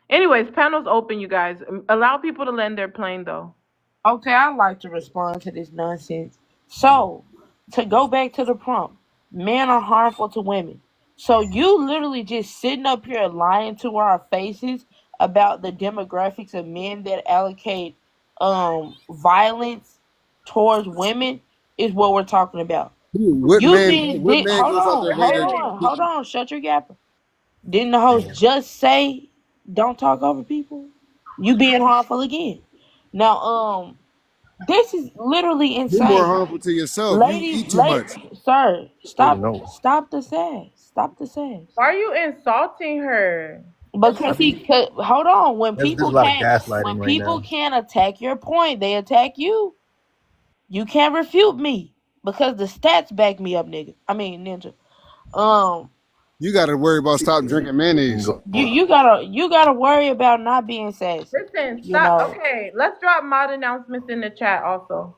Anyways, panel's open, you guys. Allow people to land their plane, though. Okay, I'd like to respond to this nonsense. So, to go back to the prompt, men are harmful to women. So you literally just sitting up here lying to our faces about the demographics of men that allocate violence towards women is what we're talking about. What You man didn't goes out their way hold on, shut your gapper. Didn't the host just say don't talk over people? You being harmful again. Now, this is literally You're more insane. harmful to yourself. You eat too much. Sir, stop the sass. Why are you insulting her? Because hold on, when There's people a lot of can't gaslighting right now. attack your point, they attack you. You can't refute me because the stats back me up, nigga. I mean, ninja. You got to worry about stop drinking mayonnaise. You gotta worry about not being sassy. Listen, You stop. know. Okay, let's drop mod announcements in the chat also.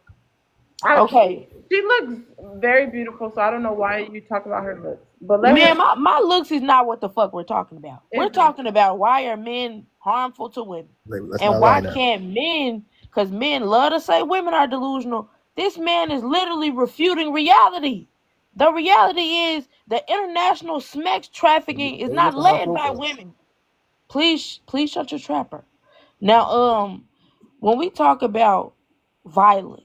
Okay. She looks very beautiful, so I don't know why you talk about her looks. But Man, my looks is not what the fuck we're talking about. We're talking about why are men harmful to women, and why can't men? Because men love to say women are delusional. This man is literally refuting reality. The reality is the international sex trafficking is not led by women. Please shut your trapper. Now, when we talk about violence,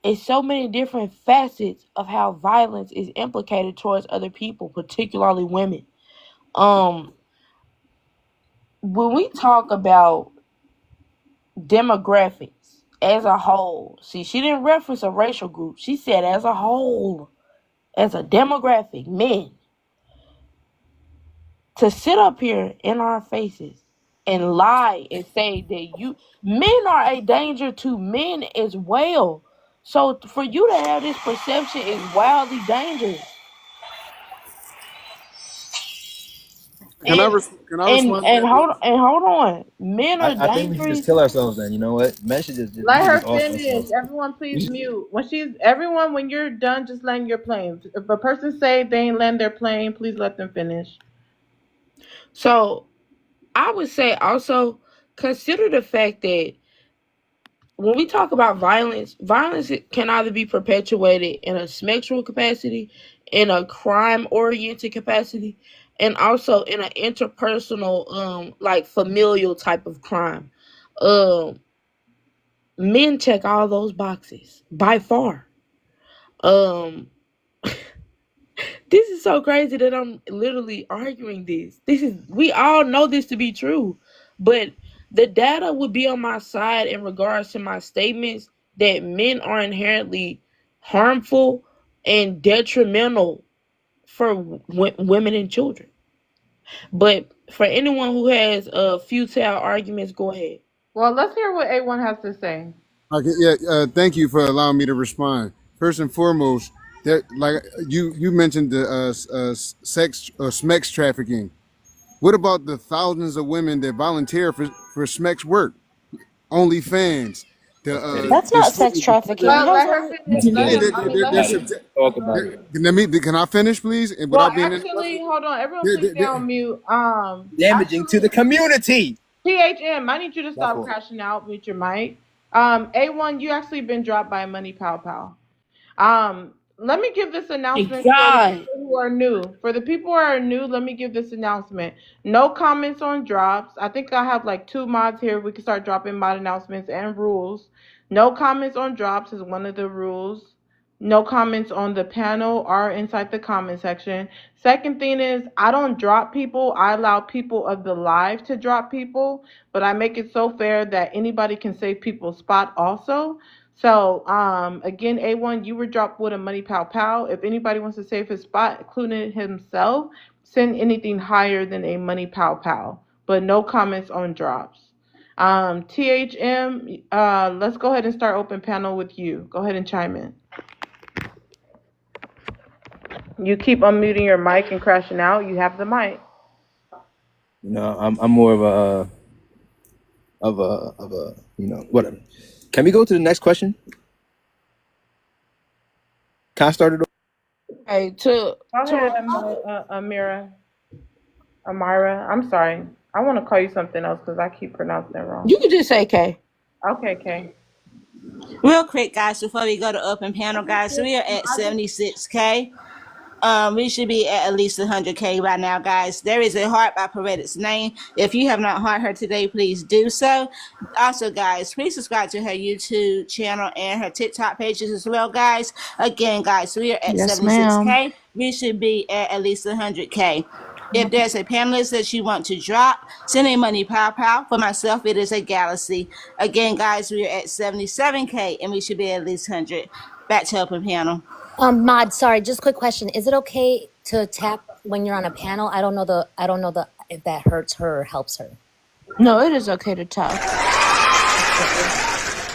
it's so many different facets of how violence is implicated towards other people, particularly women. When we talk about demographics as a whole, see, she didn't reference a racial group. She said as a whole, as a demographic, men. To sit up here in our faces and lie and say that men are a danger to men as well. So for you to have this perception is wildly dangerous. Can I respond? And hold on. Men are I think we should just dangerous. kill ourselves then. You know what? Men should just let her off finish. themselves. Everyone, please mute. When you're done, just land your plane. If a person say they ain't land their plane, please let them finish. So I would say also consider the fact that when we talk about violence can either be perpetuated in a sexual capacity, in a crime-oriented capacity, and also in an interpersonal, like familial type of crime. Men check all those boxes by far. This is so crazy that I'm literally arguing this. We all know this to be true, but the data would be on my side in regards to my statements that men are inherently harmful and detrimental for women and children. But for anyone who has futile arguments, go ahead. Well, let's hear what A1 has to say. Okay, yeah. Thank you for allowing me to respond. First and foremost, that like you mentioned the sex or smex trafficking. What about the thousands of women that volunteer for smex work? OnlyFans. That's not sex trafficking. Well, let her finish. Talk about it. Can I finish, please? Well, actually, hold on. Everyone, please stay on mute. Damaging to the community. THM, I need you to stop crashing out. Mute your mic. A1, you actually been dropped by Money Pow Pow. Let me give this My announcement for the God. people who are new. For the people who are new, let me give this announcement. No comments on drops. I think I have like 2 mods here. We can start dropping mod announcements and rules. No comments on drops is one of the rules. No comments on the panel or inside the comment section. Second thing is, I don't drop people. I allow people of the live to drop people, but I make it so fair that anybody can save people's spot also. So, again, A1, you were dropped with a Money Pow Pow. If anybody wants to save his spot, including himself, send anything higher than a Money Pow Pow, but no comments on drops. THM, let's go ahead and start open panel with you. Go ahead and chime in. You keep unmuting your mic and crashing out. You have the mic. You know, I'm more of a whatever. Can we go to the next question? Can I start it? Hey, Go ahead, Amira. Amira. I'm sorry. I want to call you something else because I keep pronouncing it wrong. you can just say K. Okay, Kay. Real quick, guys, before we go to open panel, guys, we are at 76K. We should be at least 100K by now, guys. There is a heart by Paredes name. If you have not heart her today, please do so. Also, guys, please subscribe to her YouTube channel and her TikTok pages as well, guys. Again, guys, we are at Yes, 76K. ma'am. We should be at least 100K. If there's a panelist that you want to drop, send a Money Pow Pow. For myself, it is a Galaxy. Again, guys, we are at 77K and we should be at least 100. Back to open panel. Mod, sorry, just quick question. Is it okay to tap when you're on a panel? I don't know if that hurts her or helps her. No, it is okay to talk.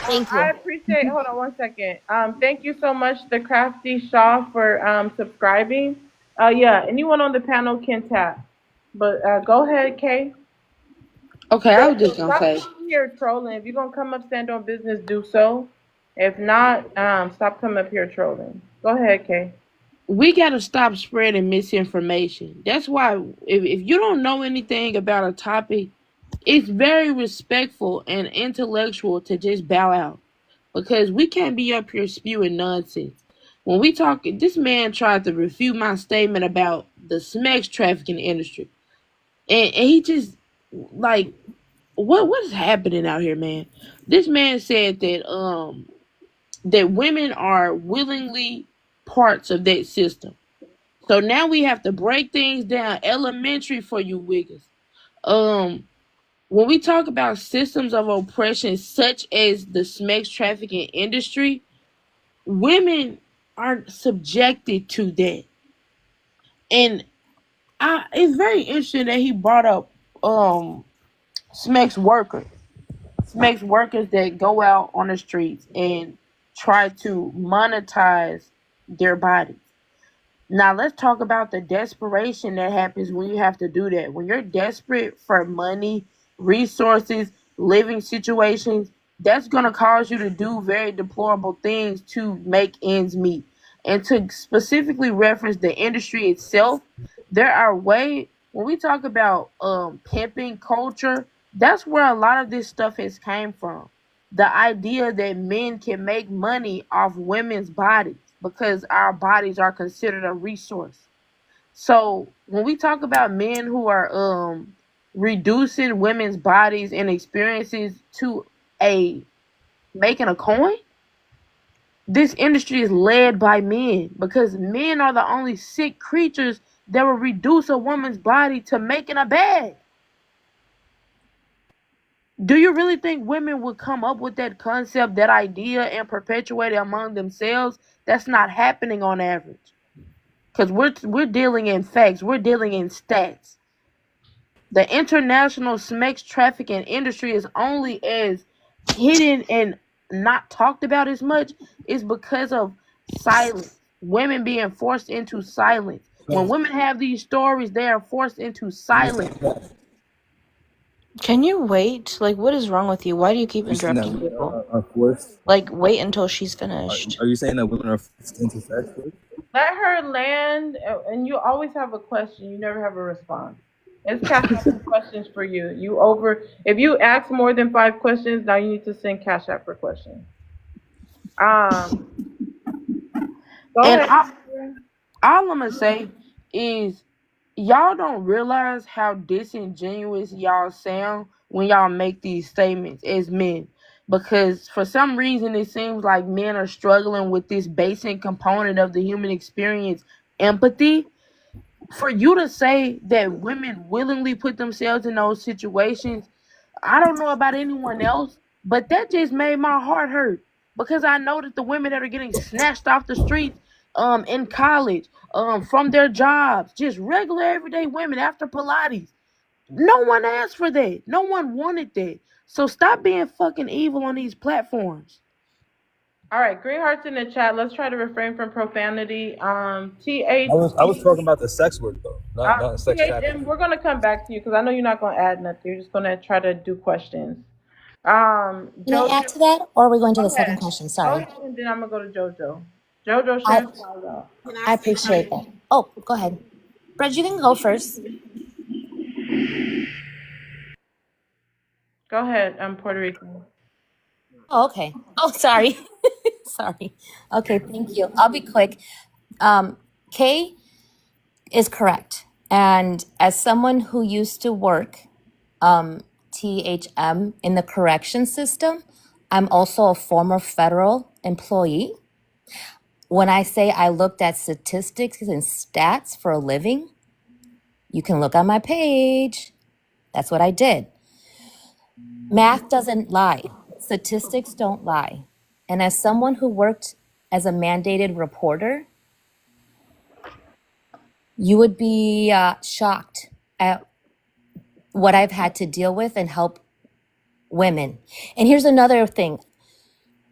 Thank you. I appreciate. Hold on 1 second. Thank you so much, the Crafty Shaw, for subscribing. Yeah, anyone on the panel can tap. But go ahead, Kay. Okay, I was just gonna Stop say. coming here trolling. If you're gonna come up, stand on business, do so. If not, stop coming up here trolling. Go ahead, Kay. We got to stop spreading misinformation. That's why if you don't know anything about a topic, it's very respectful and intellectual to just bow out, because we can't be up here spewing nonsense. When we talk, this man tried to refute my statement about the sex trafficking industry, and he just like, what is happening out here, man? This man said that that women are willingly parts of that system. So now we have to break things down elementary for you wiggers. When we talk about systems of oppression such as the sex trafficking industry, women are subjected to that. And it's very interesting that he brought up sex workers that go out on the streets and try to monetize their bodies. Now let's talk about the desperation that happens when you have to do that. When you're desperate for money, resources, living situations, that's going to cause you to do very deplorable things to make ends meet. And to specifically reference the industry itself, there are when we talk about pimping culture, that's where a lot of this stuff has came from. The idea that men can make money off women's bodies because our bodies are considered a resource. So when we talk about men who are reducing women's bodies and experiences to making a coin, this industry is led by men, because men are the only sick creatures that will reduce a woman's body to making a bag. Do you really think women would come up with that concept, that idea, and perpetuate it among themselves? That's not happening on average. Because we're dealing in facts. We're dealing in stats. The international sex trafficking industry is only as hidden and not talked about as much is because of silence. Women being forced into silence. When women have these stories, they are forced into silence. Can you wait? Like, what is wrong with you? Why do you keep You saying that interrupting women people? are forced? Like, wait until she's finished. Are you saying that women are forced into sex work? Let her land, and you always have a question. You never have a response. It's Cash App for questions for you. If you ask more than 5 questions, now you need to send Cash App for questions. Um, Go And ahead. all I'm gonna say is y'all don't realize how disingenuous y'all sound when y'all make these statements as men. Because for some reason it seems like men are struggling with this basic component of the human experience, empathy. For you to say that women willingly put themselves in those situations, I don't know about anyone else, but that just made my heart hurt because I know that the women that are getting snatched off the streets, in college, from their jobs, just regular everyday women after Pilates. No one asked for that. No one wanted that. So stop being fucking evil on these platforms. All right, green hearts in the chat. Let's try to refrain from profanity. I was talking about the sex work though, not sex trafficking. We're gonna come back to you because I know you're not gonna add nothing. You're just gonna try to do questions. Can I add to that, or are we going to the second question? Sorry. And then I'm gonna go to JoJo. JoJo, I, share flowers out. I appreciate that. Oh, go ahead. Brad, you can go first. Go ahead. I'm Puerto Rican. Oh, okay. Oh, sorry. Sorry. Okay, thank you. I'll be quick. Kay is correct. And as someone who used to work THM in the correction system, I'm also a former federal employee. When I say I looked at statistics and stats for a living, you can look on my page. That's what I did. Math doesn't lie. Statistics don't lie. And as someone who worked as a mandated reporter, you would be shocked at what I've had to deal with and help women. And here's another thing.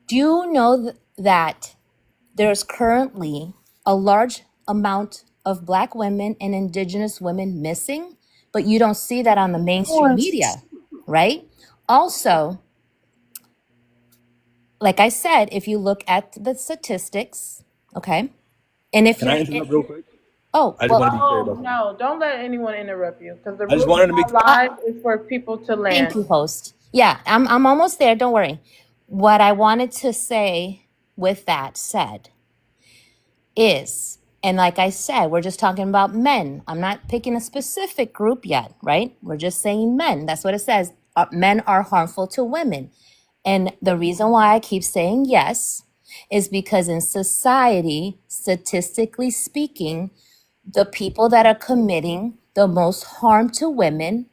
Do you know that there's currently a large amount of Black women and Indigenous women missing, but you don't see that on the mainstream media, right? Also, like I said, if you look at the statistics, okay, and if Can I interrupt real quick? Oh, I just want to be clear about No, don't let anyone interrupt you because the I just rule wanted to of make- live is for people to land. Thank you, host. Yeah, I'm almost there. Don't worry. What I wanted to say with that said is, and like I said, we're just talking about men. I'm not picking a specific group yet, right? We're just saying men. That's what it says. Men are harmful to women. And the reason why I keep saying yes is because in society, statistically speaking, the people that are committing the most harm to women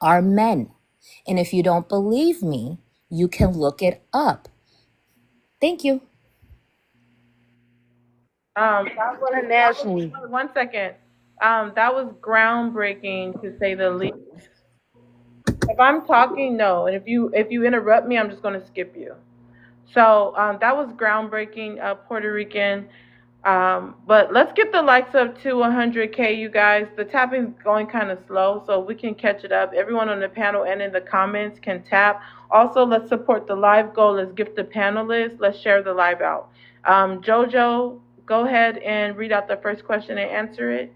are men. And if you don't believe me, you can look it up. Thank you. That was Internationally. 1 second. That was groundbreaking to say the least. If I'm talking, no, and if you interrupt me, I'm just gonna skip you. So that was groundbreaking, Puerto Rican. But let's get the likes up to 100K, you guys. The tapping's going kind of slow, so we can catch it up. Everyone on the panel and in the comments can tap. Also, let's support the live goal. Let's gift the panelists. Let's share the live out. JoJo, go ahead and read out the first question and answer it.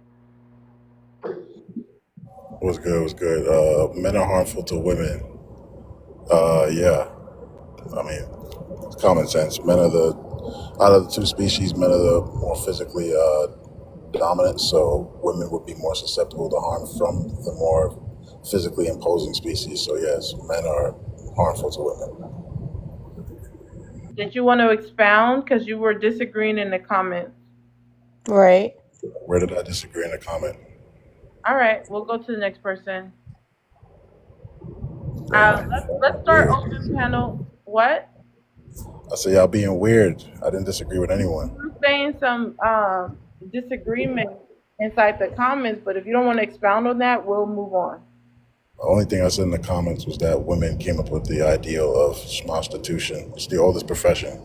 What's good? Men are harmful to women. Yeah. I mean, it's common sense. Out of the two species, men are the more physically dominant, so women would be more susceptible to harm from the more physically imposing species. So yes, men are harmful to women. Did you want to expound? Because you were disagreeing in the comments. Right. Where did I disagree in the comment? All right, we'll go to the next person. Let's start open panel. What? I say y'all being weird. I didn't disagree with anyone. We're saying some disagreement inside the comments, but if you don't want to expound on that, we'll move on. The only thing I said in the comments was that women came up with the ideal of prostitution. It's the oldest profession.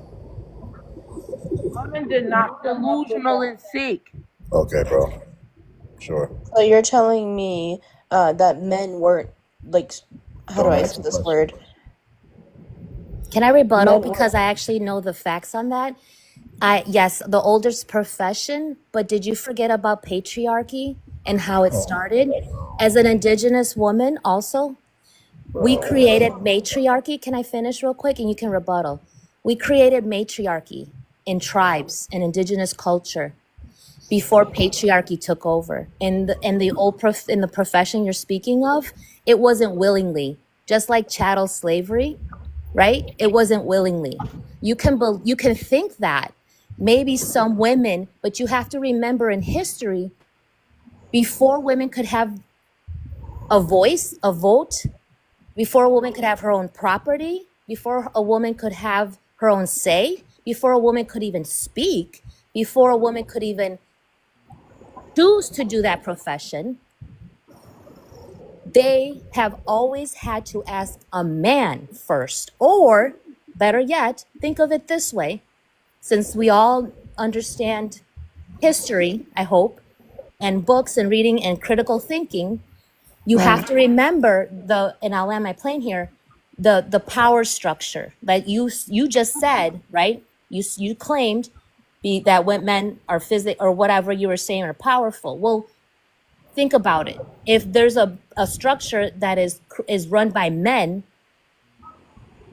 Women did not. Delusional and sick. Okay, bro. Sure. So you're telling me that men weren't, like, how do I answer this word? Can I rebuttal? Men Because I actually know the facts on that. Yes, the oldest profession, but did you forget about patriarchy and how it started? As an indigenous woman, also, we created matriarchy. Can I finish real quick and you can rebuttal? We created matriarchy in tribes and indigenous culture before patriarchy took over. In the profession you're speaking of, it wasn't willingly. Just like chattel slavery, right? It wasn't willingly. You can think that maybe some women, but you have to remember in history, before women could have a voice, a vote, before a woman could have her own property, before a woman could have her own say, before a woman could even speak, before a woman could even choose to do that profession, they have always had to ask a man first. Or better yet, think of it this way, since we all understand history, I hope, and books and reading and critical thinking, you have to remember and I'll land my plane here, the power structure that you just said, right? You claimed that when men are or whatever you were saying are powerful. Well, think about it. If there's a structure that is run by men,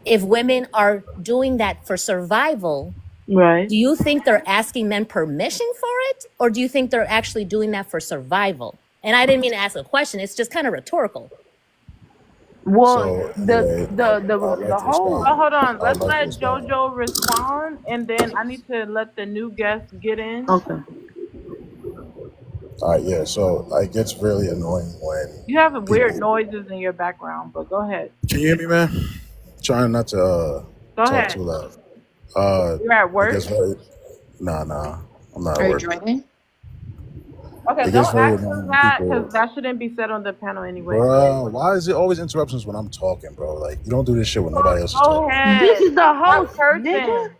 if women are doing that for survival, Right. do you think they're asking men permission for it? Or do you think they're actually doing that for survival? And I didn't mean to ask a question. It's just kind of rhetorical. Well, So the anyway, the the I'd the like to whole. Oh, respond. hold on. I'd Let's like to let respond. JoJo respond, and then I need to let the new guest get in. Okay. All right, yeah. So it gets really annoying when You have weird people. noises in your background, but go ahead. Can you hear me, man? Trying not to Go talk ahead. too loud. You're at It work? gets very. Nah, I'm not Are at you work. driving? Okay, It gets don't very ask him annoying when that because people. that shouldn't be said on the panel anyway. Bro, why is it always interruptions when I'm talking, bro? Like you don't do this shit when nobody else is Go talking. ahead. This is the Stop host, cursing. nigga.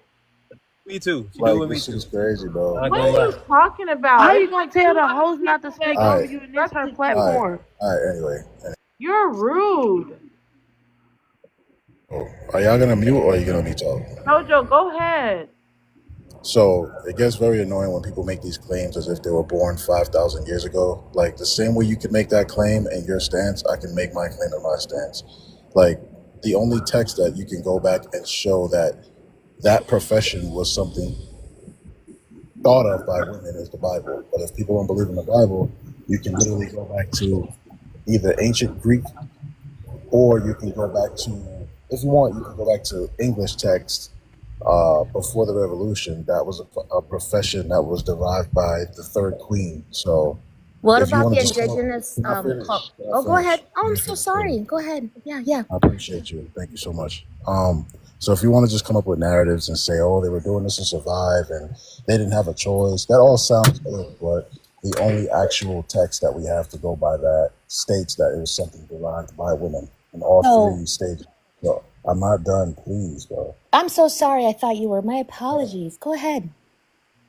Me too. She do Like with me this too. is crazy, bro. Not What gonna are you lie. talking about? How It's you gonna like tell two the other host not to people that speak All over right, you and it's her respected you. platform? all right. Anyway, You're rude. are y'all gonna mute or are you gonna be talking? JoJo, go ahead. So it gets very annoying when people make these claims as if they were born 5,000 years ago. Like the same way you can make that claim in your stance, I can make my claim in my stance. Like the only text that you can go back and show that profession was something thought of by women is the Bible. But if people don't believe in the Bible, you can literally go back to either ancient Greek or you can go back to, if you want, you can go back to English text before the revolution. That was a profession that was derived by the third queen. So What if you about want the to just talk, indigenous can I finish? Can I Oh, go ahead. finish? Oh, Let I'm me so finish, sorry. please. Go ahead. Yeah. I appreciate you. Thank you so much. So if you want to just come up with narratives and say, oh, they were doing this to survive and they didn't have a choice, that all sounds good, but the only actual text that we have to go by that states that it was something derived by women in all So three stages. So I'm not done, please, bro. I'm so sorry. I thought you were. My apologies. Go ahead.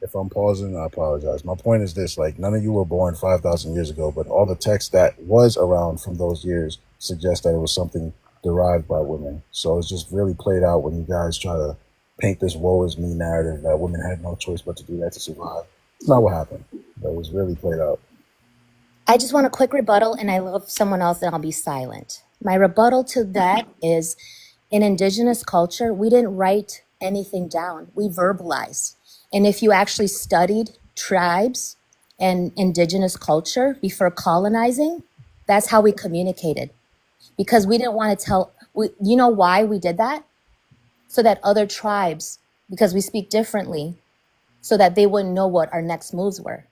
If I'm pausing, I apologize. My point is this, like none of you were born 5,000 years ago, but all the text that was around from those years suggests that it was something derived by women. So it's just really played out when you guys try to paint this woe is me narrative that women had no choice but to do that to survive. It's not what happened. But it was really played out. I just want a quick rebuttal, and I love someone else, and I'll be silent. My rebuttal to that is in indigenous culture, we didn't write anything down, we verbalized. And if you actually studied tribes and indigenous culture before colonizing, that's how we communicated. Because we didn't want to you know why we did that? So that other tribes, because we speak differently, so that they wouldn't know what our next moves were.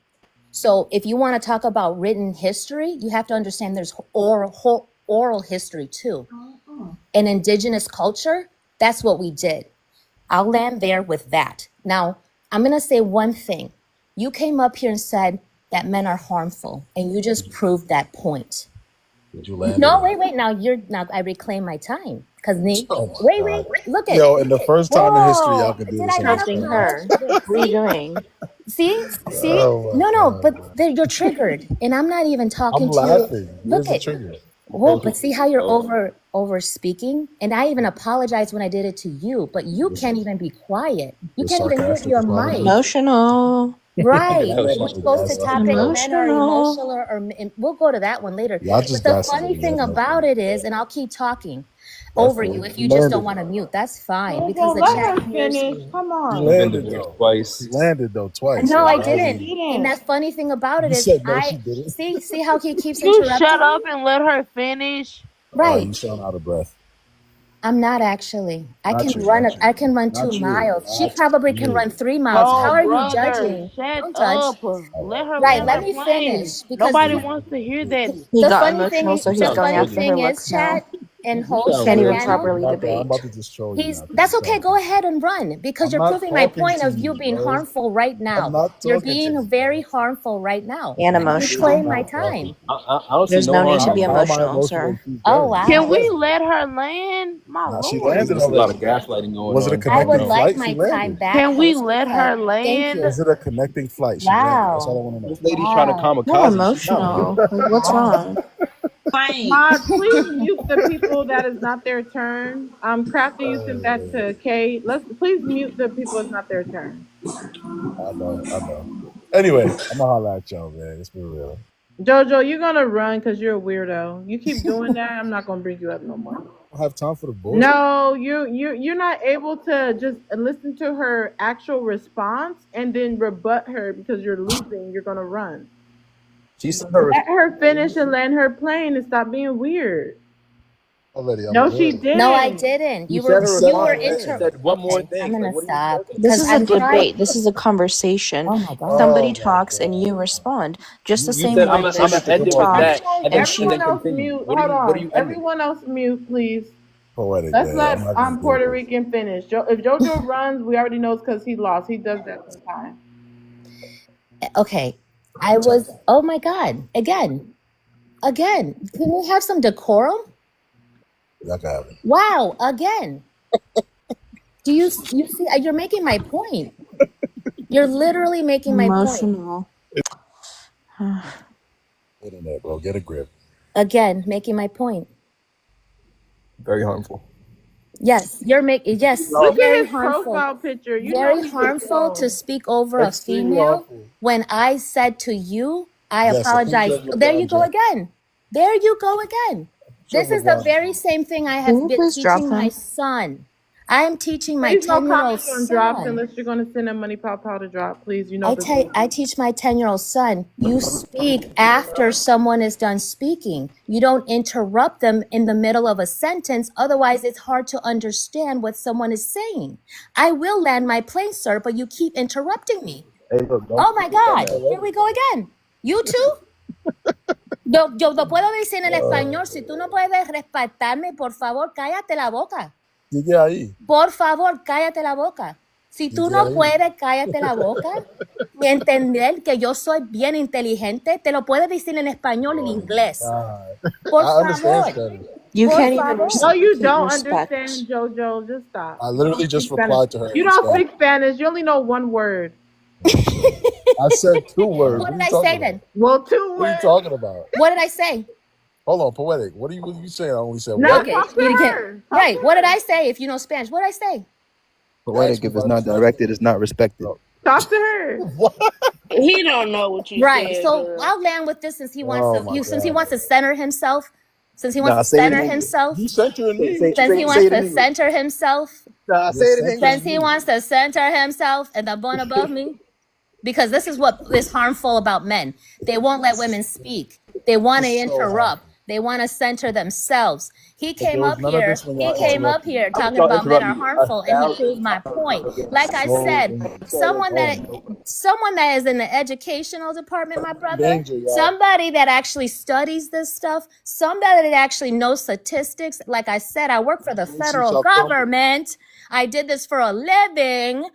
So if you want to talk about written history, you have to understand there's oral history too. In indigenous culture, that's what we did. I'll land there with that. Now, I'm going to say one thing. You came up here and said that men are harmful, and you just proved that point. Did you land No, it? wait. Now I reclaim my time. Because Oh my wait. God. Look at Yo, in the first time in history, y'all Whoa. could do Did this I on not this Interrupting panel. her. What are you See? doing? See? Oh my No, God, but bro. you're triggered, and I'm not even I'm talking to you. laughing. Look Where's the at, trigger? whoa, but see how you're over speaking, and I even apologized when I did it to you, but you This can't even be quiet. You this can't even mute sarcastic your apology. mic. Emotional. Yeah, Right. That was We're funny. supposed to that's topic men are Emotional. emotional and we'll go to that one later. y'all But just the got funny something thing else. about it is, and I'll keep talking That's over cool. you if You you just don't landed want to though. mute. That's fine because Jojo, the let chat her hears finish. you. Come You You've been on. landed divorced though. twice. You landed though twice. No, So I No, y'all she didn't. need. And didn't. that funny thing about it You is, said no, she didn't. see how he keeps You shut interrupting me? up and let her finish. Right. You sound out of breath. I'm not actually. Not you. I can run 2 Not you. miles. She Not probably can you. run 3 miles. Oh, How are you brother, judging? shut Don't judge. up. Let her Right, land let her me plane. finish because Nobody wants to hear that. He the got funny emotional, thing so he's the going funny after her thing is, looks now. chat and You host sound Can't and even weird. panel, properly I'm about debate. to just troll you now because that's you okay. sound Go weird. ahead and run because I'm you're not proving my talking point to of you you, being bro. harmful right I'm now. not You're talking to being you, very bro. harmful right now. And And you're playing emotional. my Not talking. time. I don't see There's no no need harm to in be it. How am I emotional, emotional sir. if she's Oh dead? She's Can wow. we dead. let her land? My Now she lord. landed There's a lot already. of gaslighting going Was it a on. I I don't would connecting know. like flight? She my time landed. back, Can we host. let her Thank land? you. Was it a connecting flight? She landed. That's all I Wow. want to know. This lady's trying to Wow. Not kamikaze. She's not landing. emotional. Like, what's Wow. wrong? Mod, please mute the people that is not their turn. Crafty, you sent that to Kay. Let's please mute the people it's not their turn. I know. I know. Anyway, I'm gonna holler at y'all, man. Let's be real. Jojo, you're gonna run because you're a weirdo. You keep doing that, I'm not gonna bring you up no more. I don't have time for the bullshit. No, you're not able to just listen to her actual response and then rebut her because you're losing. You're gonna run. She said her Let her finish and land her plane and stop being weird. Already, I'm No, good. she No, I didn't. didn't. You said her You were response, and then she said one more okay, I'm thing. Like, gonna what are you stop expecting? This because is a I'm trying. debate. This is a conversation. Oh my god. Somebody Oh my talks and you respond. Just the You same said way I'm that gonna end she it with talked that, Everyone, and and everyone then else continue. mute. What are Hold you? What are on. you ending? Everyone else mute, please. poetic, Let's man. let I'm not gonna do Puerto this. Rican finish. If Jojo runs, we already know it's because he lost. He does that sometimes. Okay. I was oh my god. Again. Can we have some decorum? Y'all can have it. Wow, again. Do you see you're making my point. You're literally making my point. emotional. Internet, bro. Get a grip. Again, making my point. Very harmful. Yes, yes, Look at very his harmful. profile picture. You know Very he's a harmful to troll. speak over a Extremely female harmful. when I said to you, I Yes, I think apologize. you have your There you go boundaries. again. There you go again. This is the very same thing I Can have you been please drop teaching my him? son. I am teaching my Please no 10-year-old comments on drops son. unless you're gonna send him money pow to drop. Please, you know the rules. I teach my 10-year-old son, you speak after someone is done speaking. You don't interrupt them in the middle of a sentence. Otherwise, it's hard to understand what someone is saying. I will land my plane, sir, but you keep interrupting me. Hey, look, don't Oh my forget God, that. here we go again. You too? Yo lo puedo decir en español. Si tú no puedes respetarme, por favor, cállate la boca. Sigue ahí. Por favor, cállate la boca. Si tú Sigue no ahí. puedes, cállate la boca y entender que yo soy bien inteligente, te lo puedes decir en español y en inglés. Por I understand favor. Spanish. You Por can't even favor. No, you reciprocate don't respect. understand, Jojo. Just stop. I You literally don't just speak Spanish. replied to her You in don't Spanish. speak Spanish. You only know one word. I said 2 words. What What are did you I talking say about? then? Well, 2 What are you words. talking about? What did I say? Hold on, poetic. What are you saying? I only said Now what? Okay, talk to you her. can't. Right. What did I say if you know Spanish? What did I say? Poetic, if it's not directed, it's not respected. Talk to her. What? He don't know what you Right. said, So girl. I'll land with this since he wants Oh to my since he god. wants to center himself. Since he wants Nah, to say it in center English. himself. You censoring me. Say Since he it wants in to English. center himself. Nah, say You're it in English. Since censoring he me. wants to center himself and the one above me. Because this is what is harmful about men. They won't let women speak. They want to It's so interrupt. harmful. They want to center themselves. He But there came was up none of here. this when He y'all came up interrupted me. here I bet talking y'all about men interrupt are me harmful, and he 1,000 proved my point. Like I So said, insulting. someone that is in the educational department, my brother, Danger, y'all. somebody that actually studies this stuff, somebody that actually knows statistics. Like I said, I work for the This is federal y'all crumble. government. I did this for a living.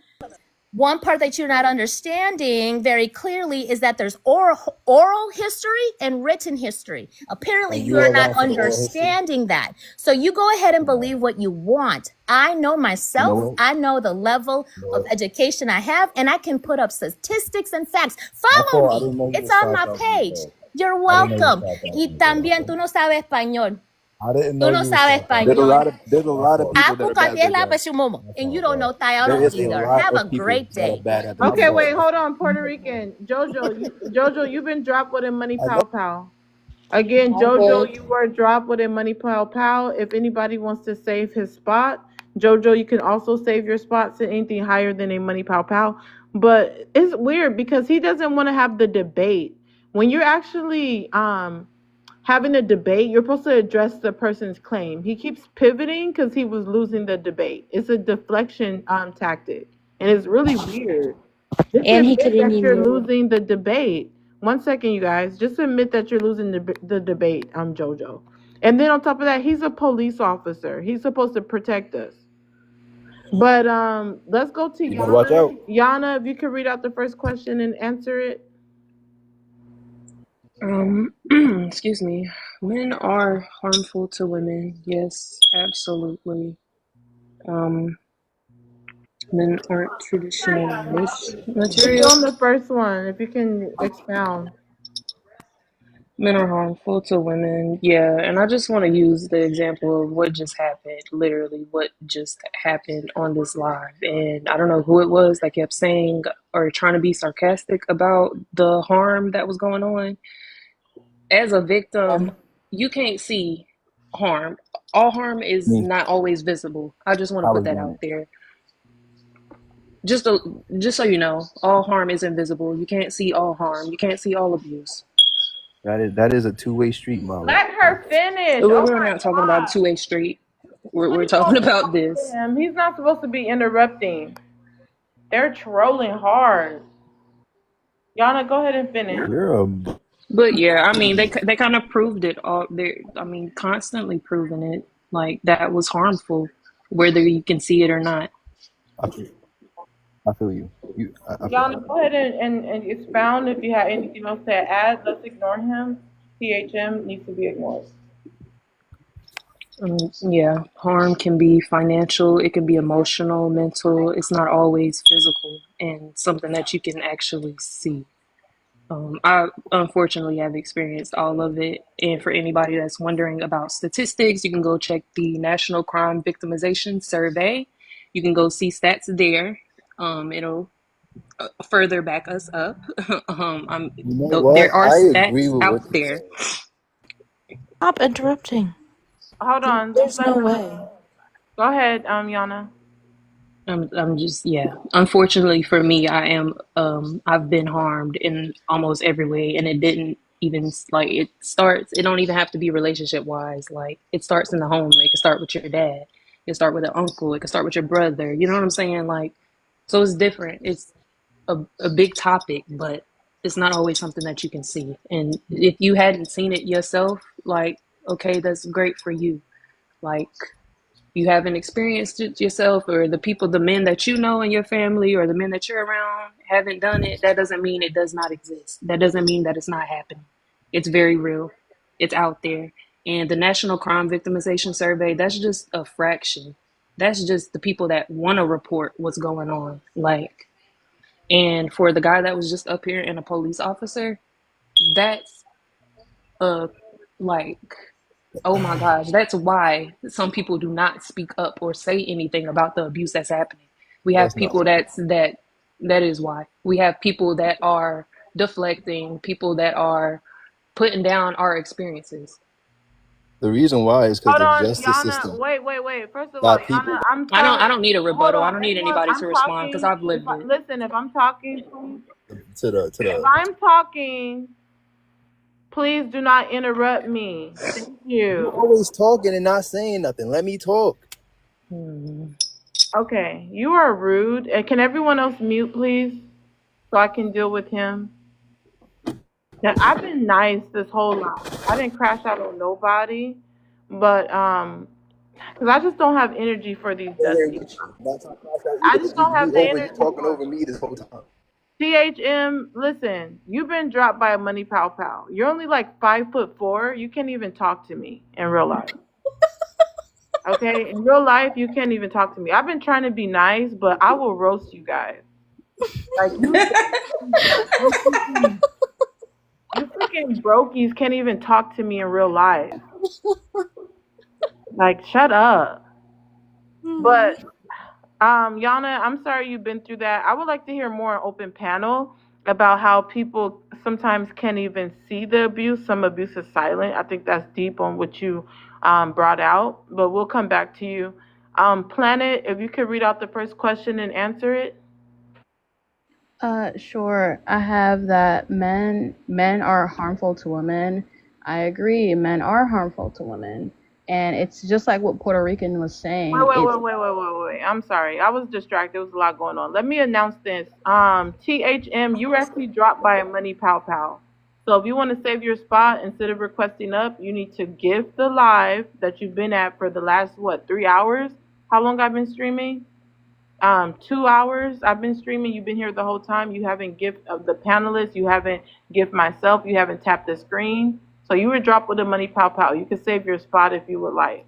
One part that you're not understanding very clearly is that there's oral history and written history. Apparently, And you you're are not around for the oral history. understanding that. So you go ahead and believe what you want. I know You know myself. what? I know the level of education I have, and I can put up statistics and facts. My Follow fault. I me. didn't know you It's was on my 5,000 page. years old. You're I didn't know you was welcome. 5,000 Y years old. también tú no sabes español. I didn't know Tú no you was sabes South African. There's a My lot of fault. people that Aku are bad at their katiela job. besumomo. My And you fault, don't know bro. There Tayola is a either. lot Have a of people great that are day. bad at their My Okay, job. wait, fault. hold on, Puerto Rican. Jojo, you've been dropped with a money I know. pow pow. Again, Jojo, you were dropped with a money pow pow. If anybody wants to save his spot, Jojo, you can also save your spots at anything higher than a money pow pow. But it's weird because he doesn't want to have the debate. When you're actually having a debate, you're supposed to address the person's claim. He keeps pivoting because he was losing the debate. It's a deflection tactic, and it's really weird. Just And he admit couldn't that you're even. losing the debate. 1 second, you guys. Just admit that you're losing the debate, Jojo. And then on top of that, he's a police officer. He's supposed to protect us. But let's go to You better watch out. Yana. Yana, if you could read out the first question and answer it. Excuse me. Men are harmful to women. Yes, absolutely. Men aren't traditional Still material. on the first one, if you can expound. Men are harmful to women. Yeah, and I just want to use the example of what just happened, literally what just happened on this live. And I don't know who it was that kept saying or trying to be sarcastic about the harm that was going on. As a victim, you can't see harm. All harm is Me, not always visible. I just want to I put was that doing out it. there. Just so you know, all harm is invisible. You can't see all harm. You can't see all abuse. That is a two-way street, Molly. Let her finish. Oh We're my not talking about God. a two-way street. We're Please don't talking about talk to this. him. He's not supposed to be interrupting. They're trolling hard. Yana, go ahead and finish. You're a But yeah, I mean, they kind of proved it all. Constantly proving it. Like that was harmful, whether you can see it or not. I feel, I feel you. I feel Yana, go ahead and expound if you have anything else to add. Let's ignore him. THM needs to be ignored. Yeah, harm can be financial, it can be emotional, mental. It's not always physical and something that you can actually see. I unfortunately have experienced all of it. And for anybody that's wondering about statistics, you can go check the National Crime Victimization Survey. You can go see stats there. It'll further back us up. You know what? There are I agree stats with out what you there. said. Stop interrupting. Hold on. Just There's let no her. way. Go ahead, Yana. I'm just, yeah. Unfortunately for me, I've been harmed in almost every way, and it didn't even like it don't even have to be relationship wise. Like it starts in the home. It can start with your dad. It can start with an uncle. It can start with your brother. You know what I'm saying? Like, so it's different. It's a big topic, but it's not always something that you can see. And if you hadn't seen it yourself, like, okay, that's great for you. Like, you haven't experienced it yourself, or the men that you know in your family or the men that you're around haven't done it, that doesn't mean it does not exist. That doesn't mean that it's not happening. It's very real. It's out there. And the National Crime Victimization Survey, that's just a fraction. That's just the people that want to report what's going on. Like, and for the guy that was just up here and a police officer, that's like, oh my gosh, that's why some people do not speak up or say anything about the abuse that's happening. We have That's not people that is why. We have people that are deflecting, people that are putting down our experiences. the reason why is because Hold the on, justice Yana. system Wait. First of all, got Yana, people I'm I telling. don't need a Hold rebuttal. I on, don't need everyone. anybody to I'm respond because talking. I've lived it. Listen, if I'm talking, please. to the If I'm talking, please do not interrupt me. Thank You're you. always talking and not saying nothing. Let me talk. Okay, you are rude. And can everyone else mute, please, so I can deal with him? Now, I've been nice this whole life. I didn't crash out on nobody, but because I just don't have energy for these Here dusty. with you. Not talking about that I either, just 'cause don't have the you energy talking for over it. me this whole time. THM, listen, you've been dropped by a money pow pow. You're only like 5'4". You can't even talk to me in real life. Okay, in real life, you can't even talk to me. I've been trying to be nice, but I will roast you guys. Like you freaking brokies can't even talk to me in real life. Like, shut up. But Yana, I'm sorry you've been through that. I would like to hear more open panel about how people sometimes can't even see the abuse. Some abuse is silent. I think that's deep on what you brought out. But we'll come back to you. Planet, if you could read out the first question and answer it. Sure. I have that men are harmful to women. I agree. Men are harmful to women. And it's just like what Puerto Rican was saying. Wait. I'm sorry. I was distracted. There was a lot going on. Let me announce this. THM, you actually dropped by a money pow pow. So if you want to save your spot instead of requesting up, you need to gift the live that you've been at for the last 3 hours? How long I've been streaming? 2 hours I've been streaming. You've been here the whole time. You haven't gift of the panelists. You haven't gift myself. You haven't tapped the screen. So you were dropped with a money pow pow. You can save your spot if you would like.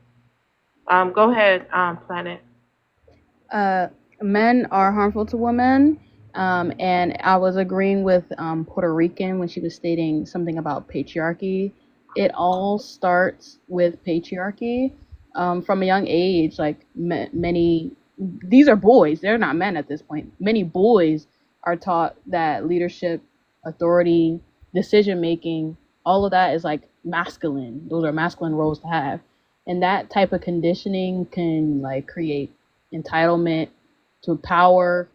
Go ahead, Planet. Men are harmful to women. And I was agreeing with Puerto Rican when she was stating something about patriarchy. It all starts with patriarchy. From a young age, like many, these are boys, they're not men at this point. Many boys are taught that leadership, authority, decision making, all of that is like masculine. Those are masculine roles to have. And that type of conditioning can like create entitlement to power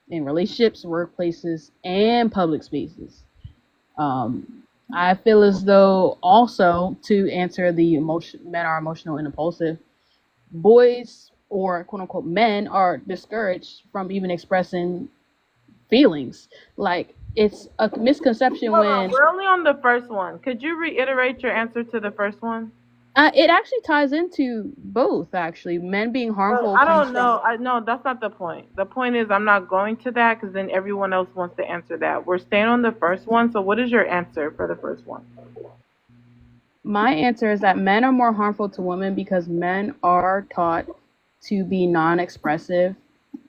in relationships, workplaces, and public spaces. I feel as though also to answer the men are emotional and impulsive, boys or quote unquote men are discouraged from even expressing feelings. Like it's a misconception when We're only on the first one. Could you reiterate your answer to the first one? it actually ties into both. Actually, men being harmful. I don't know. No, that's not the point. The point is I'm not going to that because then everyone else wants to answer that. We're staying on the first one. So what is your answer for the first one? My answer is that men are more harmful to women because men are taught to be non-expressive,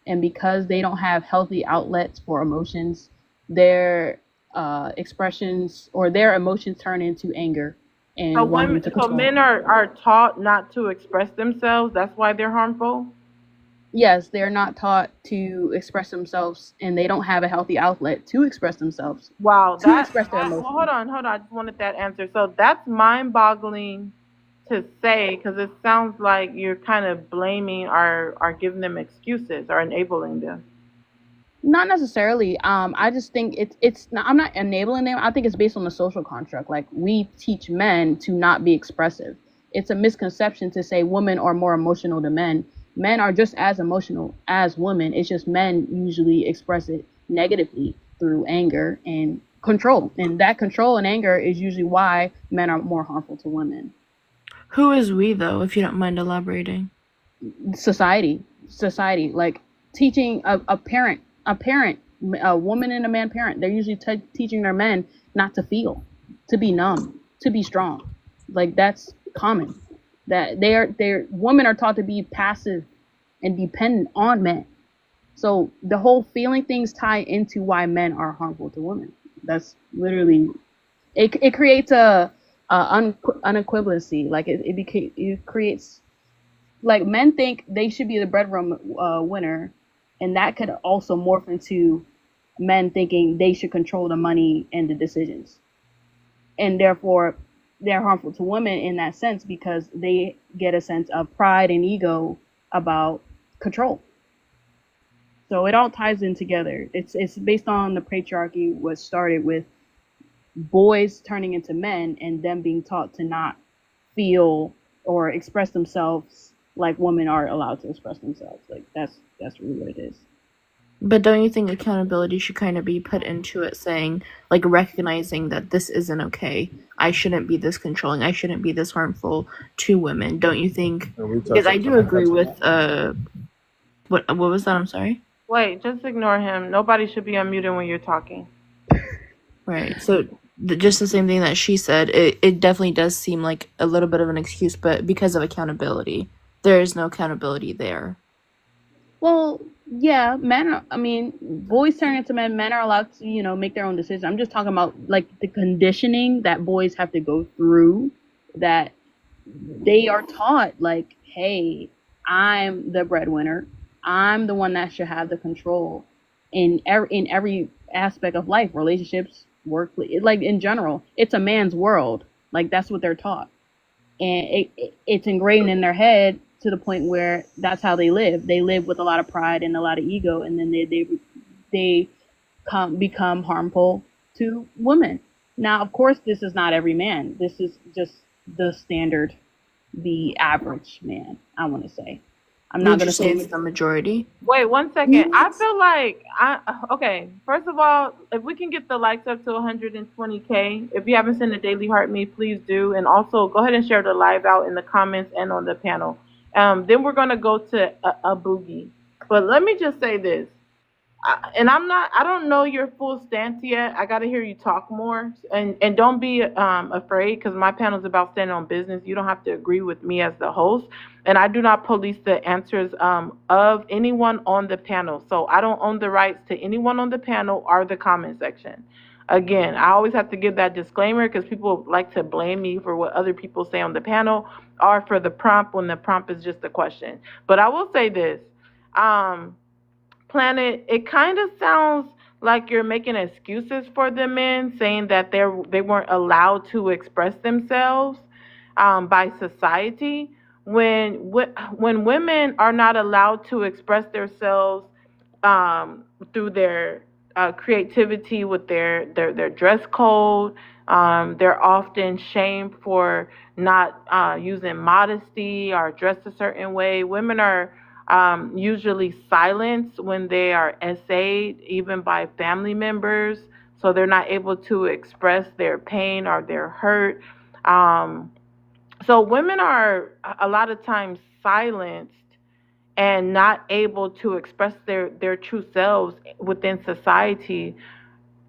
and because they don't have healthy outlets for emotions, their expressions or their emotions turn into anger and wanting to So control. men are taught not to express themselves. That's why they're harmful. Yes, they're not taught to express themselves, and they don't have a healthy outlet to express themselves. Wow, To express their emotions. hold on. I just wanted that answer. So that's mind-boggling to say because it sounds like you're kind of blaming or giving them excuses or enabling them. Not necessarily. I just think it's not, I'm not enabling them. I think it's based on the social construct. Like we teach men to not be expressive. It's a misconception to say women are more emotional than men. Men are just as emotional as women. It's just men usually express it negatively through anger and control. And that control and anger is usually why men are more harmful to women. Who is we though, if you don't mind elaborating? Society, like teaching a parent, a woman and a man parent. They're usually teaching their men not to feel, to be numb, to be strong. Like that's common. That women are taught to be passive and dependent on men. So the whole feeling things tie into why men are harmful to women. That's literally it creates a unequivalency. Like it creates, like men think they should be the breadwinner, and that could also morph into men thinking they should control the money and the decisions, and therefore they're harmful to women in that sense because they get a sense of pride and ego about control. So it all ties in together. It's based on the patriarchy, what started with boys turning into men and them being taught to not feel or express themselves like women are allowed to express themselves. Like that's really what it is. But don't you think accountability should kind of be put into it, saying, like, recognizing that this isn't okay? I shouldn't be this controlling. I shouldn't be this harmful to women. Don't you think? Because I do agree with what was that? I'm sorry. Wait, just ignore him. Nobody should be unmuted when you're talking. Right. So just the same thing that she said. It definitely does seem like a little bit of an excuse, but because of accountability, there is no accountability there. Well, yeah, boys turn into men. Men are allowed to, make their own decisions. I'm just talking about like the conditioning that boys have to go through that they are taught like, hey, I'm the breadwinner. I'm the one that should have the control in every aspect of life, relationships, work, like in general. It's a man's world. Like that's what they're taught, and it's ingrained in their head to the point where that's how they live. They live with a lot of pride and a lot of ego, and then they become harmful to women. Now, of course, this is not every man. This is just the standard, the average man, I want to say. I'm not Would going you to say say it's the majority? Wait 1 second. I feel like okay. First of all, if we can get the likes up to 120K, if you haven't seen the Daily Heart Me, please do, and also go ahead and share the live out in the comments and on the panel. Then we're gonna go to a boogie. But let me just say this. I don't know your full stance yet. I got to hear you talk more, and don't be afraid, because my panel is about standing on business. You don't have to agree with me as the host, and I do not police the answers of anyone on the panel. So I don't own the rights to anyone on the panel or the comment section. Again, I always have to give that disclaimer because people like to blame me for what other people say on the panel or for the prompt when the prompt is just a question. But I will say this. Planet, it kind of sounds like you're making excuses for the men, saying that they weren't allowed to express themselves by society. When women are not allowed to express themselves through their creativity with their dress code, they're often shamed for not using modesty or dressed a certain way. Women are usually silenced when they are essayed, even by family members, so they're not able to express their pain or their hurt. So women are a lot of times silenced and not able to express their true selves within society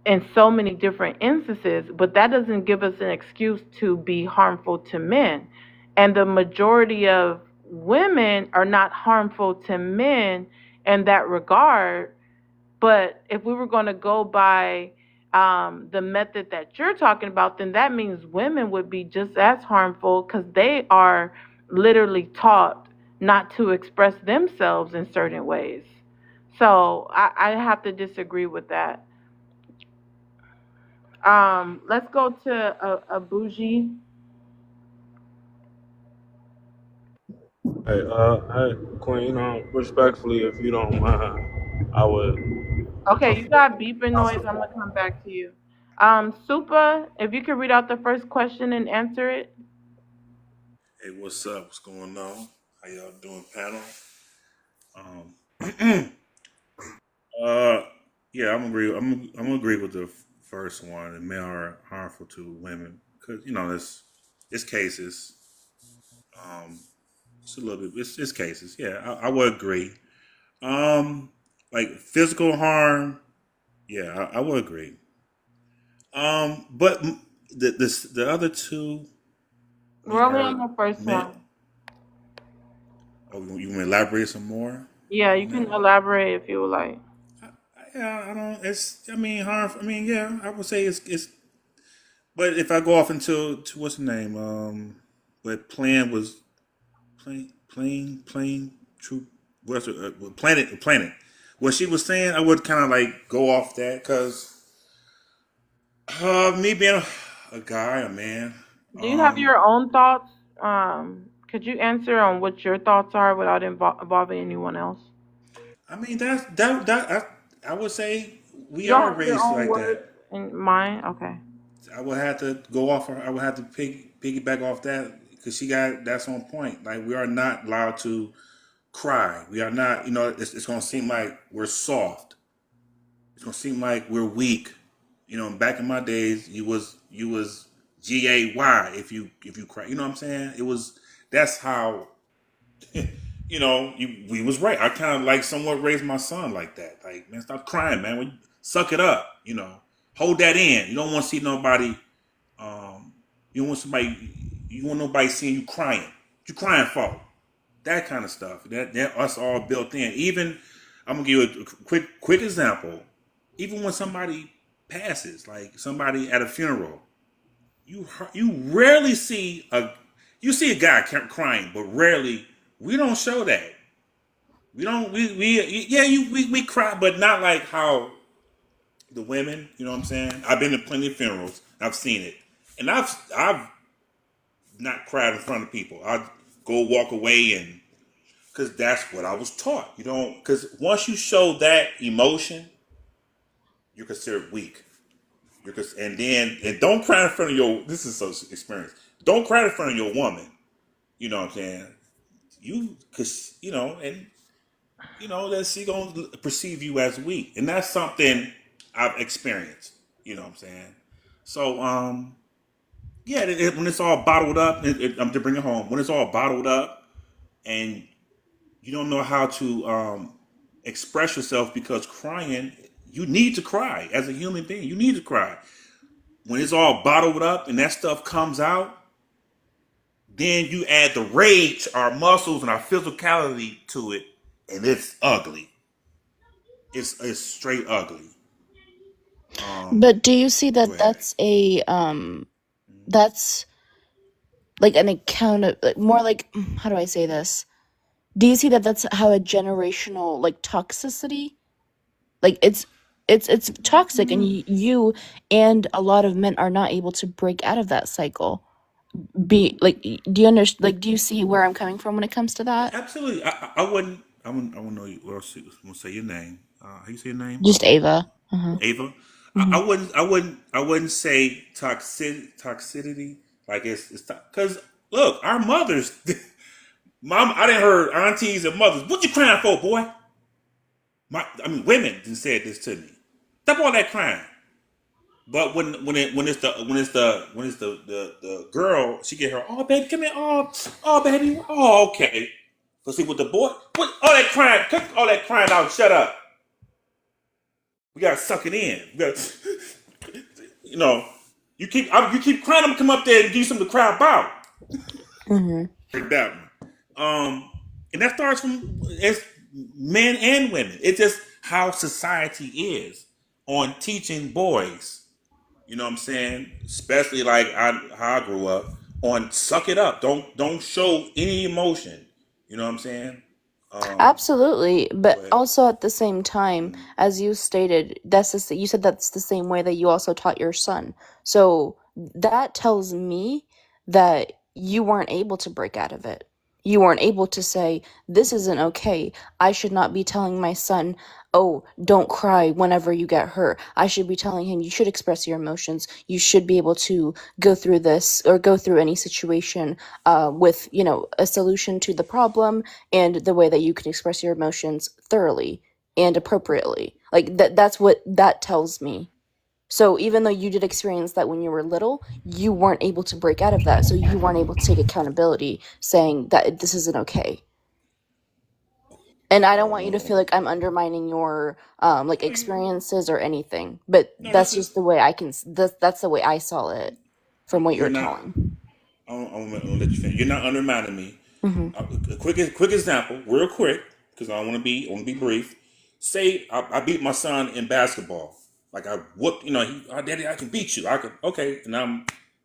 in so many different instances, but that doesn't give us an excuse to be harmful to men. And the majority of women are not harmful to men in that regard. But if we were going to go by the method that you're talking about, then that means women would be just as harmful because they are literally taught not to express themselves in certain ways. So I have to disagree with that. Let's go to a bougie. Hey, Queen, respectfully, if you don't mind, I would. Okay, you got beeping noise. I'm gonna come back to you. Supa, if you could read out the first question and answer it. Hey, what's up? What's going on? How y'all doing, panel? Uh, yeah, I'm gonna agree with the first one. And men are harmful to women because it's cases. Um, it's a little bit. It's cases. Yeah, I would agree. Like physical harm. Yeah, I would agree. But the other two, We're only on the first men. one. Oh, you want to elaborate some more? Yeah, you can elaborate if you would like. Yeah, I don't. It's. I mean, harm. I mean, yeah, I would say it's. But if I go off to what's the name? But plan was plain true. What's it? Planet. What she was saying, I would kind of like go off that because me being a guy, a man. Do you have your own thoughts? Could you answer on what your thoughts are without involving anyone else? I mean, I would say we You don't are have your raised own like words that. in mind? Okay. I would have to go off. I would have to piggyback off that because that's on point. Like we are not allowed to cry. We are not. It's going to seem like we're soft. It's going to seem like we're weak. Back in my days, you was gay if you cry. You know what I'm saying? That's how. We was right. I kind of like somewhat raised my son like that. Like, man, stop crying, man. Suck it up. Hold that in. You don't want to see nobody. You don't want somebody. You want nobody seeing you crying. What you crying for? That kind of stuff. That us all built in. Even I'm gonna give you a quick example. Even when somebody passes, like somebody at a funeral, you rarely see You see a guy crying, but rarely we don't show that. We don't. We yeah. We cry, but not like how the women. You know what I'm saying? I've been to plenty of funerals. I've seen it, and I've not cried in front of people. I go walk away and because that's what I was taught. You don't because once you show that emotion, you're considered weak. And don't cry in front of your. This is so experience. Don't cry in front of your woman. You know what I'm saying? Because and that she gonna perceive you as weak, and that's something I've experienced. You know what I'm saying? So yeah, when it's all bottled up, I'm to bring it home. When it's all bottled up, and you don't know how to express yourself because crying, you need to cry as a human being. You need to cry. When it's all bottled up and that stuff comes out, then you add the rage, our muscles, and our physicality to it, and it's ugly. It's straight ugly. But do you see Go that ahead. that's like an account of like, more like how do I say this? Do you see that that's how a generational like toxicity? Like it's toxic, and you and a lot of men are not able to break out of that cycle. Be like, do you understand? Like, do you see where I'm coming from when it comes to that? Absolutely. I wouldn't. I wouldn't know you. What else? I'm gonna say your name. How you say your name? Just Ava. Uh-huh. Ava. Hmm. I wouldn't say toxicity. Like it's because look, our mothers, mom. I didn't heard aunties and mothers. What you crying for, boy? Women done said this to me. Stop all that crying. But when it's the girl, she get her. Oh baby, come here. Oh baby. Oh okay. So see with the boy, what all that crying? Cut all that crying out. Shut up. We gotta suck it in. We gotta, you know, you keep crying. I'm gonna come up there and give you something to cry about. Hmm. Like that one. And that starts from as men and women. It's just how society is on teaching boys. You know what I'm saying? Especially like how I grew up on suck it up. Don't show any emotion. You know what I'm saying? Absolutely, Go but ahead. also at the same time, as you stated, you said that's the same way that you also taught your son. So that tells me that you weren't able to break out of it. You weren't able to say, this isn't okay. I should not be telling my son, oh, don't cry whenever you get hurt. I should be telling him, you should express your emotions. You should be able to go through this or go through any situation with, a solution to the problem and the way that you can express your emotions thoroughly and appropriately. Like that's what that tells me. So even though you did experience that when you were little, you weren't able to break out of that. So you weren't able to take accountability saying that this isn't okay. And I don't want you to feel Oh, like I'm undermining your like no, you experiences or anything, but no. that's This just is the way that's the way I saw it from what you're you're not. telling. I'm gonna let you finish. You're not undermining me. Hmm. A quick example, real quick, because I want to be brief. Say I beat my son in basketball. Like I whooped, Daddy, I can beat you. I can, okay, and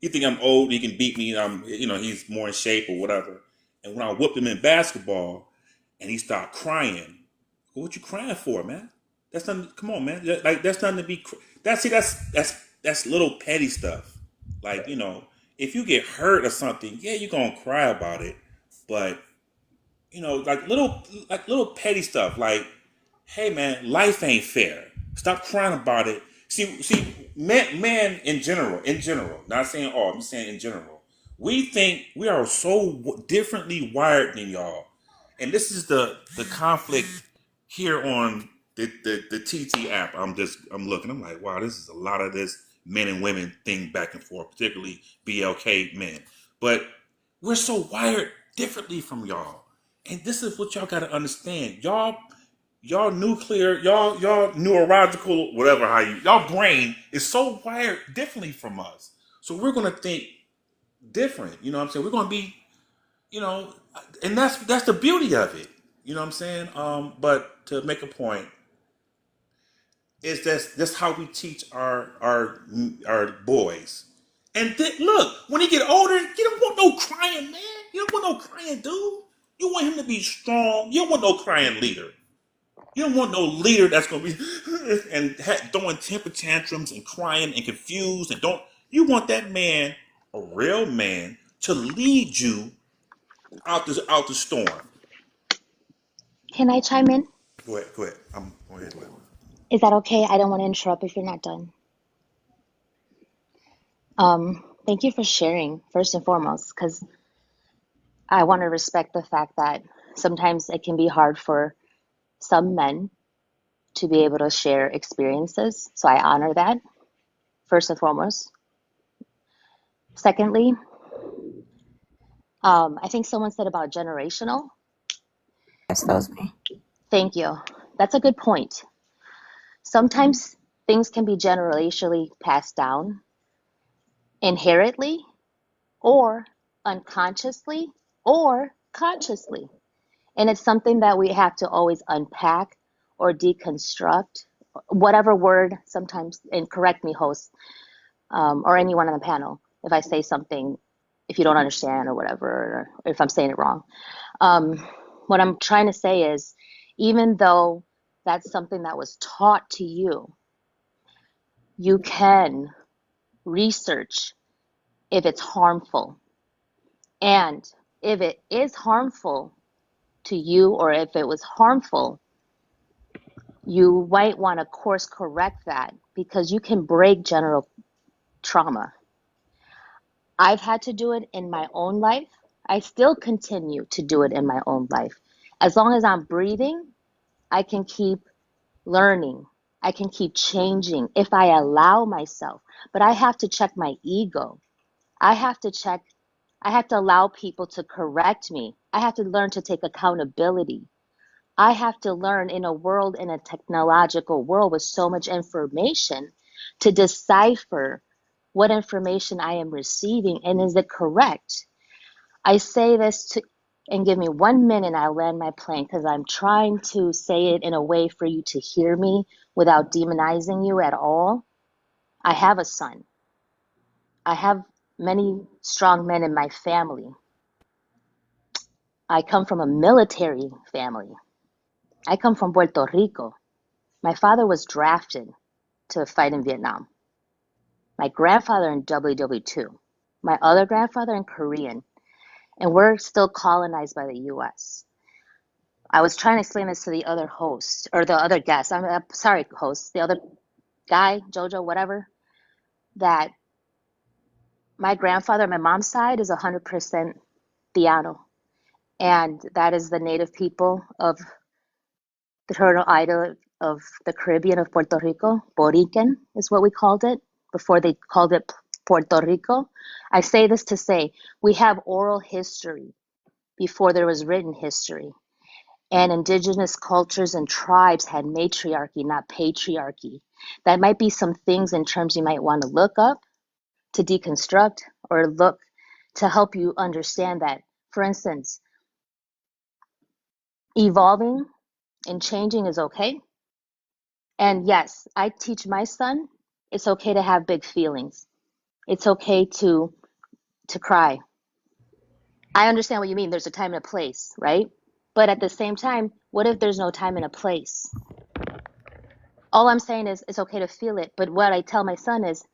he think I'm old. He can beat me. He's more in shape or whatever. And when I whooped him in basketball, and he started crying, well, what you crying for, man? That's nothing. Come on, man. Like that's nothing to be. That's little petty stuff. Like if you get hurt or something, yeah, you're gonna cry about it. But like little petty stuff, like, hey man, life ain't fair. Stop crying about it. See, men in general, not saying all, I'm just saying in general. We think we are so differently wired than y'all, and this is the conflict here on the TT app. I'm looking. I'm like, wow, this is a lot of this men and women thing back and forth, particularly BLK men. But we're so wired differently from y'all, and this is what y'all got to understand. Y'all nuclear, y'all neurological, whatever how y'all brain is so wired differently from us. So we're gonna think different. You know what I'm saying? We're gonna be, you know, and that's the beauty of it. You know what I'm saying? But to make a point, is that's how we teach our boys. And look, when he get older, you don't want no crying man. You don't want no crying dude. You want him to be strong. You don't want no crying leader. You don't want no leader that's gonna be and throwing temper tantrums and crying and confused and don't. You want that man, a real man, to lead you out the storm. Can I chime in? Go ahead, go ahead. Go ahead. Is that okay? I don't want to interrupt if you're not done. Thank you for sharing, first and foremost, because I want to respect the fact that sometimes it can be hard for some men to be able to share experiences. So I honor that, first and foremost. Secondly, I think someone said about generational. Yes, that was me. Thank you. That's a good point. Sometimes things can be generationally passed down inherently or unconsciously or consciously. And it's something that we have to always unpack or deconstruct, whatever word sometimes, and correct me, host, or anyone on the panel, if I say something, if you don't understand or whatever, or if I'm saying it wrong. What I'm trying to say is, even though that's something that was taught to you, you can research if it's harmful. And if it is harmful to you, or if it was harmful, you might want to course correct that, because you can break general trauma. I've had to do it in my own life. I still continue to do it in my own life. As long as I'm breathing, I can keep learning. I can keep changing if I allow myself. But I have to check my ego. I have to allow people to correct me. I have to learn to take accountability. I have to learn, in a technological world with so much information, to decipher what information I am receiving and is it correct. I say this and give me 1 minute and I'll land my plane, because I'm trying to say it in a way for you to hear me without demonizing you at all. I have a son. I have many strong men in my family. I come from a military family. I come from Puerto Rico. My father was drafted to fight in Vietnam. My grandfather in WW2. My other grandfather in Korean. And we're still colonized by the US. I was trying to explain this to the other host, or the other guest. I'm sorry, host, the other guy, Jojo, whatever, that my grandfather, my mom's side, is 100% Tiano. And that is the native people of the turtle island of the Caribbean of Puerto Rico. Borican is what we called it before they called it Puerto Rico. I say this to say we have oral history before there was written history. And indigenous cultures and tribes had matriarchy, not patriarchy. That might be some things in terms you might want to look up to deconstruct, or look to help you understand that. For instance, evolving and changing is okay. And yes, I teach my son it's okay to have big feelings. It's okay to cry. I understand what you mean. There's a time and a place, right? But at the same time, what if there's no time and a place? All I'm saying is it's okay to feel it. But what I tell my son is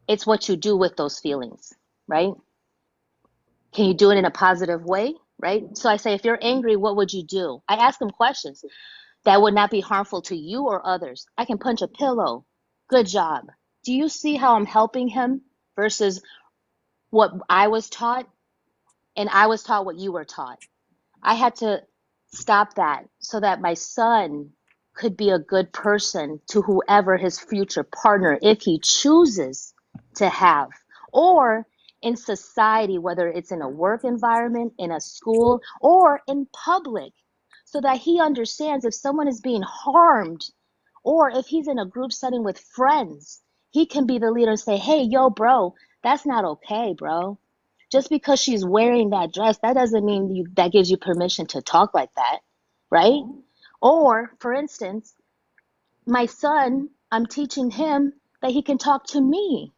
it's what you do with those feelings, right? Can you do it in a positive way, right? So I say, if you're angry, what would you do? I ask him questions that would not be harmful to you or others. I can punch a pillow. Good job. Do you see how I'm helping him versus what I was taught? And I was taught what you were taught. I had to stop that so that my son could be a good person to whoever his future partner, if he chooses to have, or in society, whether it's in a work environment, in a school, or in public, so that he understands if someone is being harmed, or if he's in a group setting with friends, he can be the leader and say, hey, yo, bro, that's not okay, bro. Just because she's wearing that dress, that doesn't mean that gives you permission to talk like that, right? Or, for instance, my son, I'm teaching him that he can talk to me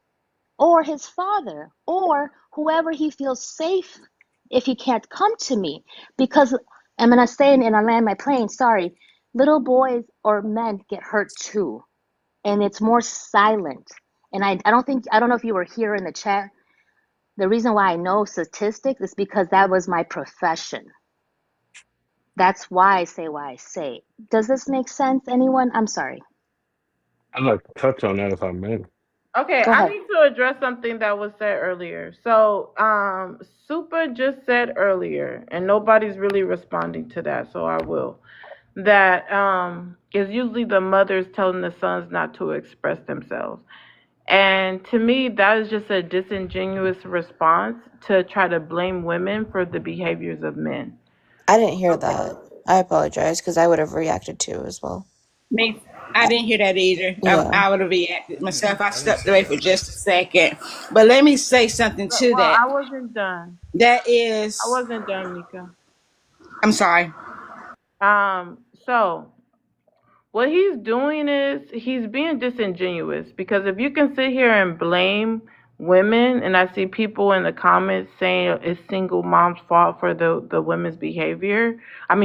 or his father or whoever he feels safe if he can't come to me. Because I'm going to say it and I land my plane, sorry, little boys or men get hurt too. And it's more silent. And I don't know if you were here in the chat. The reason why I know statistics is because that was my profession. That's why I say why I say. Does this make sense, anyone? I'm sorry. I'd like to touch on that if I may. Okay, Go I ahead. need to address something that was said earlier. So, Super just said earlier, and nobody's really responding to that, so I will. That is usually the mothers telling the sons not to express themselves. And to me, that is just a disingenuous response to try to blame women for the behaviors of men. I didn't hear that. I apologize because I would have reacted too as well. Me, I didn't hear that either. Yeah. I would have reacted myself. I stepped away for just a second. But let me say something to Well, that. I wasn't done. That is, I wasn't done, Mika. I'm sorry. So what he's doing is he's being disingenuous, because if you can sit here and blame women, and I see people in the comments saying it's single mom's fault for the women's behavior,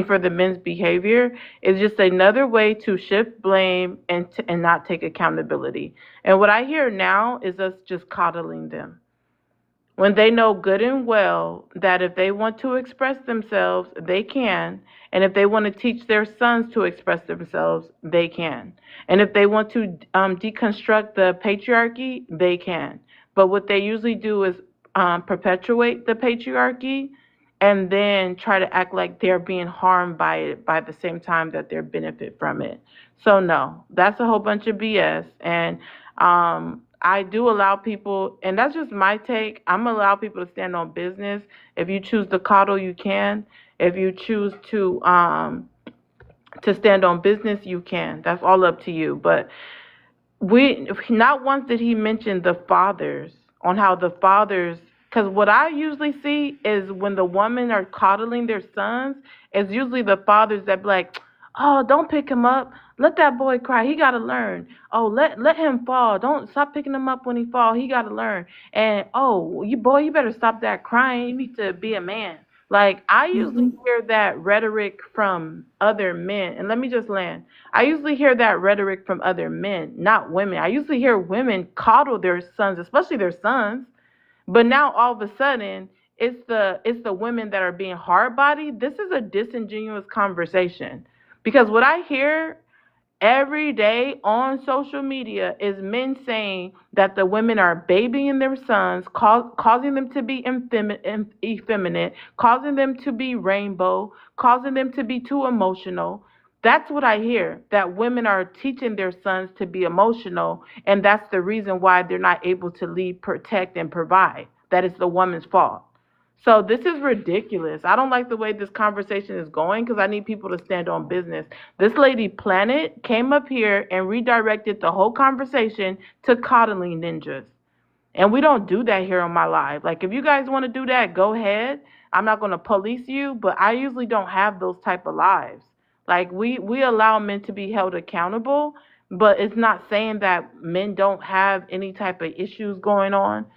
for the men's behavior, it's just another way to shift blame and not take accountability. And what I hear now is us just coddling them, when they know good and well that if they want to express themselves, they can. And if they want to teach their sons to express themselves, they can. And if they want to deconstruct the patriarchy, they can. But what they usually do is perpetuate the patriarchy and then try to act like they're being harmed by it by the same time that they're benefit from it. So no, that's a whole bunch of BS. And I do allow people, and that's just my take, I'm going to allow people to stand on business. If you choose to coddle, you can. If you choose to stand on business, you can. That's all up to you. But not once did he mention the fathers, on how the fathers, because what I usually see is when the women are coddling their sons, it's usually the fathers that be like, oh, don't pick him up. Let that boy cry. He got to learn. Oh, let him fall. Don't stop picking him up when he fall. He got to learn. And, oh, you better stop that crying. You need to be a man. Like, I usually hear that rhetoric from other men. And let me just land. I usually hear that rhetoric from other men, not women. I usually hear women coddle their sons, especially their sons. But now all of a sudden, it's the women that are being hard-bodied. This is a disingenuous conversation. Because what I hear every day on social media is men saying that the women are babying their sons, causing them to be effeminate, causing them to be rainbow, causing them to be too emotional. That's what I hear, that women are teaching their sons to be emotional, and that's the reason why they're not able to lead, protect, and provide. That is the woman's fault. So this is ridiculous. I don't like the way this conversation is going, because I need people to stand on business. This lady Planet came up here and redirected the whole conversation to coddling ninjas. And we don't do that here on my live. Like, if you guys want to do that, go ahead. I'm not going to police you, but I usually don't have those type of lives. Like, we allow men to be held accountable, but it's not saying that men don't have any type of issues going on.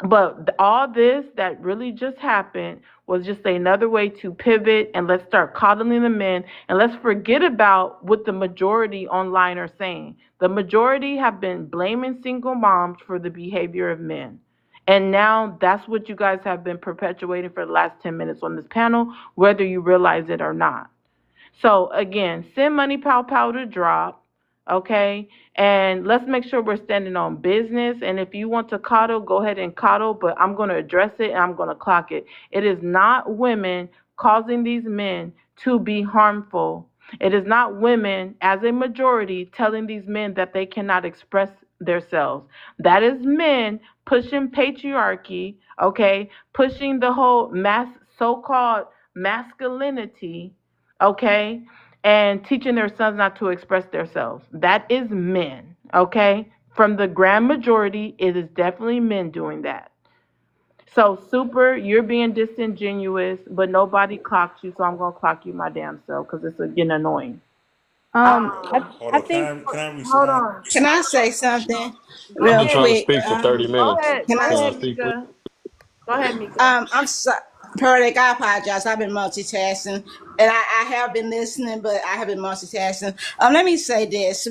But all this that really just happened was just another way to pivot, and let's start coddling the men, and let's forget about what the majority online are saying. The majority have been blaming single moms for the behavior of men. And now that's what you guys have been perpetuating for the last 10 minutes on this panel, whether you realize it or not. So again, send Money Pow Pow to drop. Okay, and let's make sure we're standing on business. And if you want to coddle, go ahead and coddle, but I'm going to address it and I'm going to clock it. It is not women causing these men to be harmful. It is not women as a majority telling these men that they cannot express themselves. That is men pushing patriarchy, okay, pushing the whole so-called masculinity, okay, and teaching their sons not to express themselves. That is men, okay? From the grand majority, it is definitely men doing that. So, Super, you're being disingenuous, but nobody clocked you, so I'm going to clock you my damn self, because it's getting annoying. I Hold I on, think. can I Hold respond? on. Can I say something Go I've real been trying to ahead. quick? speak for 30 Go minutes. ahead. Can Go I? Can I ahead, speak, please? Mika. Go ahead, Mika. I'm sorry, Pearl, I apologize. I've been multitasking, and I have been listening, but I have been multitasking. Let me say this: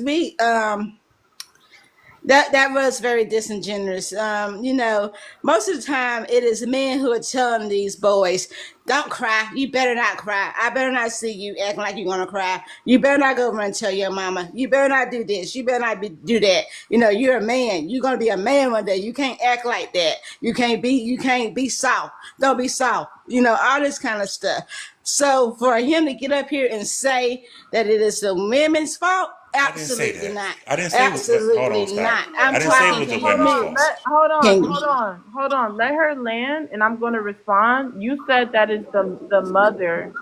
that was very disingenuous. Most of the time it is men who are telling these boys, "Don't cry. You better not cry. I better not see you acting like you're gonna cry. You better not go over and tell your mama. You better not do this. You better not do that. You're a man. You're gonna be a man one day. You can't act like that. You can't be soft. Don't be soft. All this kind of stuff." So for him to get up here and say that it is the women's fault, I didn't say absolutely that. not. I didn't say hold on, Absolutely stop. not. I'm I didn't say it talking. was the Can you women's Hold on. mute? fault. Can Hold on. Let her land, and I'm going to respond. You said that is the mother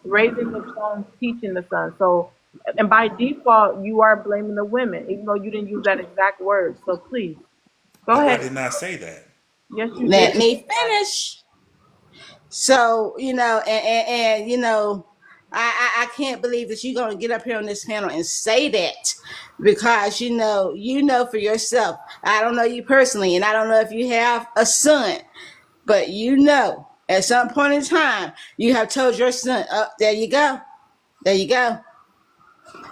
raising the sons, teaching the sons. So, and by default, you are blaming the women, even though you didn't use that exact word. So please go I ahead. did not say that. Yes, you let did. me finish? So, I can't believe that you're gonna get up here on this panel and say that, because you know for yourself. I don't know you personally, and I don't know if you have a son, but at some point in time you have told your son, "Oh, there you go, there you go."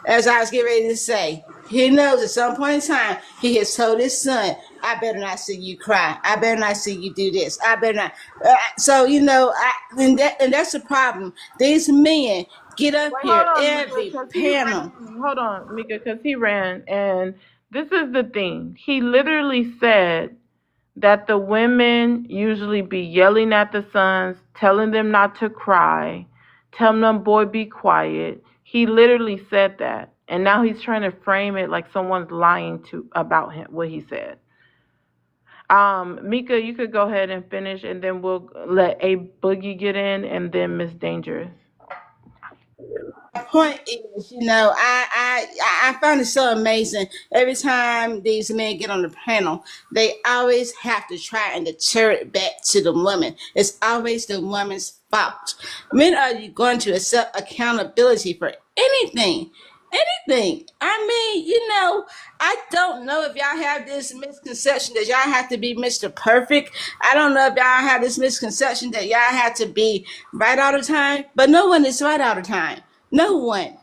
As I was getting ready to say, he knows at some point in time he has told his son, "I better not see you cry. I better not see you do this. I better not." So and that's the problem. These men get up Wait, here hold on, Mika, every because he panel. ran. Hold on, Mika, because he ran, and this is the thing. He literally said that the women usually be yelling at the sons, telling them not to cry, telling them, "Boy, be quiet." He literally said that, and now he's trying to frame it like someone's lying to about him what he said. Mika, you could go ahead and finish, and then we'll let a boogie get in, and then Miss Dangerous. My point is, I find it so amazing. Every time these men get on the panel, they always have to try and deter it back to the woman. It's always the woman's fault. When are you going to accept accountability for anything? Anything. I mean, I don't know if y'all have this misconception that y'all have to be Mr. Perfect. I don't know if y'all have this misconception that y'all have to be right all the time, but no one is right all the time. No one.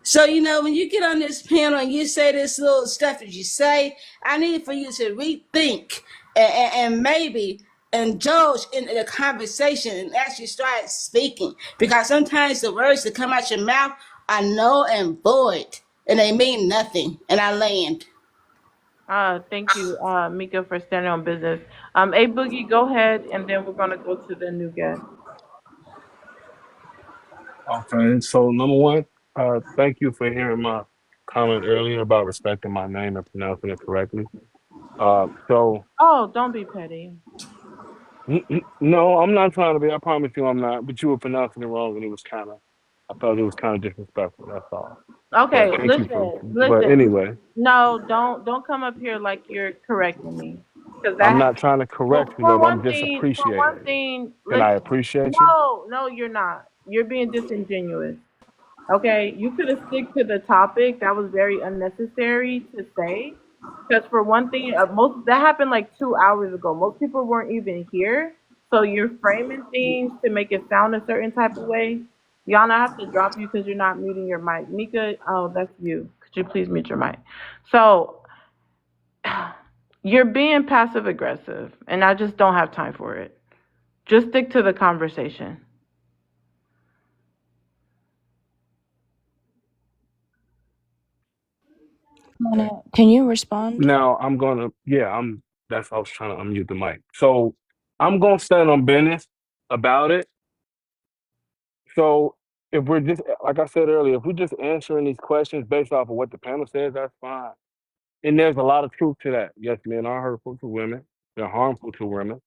So, when you get on this panel and you say this little stuff that you say, I need for you to rethink and maybe indulge in the conversation and actually start speaking. Because sometimes the words that come out your mouth are null and void and they mean nothing. And I land. Thank you, Mika, for standing on business. A boogie, go ahead, and then we're gonna go to the new guest. Okay, so number one, thank you for hearing my comment earlier about respecting my name and pronouncing it correctly. So Oh, don't be petty. no, I'm not trying to be. I promise you, I'm not. But you were pronouncing it wrong, and I felt it was kind of disrespectful. That's all. But Okay, thank you for. listen, But listen. anyway, No, don't come up here like you're correcting me, because I'm that. not trying to correct Well, you, love. I'm just for one appreciating you. thing, Can I listen. appreciate you? No, you're not. You're being disingenuous. Okay, you could have stick to the topic. That was very unnecessary to say. Because for one thing, most that happened like 2 hours ago. Most people weren't even here, so you're framing things to make it sound a certain type of way. Yana, I have to drop you because you're not muting your mic. Mika, oh, that's you. Could you please mute your mic? So you're being passive aggressive, and I just don't have time for it. Just stick to the conversation. Okay. Can you respond? Now I'm gonna. Yeah, I'm. That's I was trying to unmute the mic. So I'm gonna stand on business about it. So if we're just like I said earlier, if we're just answering these questions based off of what the panel says, that's fine. And there's a lot of truth to that. Yes, men are hurtful to women. They're harmful to women.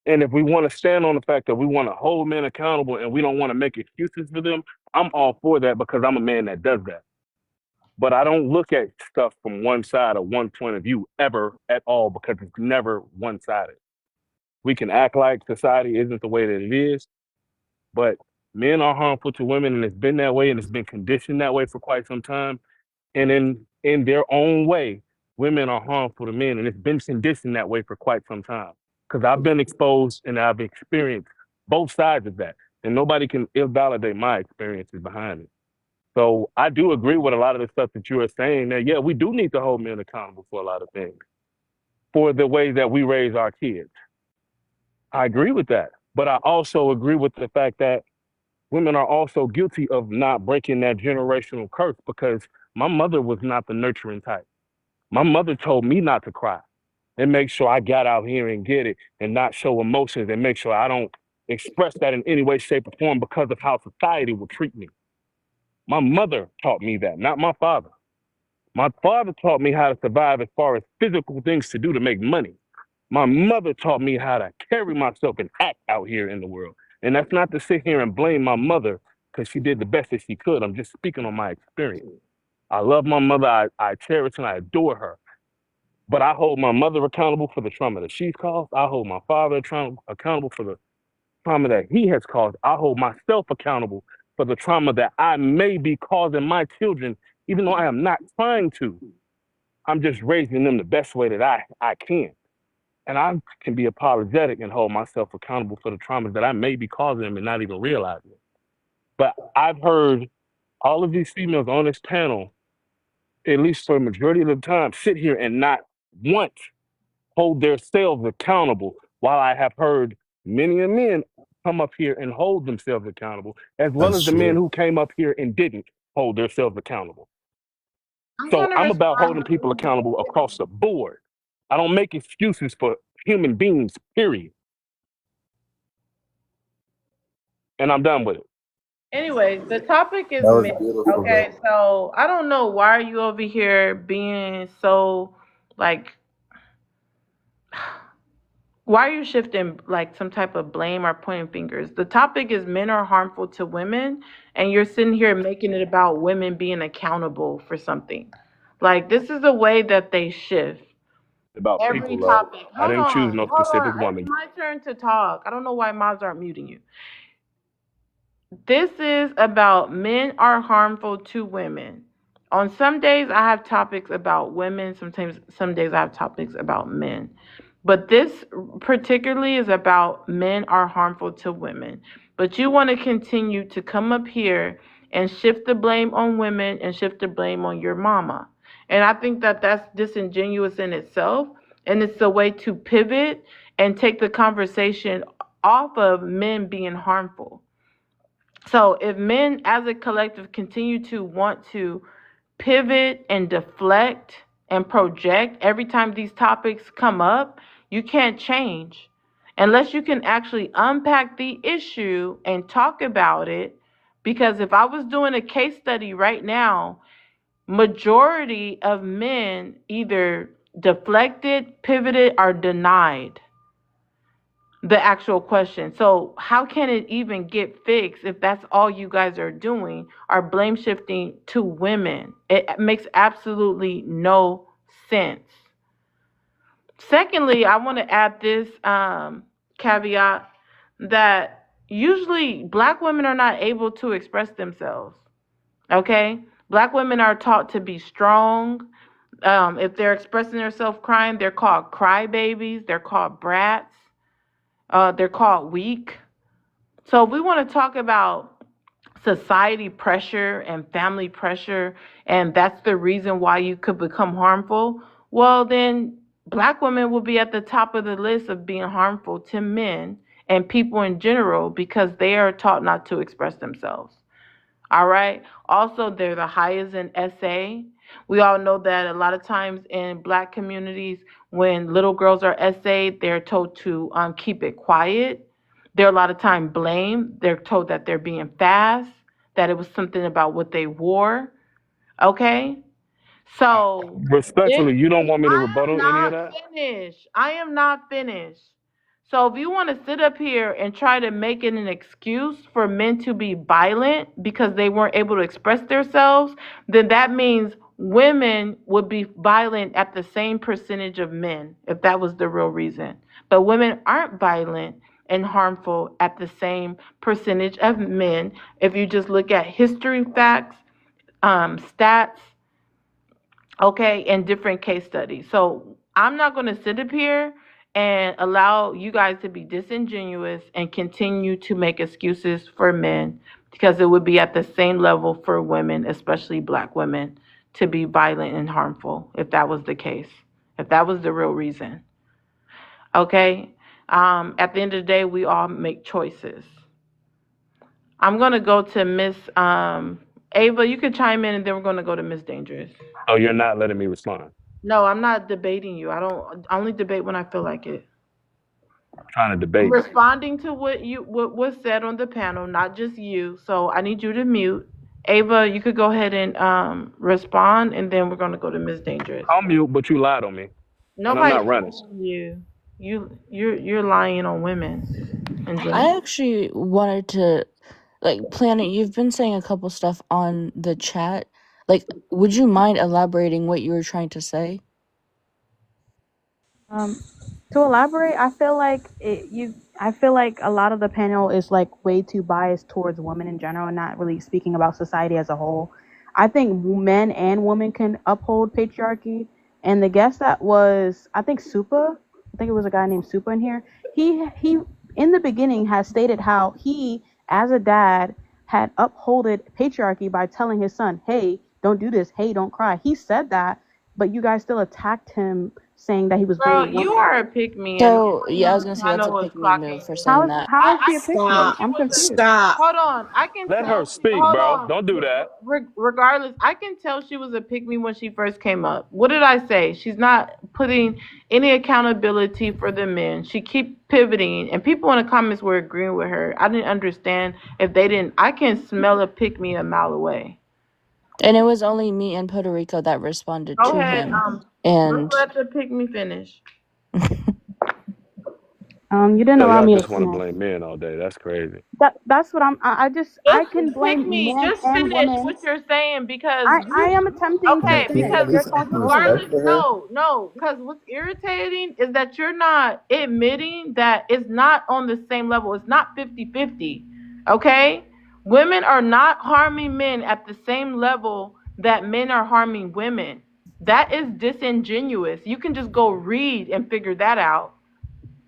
And if we want to stand on the fact that we want to hold men accountable and we don't want to make excuses for them, I'm all for that because I'm a man that does that. But I don't look at stuff from one side or one point of view ever at all because it's never one sided. We can act like society isn't the way that it is, but Men are harmful to women, and it's been that way, and it's been conditioned that way for quite some time. And in their own way, women are harmful to men, and it's been conditioned that way for quite some time. Because I've been exposed and I've experienced both sides of that, and nobody can invalidate my experiences behind it. So I do agree with a lot of the stuff that you are saying. That yeah, we do need to hold men accountable for a lot of things, for the way that we raise our kids. I agree with that, but I also agree with the fact that women are also guilty of not breaking that generational curse because my mother was not the nurturing type. My mother told me not to cry and make sure I got out here and get it and not show emotions and make sure I don't express that in any way, shape, or form because of how society will treat me. My mother taught me that, not my father. My father taught me how to survive as far as physical things to do to make money. My mother taught me how to carry myself and act out here in the world. And that's not to sit here and blame my mother because she did the best that she could. I'm just speaking on my experience. I love my mother. I cherish and I adore her. But I hold my mother accountable for the trauma that she's caused. I hold my father accountable for the trauma that he has caused. I hold myself accountable for the trauma that I may be causing my children, even though I am not trying to. I'm just raising them the best way that I can. And I can be apologetic and hold myself accountable for the traumas that I may be causing them and not even realizing it. But I've heard all of these females on this panel, at least for a majority of the time, sit here and not once hold themselves accountable, while I have heard many a men come up here and hold themselves accountable, as well That's as the men true. who came up here and didn't hold themselves accountable. I'm So gonna I'm about holding respond. people accountable across the board. I don't make excuses for human beings, period. And I'm done with it. Anyways, the topic is That was men. beautiful, bro. Okay, so I don't know why are you over here being so like why are you shifting like some type of blame or pointing fingers? The topic is men are harmful to women, and you're sitting here making it about women being accountable for something. Like this is the way that they shift About every people, love. topic. I Hold didn't choose on, no hold specific on. It's woman. my turn to talk. I don't know why mods aren't muting you. This is about men are harmful to women. On some days I have topics about women, sometimes some days I have topics about men. But this particularly is about men are harmful to women. But you want to continue to come up here and shift the blame on women and shift the blame on your mama. And I think that that's disingenuous in itself. And it's a way to pivot and take the conversation off of men being harmful. So if men as a collective continue to want to pivot and deflect and project every time these topics come up, you can't change unless you can actually unpack the issue and talk about it. Because if I was doing a case study right now, majority of men either deflected, pivoted, or denied the actual question. So how can it even get fixed if that's all you guys are doing are blame shifting to women? It makes absolutely no sense. Secondly, I want to add this caveat that usually black women are not able to express themselves. Okay? Black women are taught to be strong. If they're expressing themselves crying, they're called crybabies, they're called brats. They're called weak. So if we want to talk about society pressure and family pressure, and that's the reason why you could become harmful, well, then black women will be at the top of the list of being harmful to men and people in general because they are taught not to express themselves. All right. Also, they're the highest in SA. We all know that a lot of times in black communities, when little girls are essayed, they're told to keep it quiet. They're a lot of time blamed. They're told that they're being fast, that it was something about what they wore. Okay. So this, Respectfully, you don't want me to I am rebuttal any of not that? finished. I am not finished. So if you want to sit up here and try to make it an excuse for men to be violent because they weren't able to express themselves, then that means women would be violent at the same percentage of men if that was the real reason. But women aren't violent and harmful at the same percentage of men. If you just look at history facts, stats, okay, and different case studies. So I'm not going to sit up here and allow you guys to be disingenuous and continue to make excuses for men, because it would be at the same level for women, especially black women, to be violent and harmful if that was the case, if that was the real reason. Okay? At the end of the day, we all make choices. I'm going to go to Miss Ava. You can chime in, and then we're going to go to Miss Dangerous. Oh, you're not letting me respond. No, I'm not debating you. I only debate when I feel like it. I'm trying to debate. I'm responding to what was said on the panel, not just you. So I need you to mute. Ava, you could go ahead and respond, and then we're going to go to Miss Dangerous. I'll mute, but you lied on me. Nobody's I'm not running. You're lying on women. I actually wanted to, Planet, you've been saying a couple stuff on the chat. Would you mind elaborating what you were trying to say? To elaborate, I feel like a lot of the panel is way too biased towards women in general and not really speaking about society as a whole. I think men and women can uphold patriarchy. And the guest that was, I think Supa, I think it was a guy named Supa in here. He in the beginning has stated how he, as a dad, had upholded patriarchy by telling his son, "Hey, don't do this. Hey, don't cry." He said that, but you guys still attacked him, saying that he was Girl, very. you are a pick me. So, yeah, I was going to say that's a pick me move for saying that. How is she a pick me? I'm confused. Stop. Hold on. I can Let tell. her speak, Hold bro. on. Don't do that. Regardless, I can tell she was a pick me when she first came up. What did I say? She's not putting any accountability for the men. She keep pivoting, and people in the comments were agreeing with her. I didn't understand if they didn't. I can smell a pick me a mile away. And it was only me in Puerto Rico that responded Go to ahead. him. And Let's let the pick me finish. You didn't Yo, allow y'all me to just want to finish. blame men all day. That's crazy. That's what I can blame me. men Just and finish women. what you're saying, because I am attempting okay, to finish. because You're talking over regardless, me. no, because what's irritating is that you're not admitting that it's not on the same level. It's not 50-50. Okay? Women are not harming men at the same level that men are harming women. That is disingenuous. You can just go read and figure that out.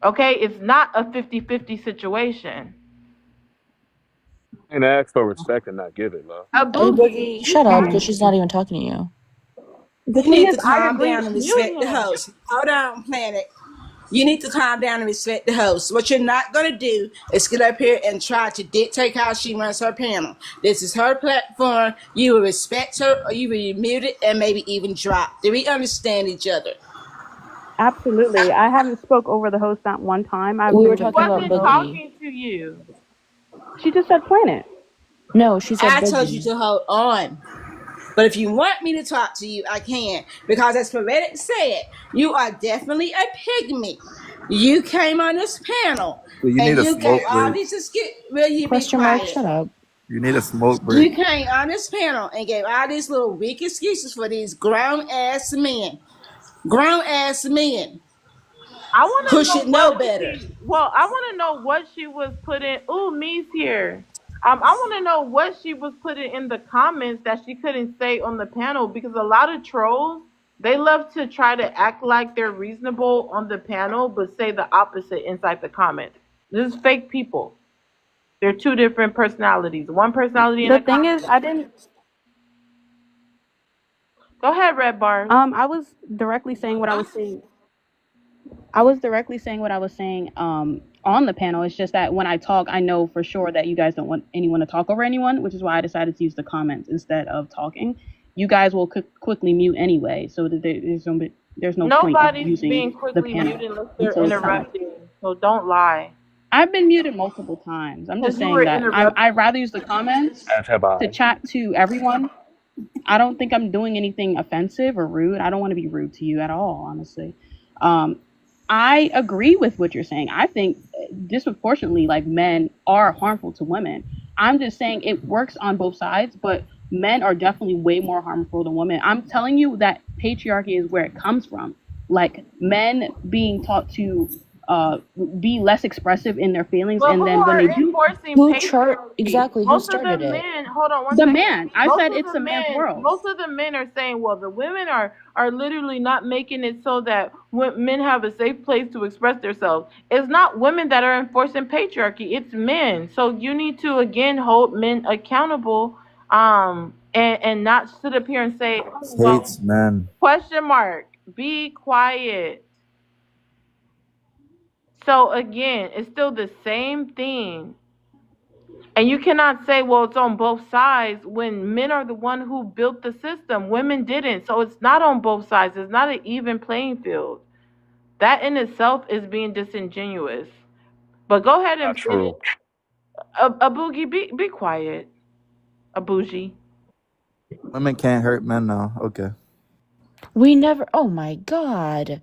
Okay? It's not a 50-50 situation. And ask for respect and not give it, love. A boogie. shut up, because she's not even talking to you. The You thing need is, to I calm agree. down and respect the host. Hold on, Planet. You need to calm down and respect the host. What you're not going to do is get up here and try to dictate how she runs her panel. This is her platform. You will respect her, or you will be muted and maybe even dropped. Do we understand each other? Absolutely. I haven't spoke over the host not one time. We were talking about Wasn't Boogie. talking to you. She just said Planet. No, she said I told you Boogie. to hold on. But if you want me to talk to you, I can. Because as Poetic said, you are definitely a pygmy. You came on this panel So you and need a you smoke gave all break. these excuses. Will you be Question mark, quiet? shut up. You need a smoke You break. came on this panel and gave all these little weak excuses for these grown ass men. Grown ass men I want who to should know know better. I want to know what she was putting. Ooh, Me's here. I want to know what she was putting in the comments that she couldn't say on the panel, because a lot of trolls, they love to try to act like they're reasonable on the panel but say the opposite inside the comments. This is fake people. They're two different personalities. One personality in The the thing comments. is, I didn't. Go ahead, Red Bar. I was directly saying what I was saying. I was directly saying what I was saying on the panel. It's just that when I talk, I know for sure that you guys don't want anyone to talk over anyone, which is why I decided to use the comments instead of talking. You guys will quickly mute anyway, so that there's no point of Nobody's being using the quickly panel muted unless they're until it's time. interrupting. So don't lie. I've been muted multiple times. I'm just Because you saying were that interrupted. I'd rather use the comments As have I. to chat to everyone. I don't think I'm doing anything offensive or rude. I don't want to be rude to you at all, honestly. I agree with what you're saying. I think disproportionately, like, men are harmful to women. I'm just saying it works on both sides, but men are definitely way more harmful than women. I'm telling you that patriarchy is where it comes from. Like, men being taught to be less expressive in their feelings, But and who then when are they do, enforcing Who chart patriarchy? exactly? Who Most of the started it? men, hold on one the second. man, I Most said of it's the a man's men, world. most of the men are saying, well, the women are literally not making it so that men have a safe place to express themselves. It's not women that are enforcing patriarchy; it's men. So you need to again hold men accountable, and not sit up here and say, oh, well, Hates men. question mark, be quiet. So again, it's still the same thing. And you cannot say, well, it's on both sides when men are the one who built the system. Women didn't. So it's not on both sides. It's not an even playing field. That in itself is being disingenuous. But go ahead Not and finish. true. A boogie, be quiet. A bougie. Women can't hurt men now. Okay. We never. Oh my god.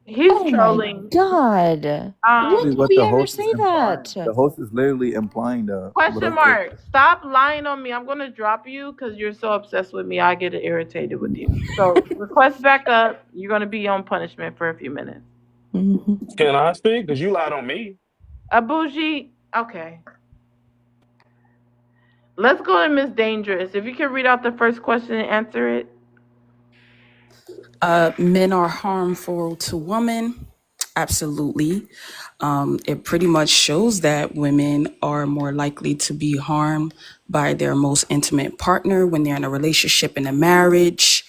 He's Oh my trolling. god. When Literally did what we the ever host is say implying. that? The host is literally implying that. Question mark. Stop lying on me. I'm gonna drop you because you're so obsessed with me. I get irritated with you. So request back up. You're gonna be on punishment for a few minutes. Can I speak? Because you lied on me. A bougie. Okay. Let's go to Miss Dangerous. If you can read out the first question and answer it. Men are harmful to women. Absolutely. It pretty much shows that women are more likely to be harmed by their most intimate partner when they're in a relationship and a marriage.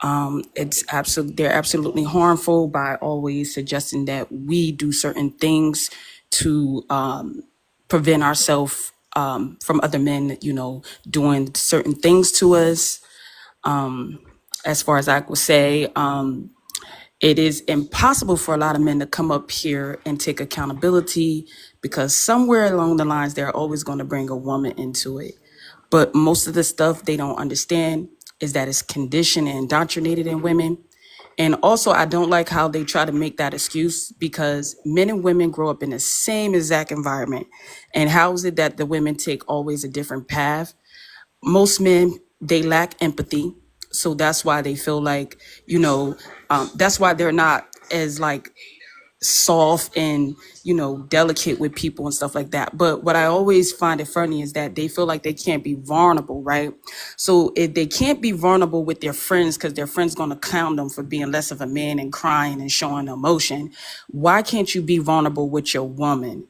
They're absolutely harmful by always suggesting that we do certain things to prevent ourselves from other men, doing certain things to us. As far as I would say, it is impossible for a lot of men to come up here and take accountability because somewhere along the lines, they're always going to bring a woman into it. But most of the stuff they don't understand is that it's conditioned and indoctrinated in women. And also, I don't like how they try to make that excuse because men and women grow up in the same exact environment. And how is it that the women take always a different path? Most men, they lack empathy. So that's why they feel like, that's why they're not as like soft and, delicate with people and stuff like that. But what I always find it funny is that they feel like they can't be vulnerable, right? So if they can't be vulnerable with their friends because their friends going to clown them for being less of a man and crying and showing emotion, why can't you be vulnerable with your woman?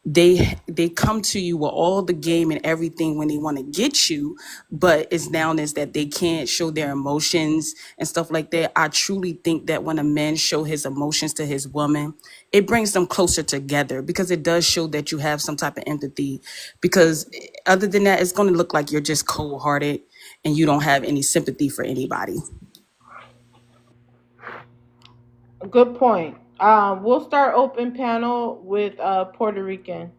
They come to you with all the game and everything when they want to get you, but it's now is that they can't show their emotions and stuff like that. I truly think that when a man show his emotions to his woman, it brings them closer together because it does show that you have some type of empathy. Because other than that, it's going to look like you're just cold-hearted and you don't have any sympathy for anybody. Good point. We'll start open panel with Puerto Rican.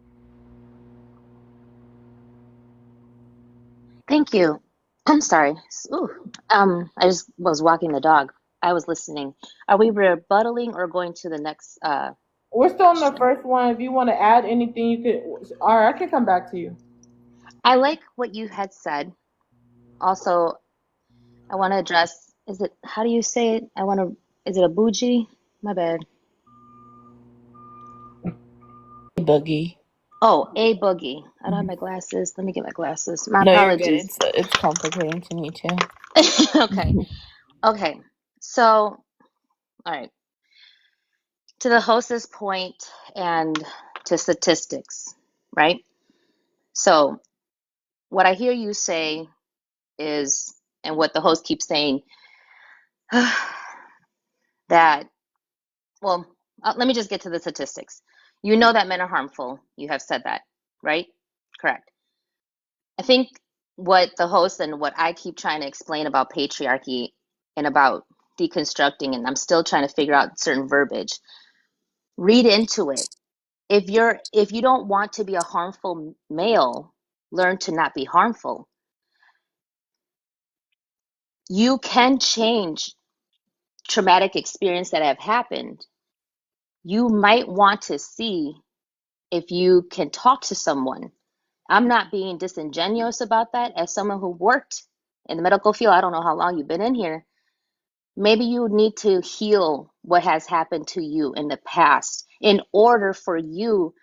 Thank you. I'm sorry. Ooh. I just was walking the dog. I was listening. Are we rebuttaling or going to the next? We're still on the first one. If you want to add anything, you could. All right, I can come back to you. I like what you had said. Also, I want to address. How do you say it? Is it a bougie? My bad. Boogie. Oh, a boogie. I don't have my glasses. Let me get my glasses. My No, you're good. apologies. It's complicating to me too. Okay. So, all right. To the hostess point and to statistics, right? So, what I hear you say is, and what the host keeps saying, that, well, let me just get to the statistics. You know that men are harmful. You have said that, right? Correct. I think what the host and what I keep trying to explain about patriarchy and about deconstructing, and I'm still trying to figure out certain verbiage, read into it. If you don't want to be a harmful male, learn to not be harmful. You can change traumatic experience that have happened. You might want to see if you can talk to someone. I'm not being disingenuous about that. As someone who worked in the medical field, I don't know how long you've been in here. Maybe you need to heal what has happened to you in the past in order for you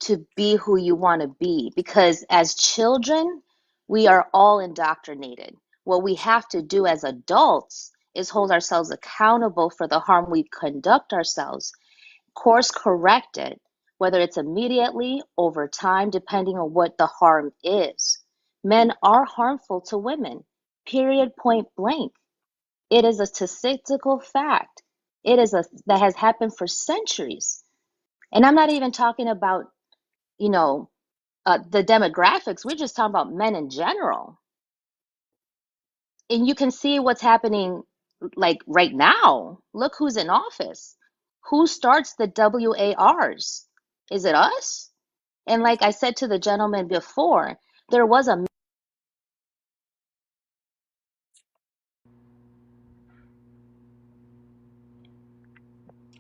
to be who you want to be. Because as children, we are all indoctrinated. What we have to do as adults is hold ourselves accountable for the harm we conduct ourselves, course correct it, whether it's immediately, over time, depending on what the harm is. Men are harmful to women, period, point blank. It is a statistical fact. That has happened for centuries. And I'm not even talking about, you know, the demographics. We're just talking about men in general. And you can see what's happening like right now. Look who's in office. Who starts the WARs? Is it us? And like I said to the gentleman before, there was a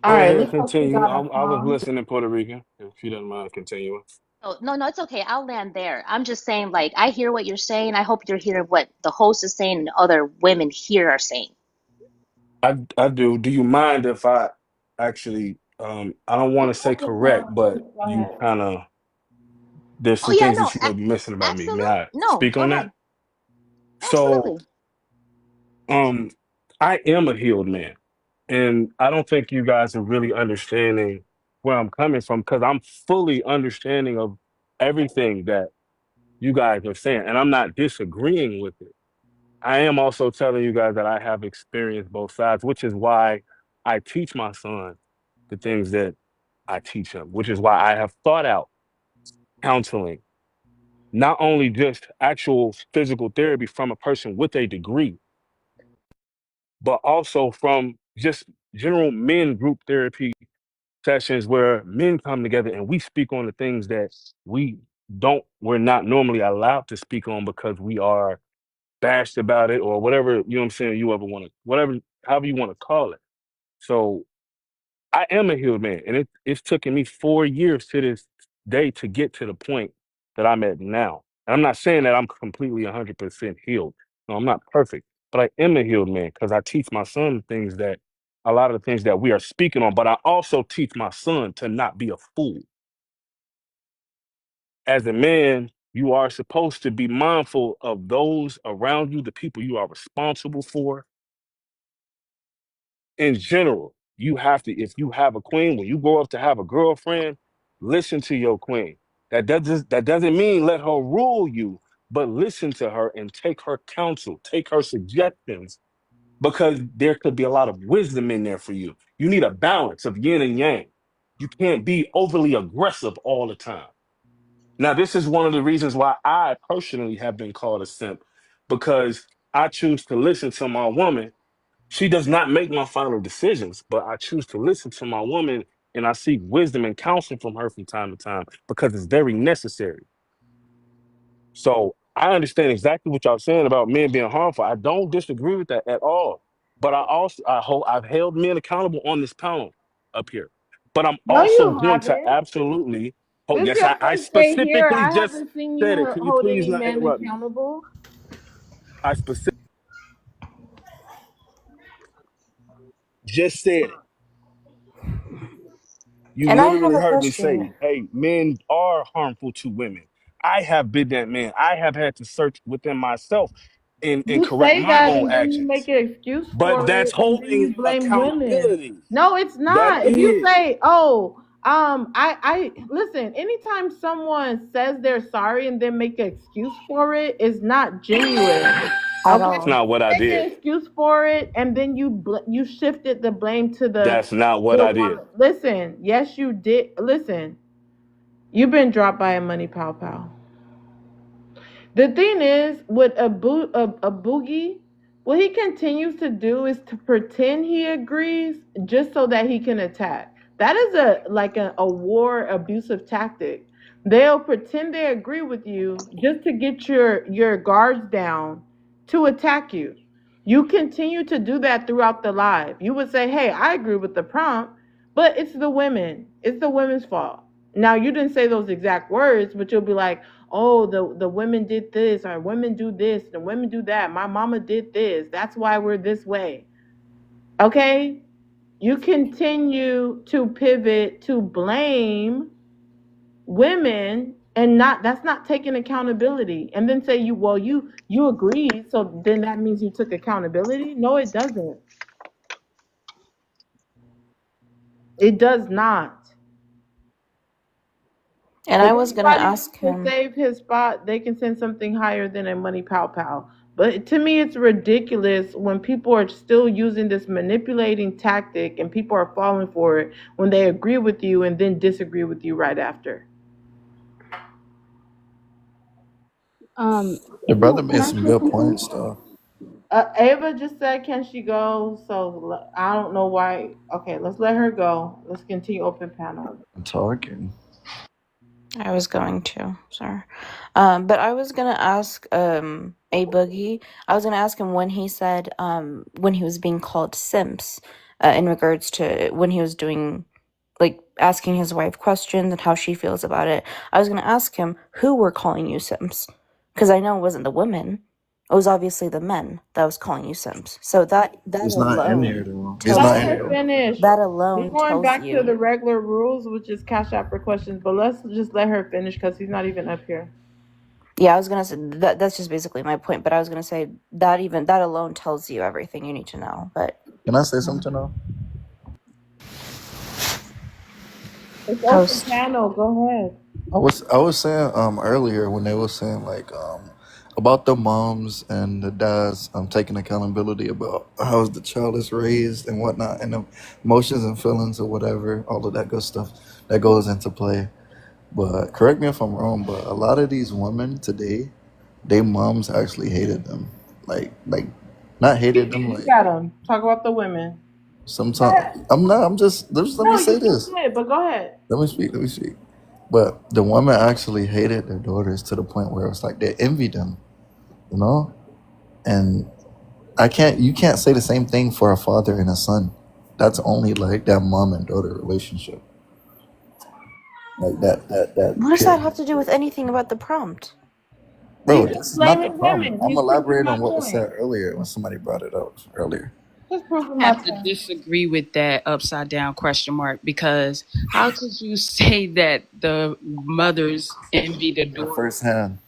All Go right, ahead, looks like we continue. got a I was pause. listening, Puerto Rican. If you don't mind continuing. oh, no, it's okay. I'll land there. I'm just saying, like, I hear what you're saying. I hope you're hearing what the host is saying and other women here are saying. I do. Do you mind if I actually I don't want to say correct, but Go you ahead. kind of there's Oh some yeah, things no, that you may be missing about me. May absolutely. I No, speak go on ahead. that? So Absolutely. um I am a healed man. And I don't think you guys are really understanding where I'm coming from because I'm fully understanding of everything that you guys are saying. And I'm not disagreeing with it. I am also telling you guys that I have experienced both sides, which is why I teach my son the things that I teach him, which is why I have thought out counseling, not only just actual physical therapy from a person with a degree, but also from just general men group therapy sessions where men come together and we speak on the things that we're not normally allowed to speak on because we are bashed about it or whatever, you know what I'm saying, you ever want to, whatever, however you want to call it. So I am a healed man, and it's taken me 4 years to this day to get to the point that I'm at now. And I'm not saying that I'm completely 100% healed. No, I'm not perfect, but I am a healed man because I teach my son things that a lot of the things that we are speaking on. But I also teach my son to not be a fool. As a man, you are supposed to be mindful of those around you, the people you are responsible for, in general. You have to, if you have a queen, when you grow up to have a girlfriend, listen to your queen. That doesn't mean let her rule you, but listen to her and take her counsel, take her suggestions, because there could be a lot of wisdom in there for you. You need a balance of yin and yang. You can't be overly aggressive all the time. Now, this is one of the reasons why I personally have been called a simp, because I choose to listen to my woman. She does not make my final decisions, but I choose to listen to my woman and I seek wisdom and counsel from her from time to time because it's very necessary. So I understand exactly what y'all saying about men being harmful. I don't disagree with that at all. But I've held men accountable on this panel up here. But I'm No, also you going to haven't. absolutely This is yes, your I first day here. specifically I just haven't seen you said it. Can you hold please any not men interrupt me? accountable. I specifically just said it. You And I have literally a heard me say, question. hey, men are harmful to women. I have been that man. I have had to search within myself and You correct say my that own and then you make actions. an excuse But for that's it and then holding you blame women. accountability. No, it's That not. If you is. say, "Oh, I listen," anytime someone says they're sorry and then make an excuse for it, it's not genuine. At Okay? That's all. not what I Make an did. excuse for it and then you shifted the blame to That's not what the I did. woman. Listen, yes you did. Listen, you've been dropped by a money pow pow. The thing is, with a boogie, what he continues to do is to pretend he agrees just so that he can attack. That is a war abusive tactic. They'll pretend they agree with you just to get your guards down to attack you. You continue to do that throughout the live. You would say, "Hey, I agree with the prompt, but it's the women. It's the women's fault." Now you didn't say those exact words, but you'll be like, "Oh, the women did this, or women do this, the women do that. My mama did this. That's why we're this way." Okay? you continue to pivot to blame women and that's not taking accountability, and then say you agreed, so then that means you took accountability. No, it doesn't. It does not. And If I was gonna anybody ask wants to him. save his spot, they can send something higher than a money pow pow. But to me, it's ridiculous when people are still using this manipulating tactic and people are falling for it when they agree with you and then disagree with you right after. The brother Can made I some say good something? points though. Ava just said, can she go? So I don't know why. Okay, let's let her go. Let's continue open panel. I'm talking. I was going to, sorry. But I was gonna ask A Boogie. I was gonna ask him when he said when he was being called simps, in regards to when he was doing, like, asking his wife questions and how she feels about it. I was gonna ask him who were calling you simps, because I know it wasn't the women. It was obviously the men that was calling you simps. So that He's not in here alone though. He's tells not Let in her here. you, finish. that We're alone going tells back to you. the regular rules, which is cash out for questions, but let's just let her finish because he's not even up here. Yeah, I was gonna say that's just basically my point, but I was gonna say that even that alone tells you everything you need to know. But Can I say something though? It's open host. panel. Go ahead. I was saying earlier when they were saying like about the moms and the dads taking accountability about how the child is raised and whatnot, and the emotions and feelings or whatever, all of that good stuff that goes into play. But correct me if I'm wrong, but a lot of these women today, their moms actually hated them. Like not hated them You like got him. Talk about the women. Go sometimes ahead. I'm not I'm just let me No, say you just this. did, but go ahead. Let me speak. But the women actually hated their daughters to the point where it's like they envied them, you know? And you can't say the same thing for a father and a son. That's only like that mom and daughter relationship. Like that What does that period. have to do with anything about the prompt? Bro, He's just this is not the blaming problem. women. I'm He's proving elaborating my on what was point. said earlier when somebody brought it up earlier. Just proving I my have to point. disagree with that upside down question mark, because how could you say that the mothers envy the At daughter first hand.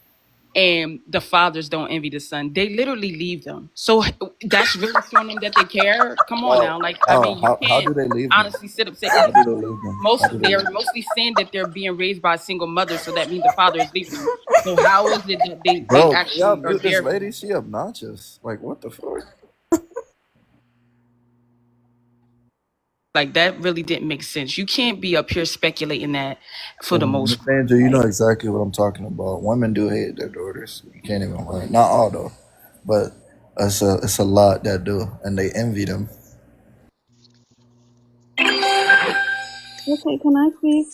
and the fathers don't envy the son? They literally leave them. So that's really showing them that they care. Come on now, like, I Oh, mean, you how can't do they leave them? honestly sit up and say, How because do they leave them? How do they they're leave them? mostly saying that they're being raised by a single mother, so that means the father is leaving them. So how is it that they Bro, can y'all actually are mute this there for lady? them? She obnoxious. Like what the fuck? Like, that really didn't make sense. You can't be up here speculating that for the Miss most part. Angel, you know exactly what I'm talking about. Women do hate their daughters. You can't even lie. Not all though, but it's a lot that do, and they envy them. Okay, can I speak?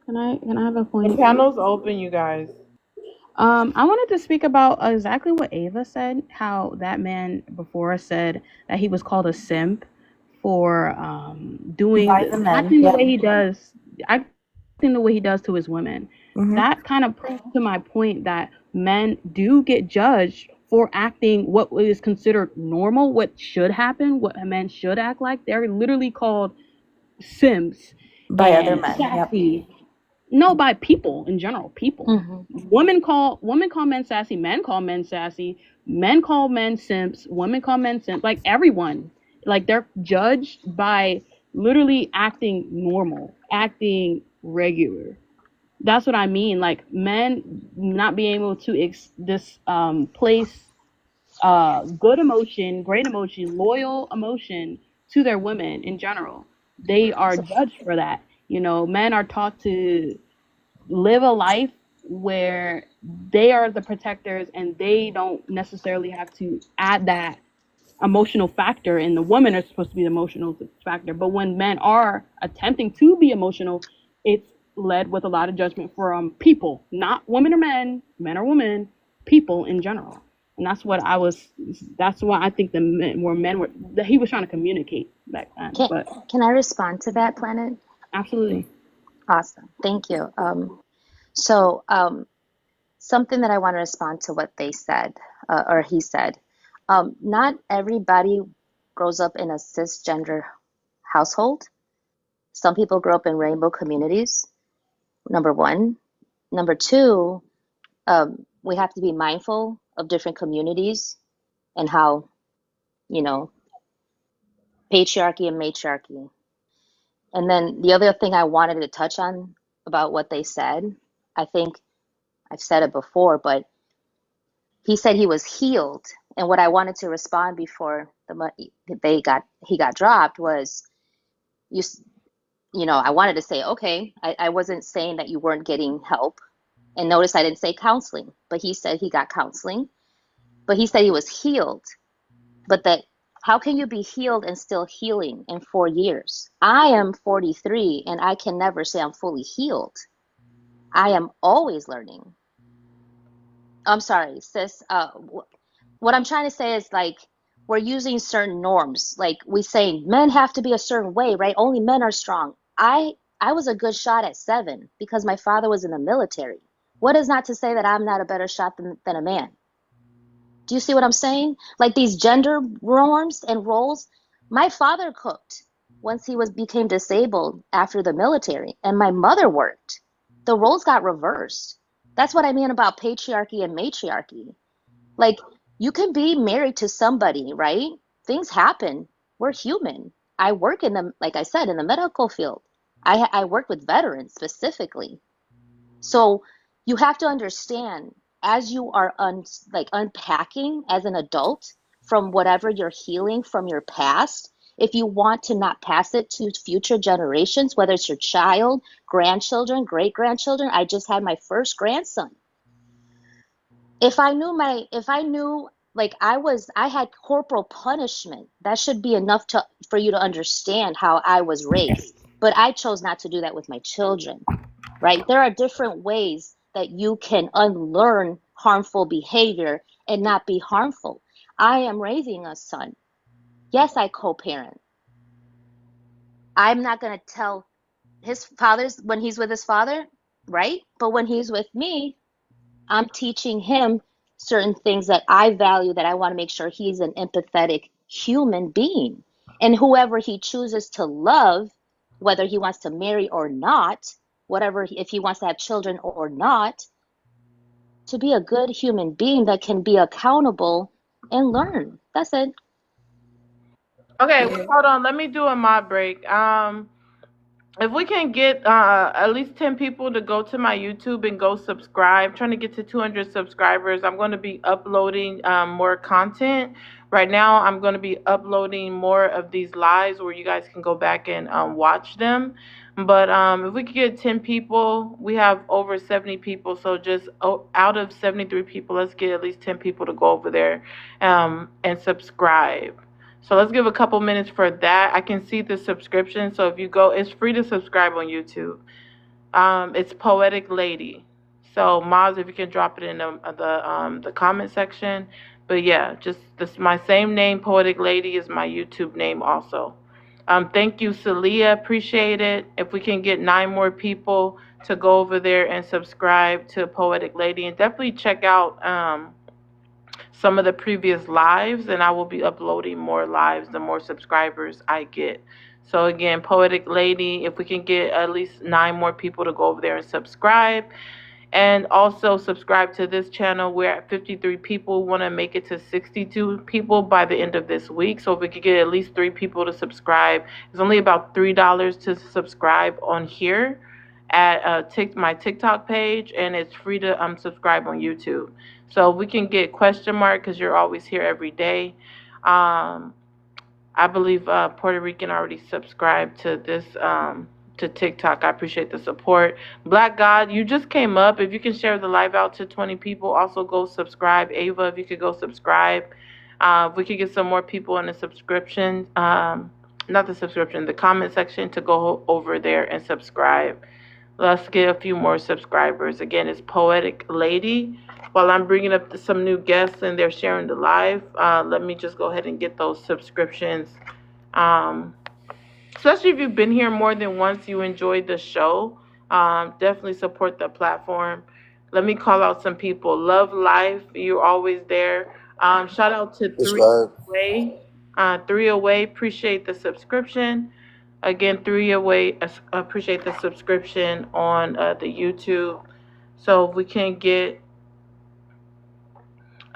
Can I have a The point? panel's open, you guys. I wanted to speak about exactly what Ava said. How that man before said that he was called a simp for By the men, acting the yep. way he does, acting the way he does to his women. Mm-hmm. That kind of proves to my point that men do get judged for acting what is considered normal, what should happen, what a man should act like. They're literally called simps By other and men, yep. sassy. No, by people in general. People. Mm-hmm. Women call men sassy. Men call men sassy. Men call men simps. Women call men simps. Like everyone, like they're judged by literally acting normal, acting regular. That's what I mean. Like men not being able to place good emotion, great emotion, loyal emotion to their women in general. They are judged for that. You know, men are taught to live a life where they are the protectors and they don't necessarily have to add that emotional factor, and the women are supposed to be the emotional factor. But when men are attempting to be emotional, it's led with a lot of judgment from people, not women or men, men or women, people in general. And that's why I think that he was trying to communicate back then. But Can I respond to that, Planet? absolutely. Awesome. Thank you. So something that I want to respond to what they said, or he said. Not everybody grows up in a cisgender household. Some people grow up in rainbow communities, number one. Number two, we have to be mindful of different communities and how, you know, patriarchy and matriarchy. And then the other thing I wanted to touch on about what they said, I think I've said it before, but he said he was healed. And what I wanted to respond before he got dropped was, you know, I wanted to say, okay, I wasn't saying that you weren't getting help. And notice I didn't say counseling, but he said he got counseling. But he said he was healed. But that, how can you be healed and still healing in 4 years? I am 43 and I can never say I'm fully healed. I am always learning. I'm sorry, sis. What I'm trying to say is, like, we're using certain norms. Like, we saying men have to be a certain way, right? Only men are strong. I was a good shot at 7 because my father was in the military. What is not to say that I'm not a better shot than a man? Do you see what I'm saying? Like, these gender norms and roles. My father cooked once he became disabled after the military, and my mother worked. The roles got reversed. That's what I mean about patriarchy and matriarchy. Like, you can be married to somebody, right? Things happen. We're human. I work like I said, in the medical field. I work with veterans specifically. So you have to understand, as you are unpacking as an adult from whatever you're healing from your past, if you want to not pass it to future generations, whether it's your child, grandchildren, great-grandchildren. I just had my first grandson. If I knew like I had corporal punishment, that should be enough for you to understand how I was raised. But I chose not to do that with my children, right? There are different ways that you can unlearn harmful behavior and not be harmful. I am raising a son. Yes, I co-parent. I'm not going to tell his father's when he's with his father, right? But when he's with me, I'm teaching him certain things that I value, that I want to make sure he's an empathetic human being. And whoever he chooses to love, whether he wants to marry or not, if he wants to have children or not, to be a good human being that can be accountable and learn. That's it. Okay, hold on. Let me do a mod break. If we can get at least 10 people to go to my YouTube and go subscribe, trying to get to 200 subscribers, I'm going to be uploading more content. Right now, I'm going to be uploading more of these lives where you guys can go back and watch them. But if we could get 10 people, we have over 70 people. So just out of 73 people, let's get at least 10 people to go over there and subscribe. So let's give a couple minutes for that. I can see the subscription. So if you go, it's free to subscribe on YouTube. It's Poetic Lady. So Maz, if you can drop it in the comment section. But yeah, just my same name, Poetic Lady, is my YouTube name also. Thank you, Celia. Appreciate it. If we can get 9 more people to go over there and subscribe to Poetic Lady, and definitely check out some of the previous lives, and I will be uploading more lives the more subscribers I get. So again, Poetic Lady, if we can get at least 9 more people to go over there and subscribe. And also subscribe to this channel. We're at 53 people. We want to make it to 62 people by the end of this week. So if we could get at least 3 people to subscribe, it's only about $3 to subscribe on here at my TikTok page, and it's free to subscribe on YouTube. So we can get question mark, because you're always here every day. I believe Puerto Rican already subscribed to this to TikTok. I appreciate the support. Black God, you just came up. If you can share the live out to 20 people, also go subscribe. Ava, if you could go subscribe. If we could get some more people in the subscription, the comment section, to go over there and subscribe. Let's get a few more subscribers. Again, it's Poetic Lady. While I'm bringing up some new guests and they're sharing the live, let me just go ahead and get those subscriptions. Especially if you've been here more than once, you enjoyed the show, definitely support the platform. Let me call out some people. Love Life, you're always there. Shout out to 3 Way. Three Away, appreciate the subscription. Again, Three Away, appreciate the subscription on the YouTube. So if we can get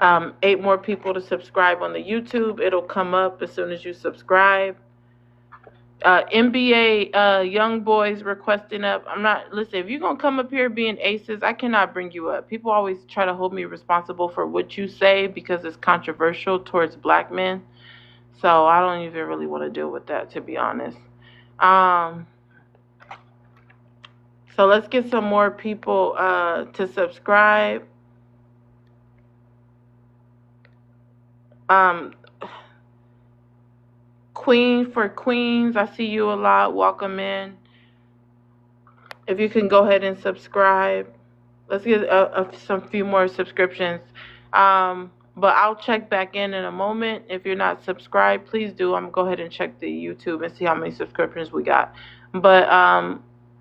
8 more people to subscribe on the YouTube, it'll come up as soon as you subscribe. NBA young boys requesting up. Listen, if you're going to come up here being aces, I cannot bring you up. People always try to hold me responsible for what you say because it's controversial towards black men. So I don't even really want to deal with that, to be honest. So let's get some more people to subscribe. Queen for Queens, I see you a lot. Welcome in. If you can go ahead and subscribe. Let's get some few more subscriptions. But I'll check back in a moment. If you're not subscribed, please do. I'm going to go ahead and check the YouTube and see how many subscriptions we got. But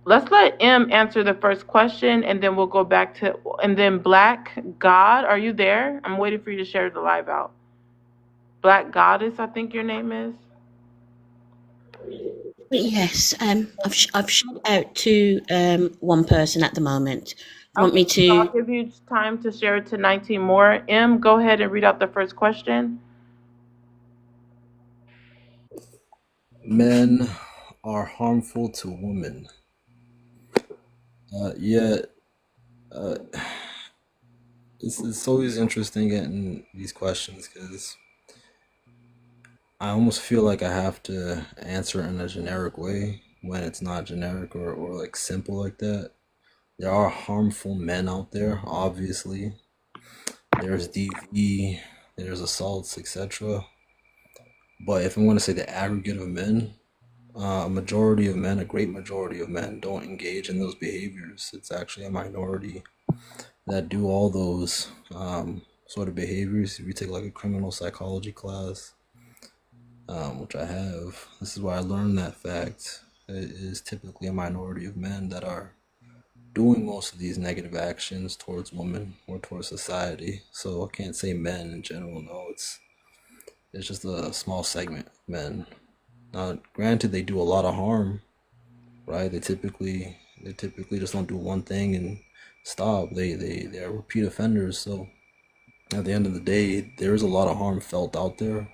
let's let M answer the first question, and then we'll go back to, and then Black God, are you there? I'm waiting for you to share the live out. Black Goddess, I think your name is. Yes, I've shared out to one person at the moment. You want me to? So I'll give you time to share it to 19 more. M, go ahead and read out the first question. Men are harmful to women. It's always interesting getting these questions because I almost feel like I have to answer it in a generic way when it's not generic or like simple like that. There are harmful men out there, obviously. There's DV, there's assaults, etc. But if I want to say the aggregate of men, a majority of men, a great majority of men don't engage in those behaviors. It's actually a minority that do all those sort of behaviors. If you take like a criminal psychology class, which I have, this is where I learned that fact. It is typically a minority of men that are doing most of these negative actions towards women or towards society. So I can't say men in general. No, it's just a small segment of men. Now, granted, they do a lot of harm, right? They typically just don't do one thing and stop. They are repeat offenders. So at the end of the day, there is a lot of harm felt out there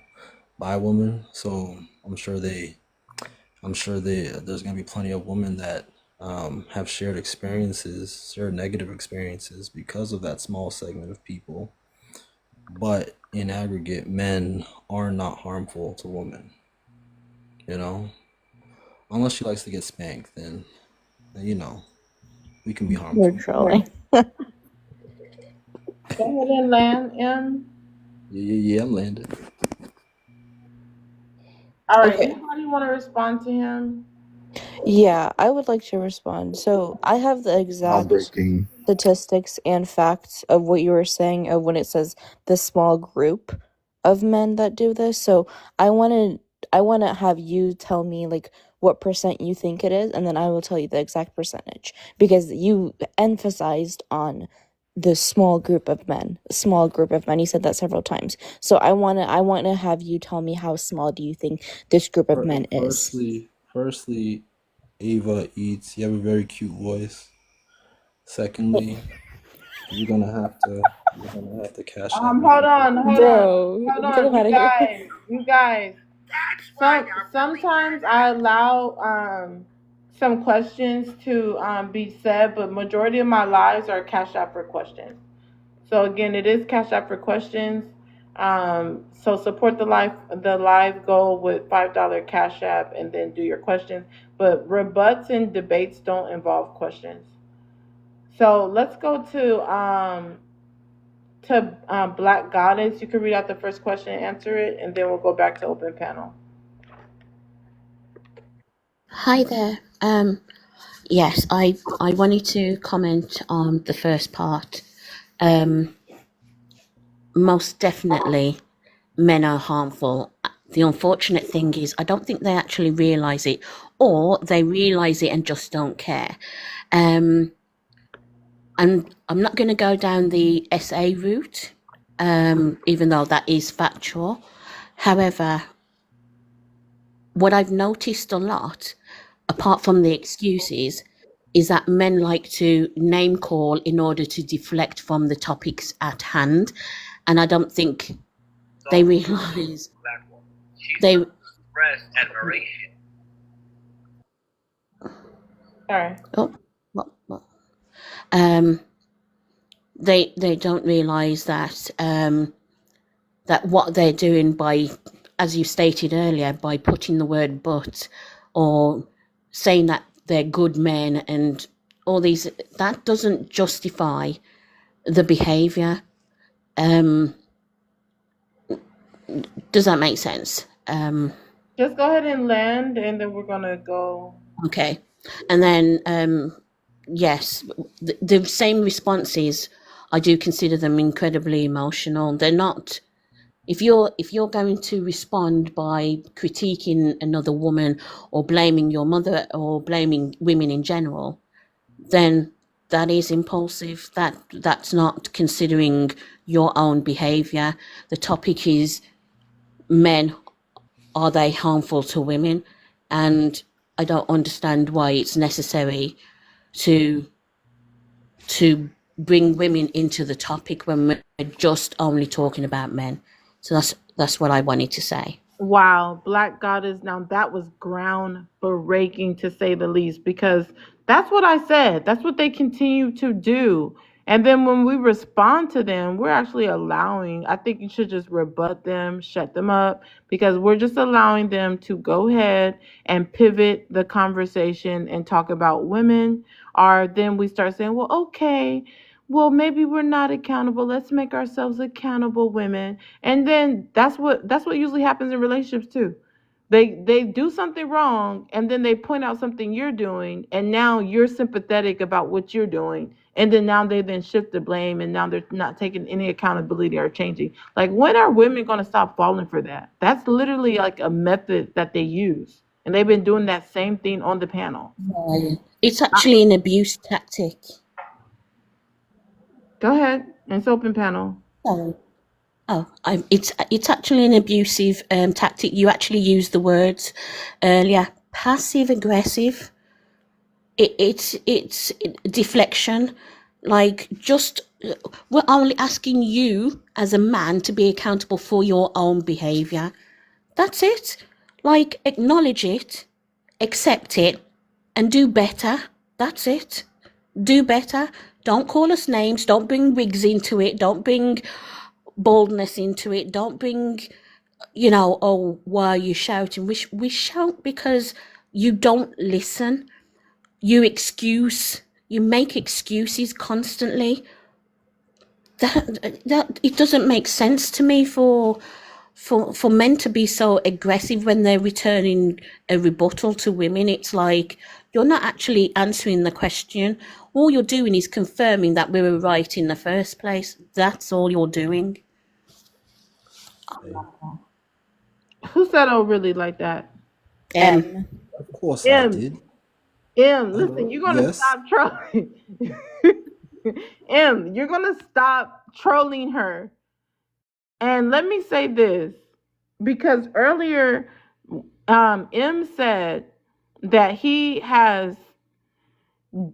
by women. So I'm sure there's gonna be plenty of women that have shared negative experiences because of that small segment of people. But in aggregate, men are not harmful to women. You know, unless she likes to get spanked, then we can be harmful. You're trolling. Go ahead and land, M. Yeah, I'm landed. All right, Okay. anybody want to respond to him? Yeah, I would like to respond. So I have the I'm exact breaking. statistics and facts of what you were saying of when it says the small group of men that do this. So I want to have you tell me like what percent you think it is, and then I will tell you the exact percentage because you emphasized on the small group of men. You said that several times. So I want to have you tell me how small do you think this group of men is? Firstly, Ava Eats, you have a very cute voice. Secondly, you're gonna have to cash out. Hold on, Bro, get him out of here. you guys. Sometimes I allow some questions to be said, but majority of my lives are Cash App for questions. So again, it is Cash App for questions. So support the live goal with $5 Cash App, and then do your questions. But rebuts and debates don't involve questions. So let's go to Black Goddess. You can read out the first question and answer it, and then we'll go back to open panel. Hi there. Yes, I wanted to comment on the first part. Most definitely, men are harmful. The unfortunate thing is, I don't think they actually realize it, or they realize it and just don't care. And I'm not going to go down the SA route, even though that is factual. However, what I've noticed a lot, apart from the excuses, is that men like to name call in order to deflect from the topics at hand. And I don't think they realize they express admiration. Sorry. what they don't realize that that what they're doing by, as you stated earlier, by putting the word but or saying that they're good men and all these, that doesn't justify the behavior. Does that make sense? Just go ahead and land, and then we're gonna go. Okay. And then yes, the same responses, I do consider them incredibly emotional. They're not, if you're going to respond by critiquing another woman or blaming your mother or blaming women in general, then that is impulsive. That's not considering your own behavior. The topic is men, are they harmful to women? And I don't understand why it's necessary to bring women into the topic when we're just only talking about men. So that's what I wanted to say. Wow, Black Goddess. Now that was groundbreaking, to say the least, because that's what I said. That's what they continue to do. And then when we respond to them, we're actually allowing, I think you should just rebut them, shut them up, because we're just allowing them to go ahead and pivot the conversation and talk about women. Or then we start saying, well, okay, well, maybe we're not accountable. Let's make ourselves accountable women. And then that's what usually happens in relationships too. They do something wrong, and then they point out something you're doing, and now you're sympathetic about what you're doing, and then now they then shift the blame, and now they're not taking any accountability or changing. Like, when are women going to stop falling for that? That's literally like a method that they use, and they've been doing that same thing on the panel. It's actually an abuse tactic. Go ahead. It's open panel. It's actually an abusive tactic. You actually used the words earlier, passive aggressive. It's deflection. Like, just, we're only asking you as a man to be accountable for your own behavior. That's it. Like, acknowledge it, accept it, and do better. That's it. Do better. Don't call us names. Don't bring wigs into it. Don't bring boldness into it. Don't bring, oh, why are you shouting? We shout because you don't listen. You make excuses constantly. That it doesn't make sense to me for men to be so aggressive when they're returning a rebuttal to women. It's like, you're not actually answering the question. All you're doing is confirming that we were right in the first place. That's all you're doing. Who said "oh really" like that? Of course I did. Listen, you're gonna Yes. stop trolling. You're gonna stop trolling her. And let me say this, because earlier, M said that he has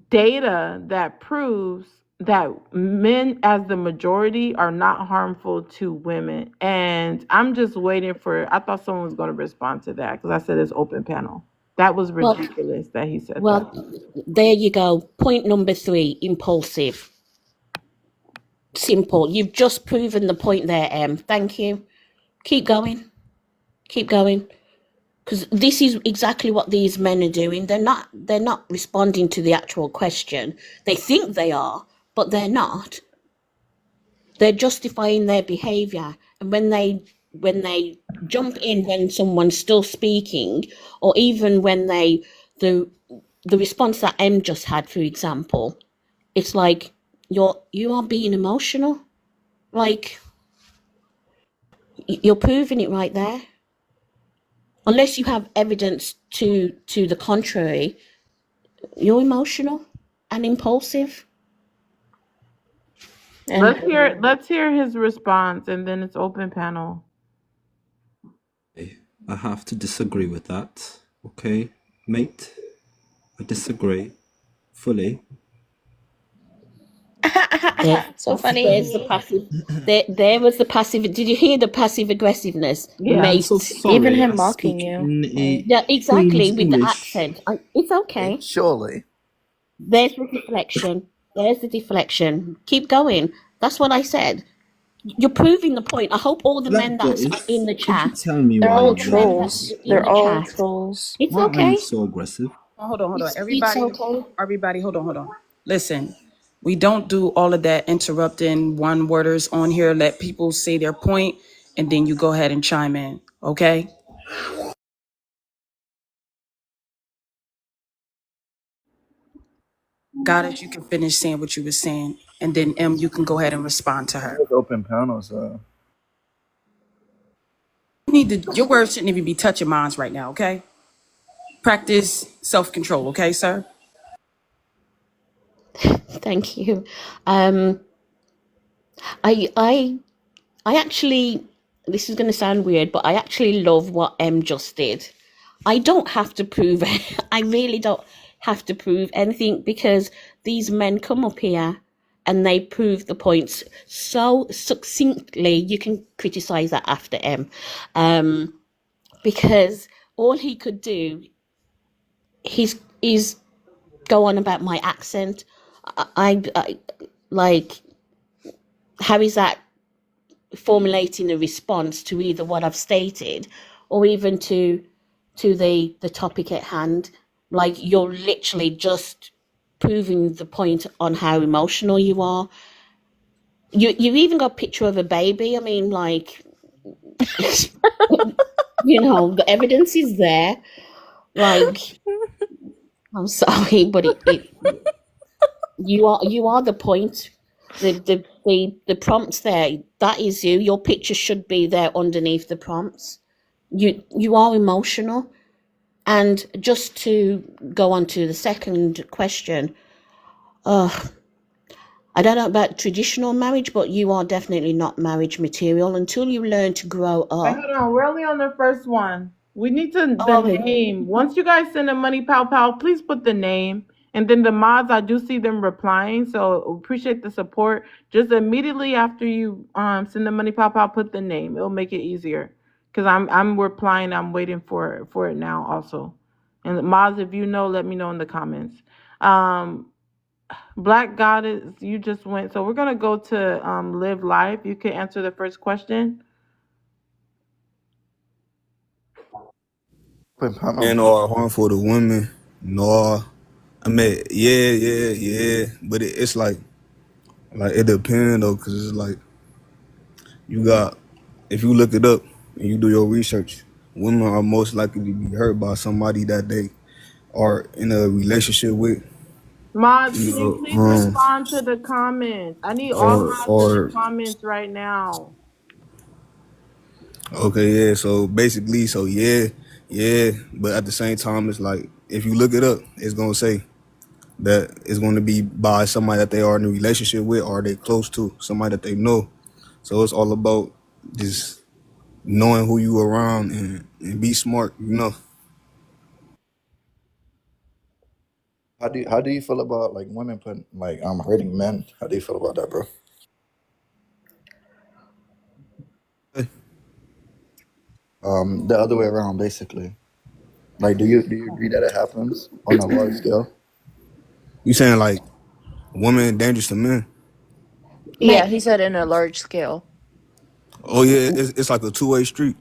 data that proves that men as the majority are not harmful to women. And I'm just waiting I thought someone was going to respond to that, because I said it's open panel. That was ridiculous that he said that. Well, there you go. Point number 3, impulsive. Simple. You've just proven the point there, Em. Thank you. Keep going. Keep going. Because this is exactly what these men are doing. They're not responding to the actual question. They think they are, but they're not. They're justifying their behavior. And when they jump in when someone's still speaking, or even when the response that M just had, for example, it's like, you are being emotional. Like, you're proving it right there. Unless you have evidence to the contrary, you're emotional and impulsive. And Let's hear his response, and then it's open panel. I have to disagree with that. Okay, mate? I disagree fully. So There's the funny. passive. There was the passive. Did you hear the passive aggressiveness, Yeah. I'm so mate? Even sorry. him I mocking speak you. in a Yeah, exactly. Queen's With the English. accent, it's Hey, okay. surely. There's the deflection. There's the deflection. Keep going. That's what I said. You're proving the point. I hope all the Black men that are in Goddess, the could you chat, tell me They're why all all you're the men driving? that trolls. are in They're the all chat, trolls. it's Why are you okay. so aggressive? Hold on, hold on. It's Everybody, okay. everybody, hold on, hold on. Listen, we don't do all of that interrupting one worders on here. Let people say their point, and then you go ahead and chime in. Okay? Got it. You can finish saying what you were saying, and then you can go ahead and respond to her. It's open panel, so You need to. Your words shouldn't even be touching minds right now. Okay? Practice self-control. Okay, sir? Thank you. Um, I actually. This is going to sound weird, but I actually love what M just did. I don't have to prove. I really don't have to prove anything because these men come up here and they prove the points so succinctly. You can criticize that after M, because all he could do is go on about my accent. I like, how is that formulating a response to either what I've stated or even to the topic at hand? Like, you're literally just proving the point on how emotional you are. You even got a picture of a baby. I mean, like, the evidence is there. Like, I'm sorry, but you are the point. The prompts there, that is you. Your picture should be there underneath the prompts. You are emotional. And just to go on to the second question, I don't know about traditional marriage, but you are definitely not marriage material until you learn to grow Wait, up. hold on. We're only on the first one. We need the Oh, name. Once you guys send a money pow pow, please put the name. And then the mods, I do see them replying, so appreciate the support. Just immediately after you send the money pow pow, put the name. It'll make it easier. Cause I'm replying. I'm waiting for it now also. And the mods, if you know, let me know in the comments. Black Goddess, you just went. So we're gonna go to live life. You can answer the first question. open panel. Men are harmful to women. No, I mean, yeah. But it's like it depends though, cause it's like you got, if you look it up and you do your research, women are most likely to be hurt by somebody that they are in a relationship with. Mods, You can you know, please respond to the comments? I need all mods in the or comments right now. okay, yeah. So basically, yeah. But at the same time, it's like if you look it up, it's gonna say that it's gonna be by somebody that they are in a relationship with or they close to, somebody that they know. So it's all about just knowing who you around and be smart. How do you feel about like women putting like hurting men? How do you feel about that, bro? The other way around, basically. Like, do you agree that it happens on a large scale? You saying like women dangerous to men? Yeah, he said in a large scale. Oh yeah, it's like a two-way street.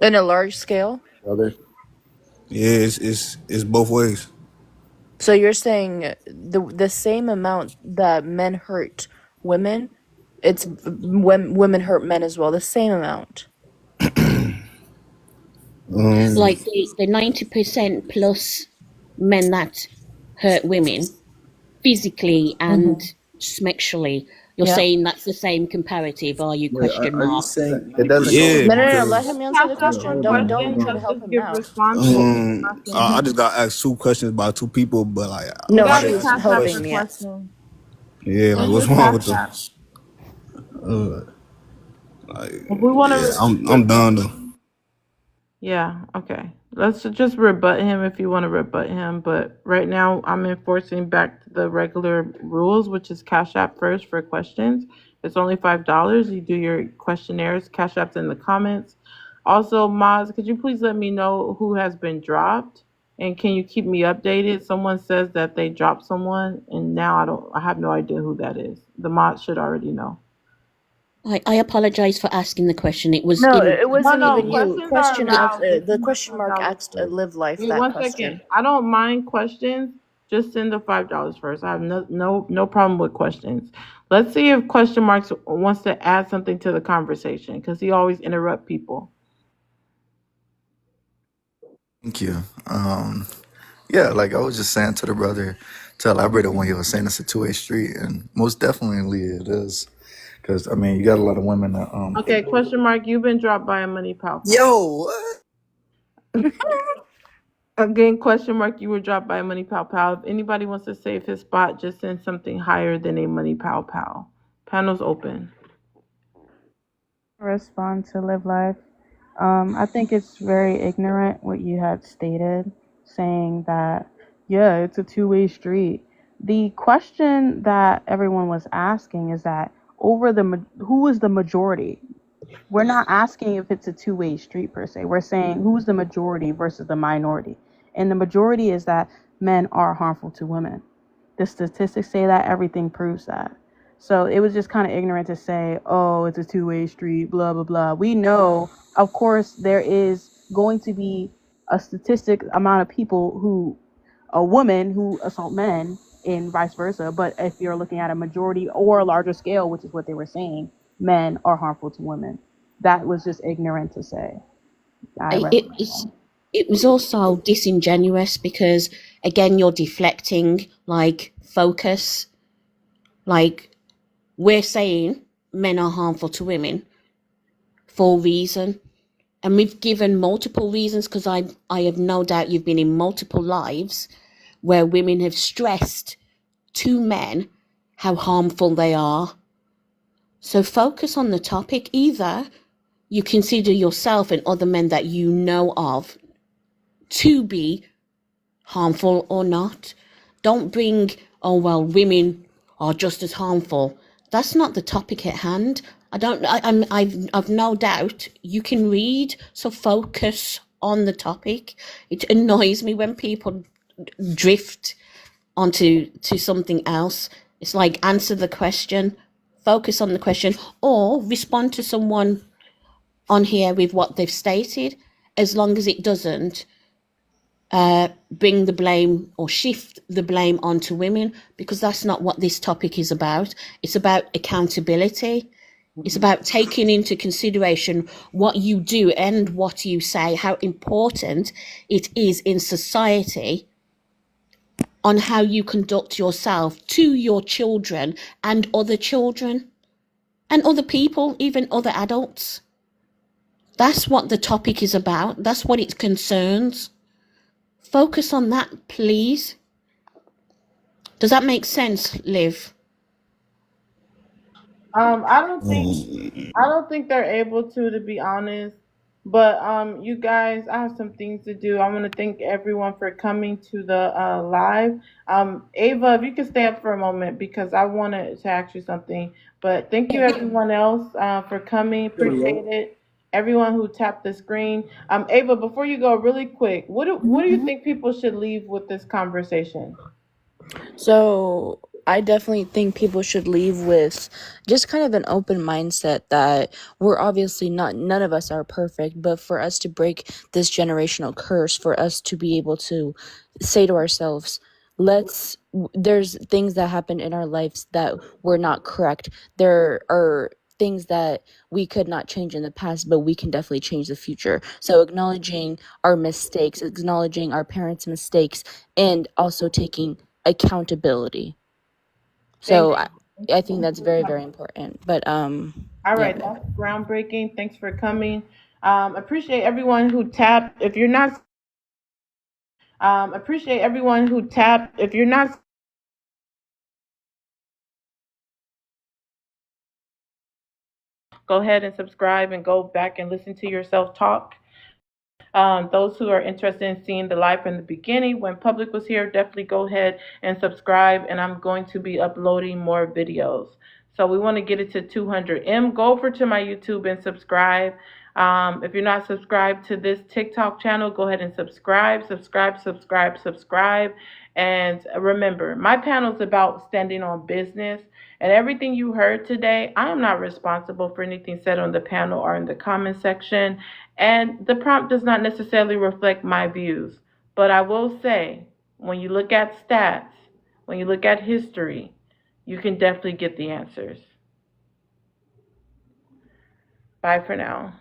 In a large scale? Brother, Yeah, it's both ways. So you're saying the same amount that men hurt women, it's when women hurt men as well, the same amount. Like the 90% plus men that hurt women physically and sexually. You're Yeah. saying that's the same comparative, are you? Wait, Question are you mark. saying it doesn't 90%? go. Yeah, No, let because him answer the Ask us question. some Don't questions try to and help just him give out. responses. I just got asked two questions by two people, but like You No, why gotta she they was asking cash me out the helping, questions? yes. question. Yeah, like what's Just wrong cash with them? out. Uh, like If we want to yeah, I'm respect done though. Yeah, okay. Let's just rebut him if you want to rebut him. But right now, I'm enforcing back the regular rules, which is Cash App first for questions. It's only $5. You do your questionnaires, Cash App's in the comments. Also, Maz, could you please let me know who has been dropped? And can you keep me updated? Someone says that they dropped someone, and now I have no idea who that is. The mod should already know. I apologize for asking the question. It was No, in. it No, wasn't no, even you. questions are Question asked allowed. Just the send the question mark $5 asked first. Live Life Wait that one question. second. I don't mind questions. Just send the $5 first. I have no problem with questions. Let's see if question marks wants to add something to the conversation because he always interrupt people. Thank you. Yeah, like I was just saying to the brother to elaborate on what he was saying, it's a two-way street, and most definitely it is. Because I mean, you got a lot of women that Okay, question mark. You've been dropped by a money pal. Yo, what? Again, question mark. You were dropped by a money pal. If anybody wants to save his spot, just send something higher than a money pal. Panel's open. Respond to Live Life. I think it's very ignorant what you had stated, saying that, yeah, it's a two-way street. The question that everyone was asking is that who is the majority? We're not asking if it's a two-way street per se. We're saying who's the majority versus the minority. And the majority is that men are harmful to women. The statistics say that, everything proves that. So it was just kind of ignorant to say, oh, it's a two-way street, blah, blah, blah. We know, of course, there is going to be a statistic amount of people a woman who assault men and vice versa. But if you're looking at a majority or a larger scale, which is what they were saying, men are harmful to women. That was just ignorant to say. It was also disingenuous because, again, you're deflecting, like, focus. Like, we're saying men are harmful to women for a reason. And we've given multiple reasons because I have no doubt you've been in multiple lives where women have stressed to men how harmful they are. So focus on the topic. Either you consider yourself and other men that you know of to be harmful or not. Don't bring, oh, well, women are just as harmful. That's not the topic at hand. I've no doubt you can read, so focus on the topic. It annoys me when people drift onto something else. It's like, answer the question, focus on the question, or respond to someone on here with what they've stated, as long as it doesn't bring the blame or shift the blame onto women, because that's not what this topic is about. It's about accountability. It's about taking into consideration what you do and what you say, how important it is in society, on how you conduct yourself to your children and other people, even other adults. That's what the topic is about. That's what it concerns. Focus on that, please. Does that make sense, Liv? I don't think they're able to be honest. But you guys, I have some things to do. I want to thank everyone for coming to the live. Ava, if you could stay up for a moment because I wanted to ask you something. But thank you everyone else for coming. Appreciate it. Everyone who tapped the screen. Ava, before you go, really quick, what do you think people should leave with this conversation? So I definitely think people should leave with just kind of an open mindset that we're obviously none of us are perfect, but for us to break this generational curse, for us to be able to say to ourselves, there's things that happen in our lives that were not correct. There are things that we could not change in the past, but we can definitely change the future. So acknowledging our mistakes, acknowledging our parents' mistakes, and also taking accountability. So I think that's very, very important. But All right, that's groundbreaking. Thanks for coming. Appreciate everyone who tapped. If you're not, appreciate everyone who tapped. If you're not, go ahead and subscribe and go back and listen to yourself talk. Those who are interested in seeing the live from the beginning, when public was here, definitely go ahead and subscribe. And I'm going to be uploading more videos. So we want to get it to 200. Go over to my YouTube and subscribe. If you're not subscribed to this TikTok channel, go ahead and subscribe. And remember, my panel is about standing on business. And everything you heard today, I am not responsible for anything said on the panel or in the comment section. And the prompt does not necessarily reflect my views. But I will say, when you look at stats, when you look at history, you can definitely get the answers. Bye for now.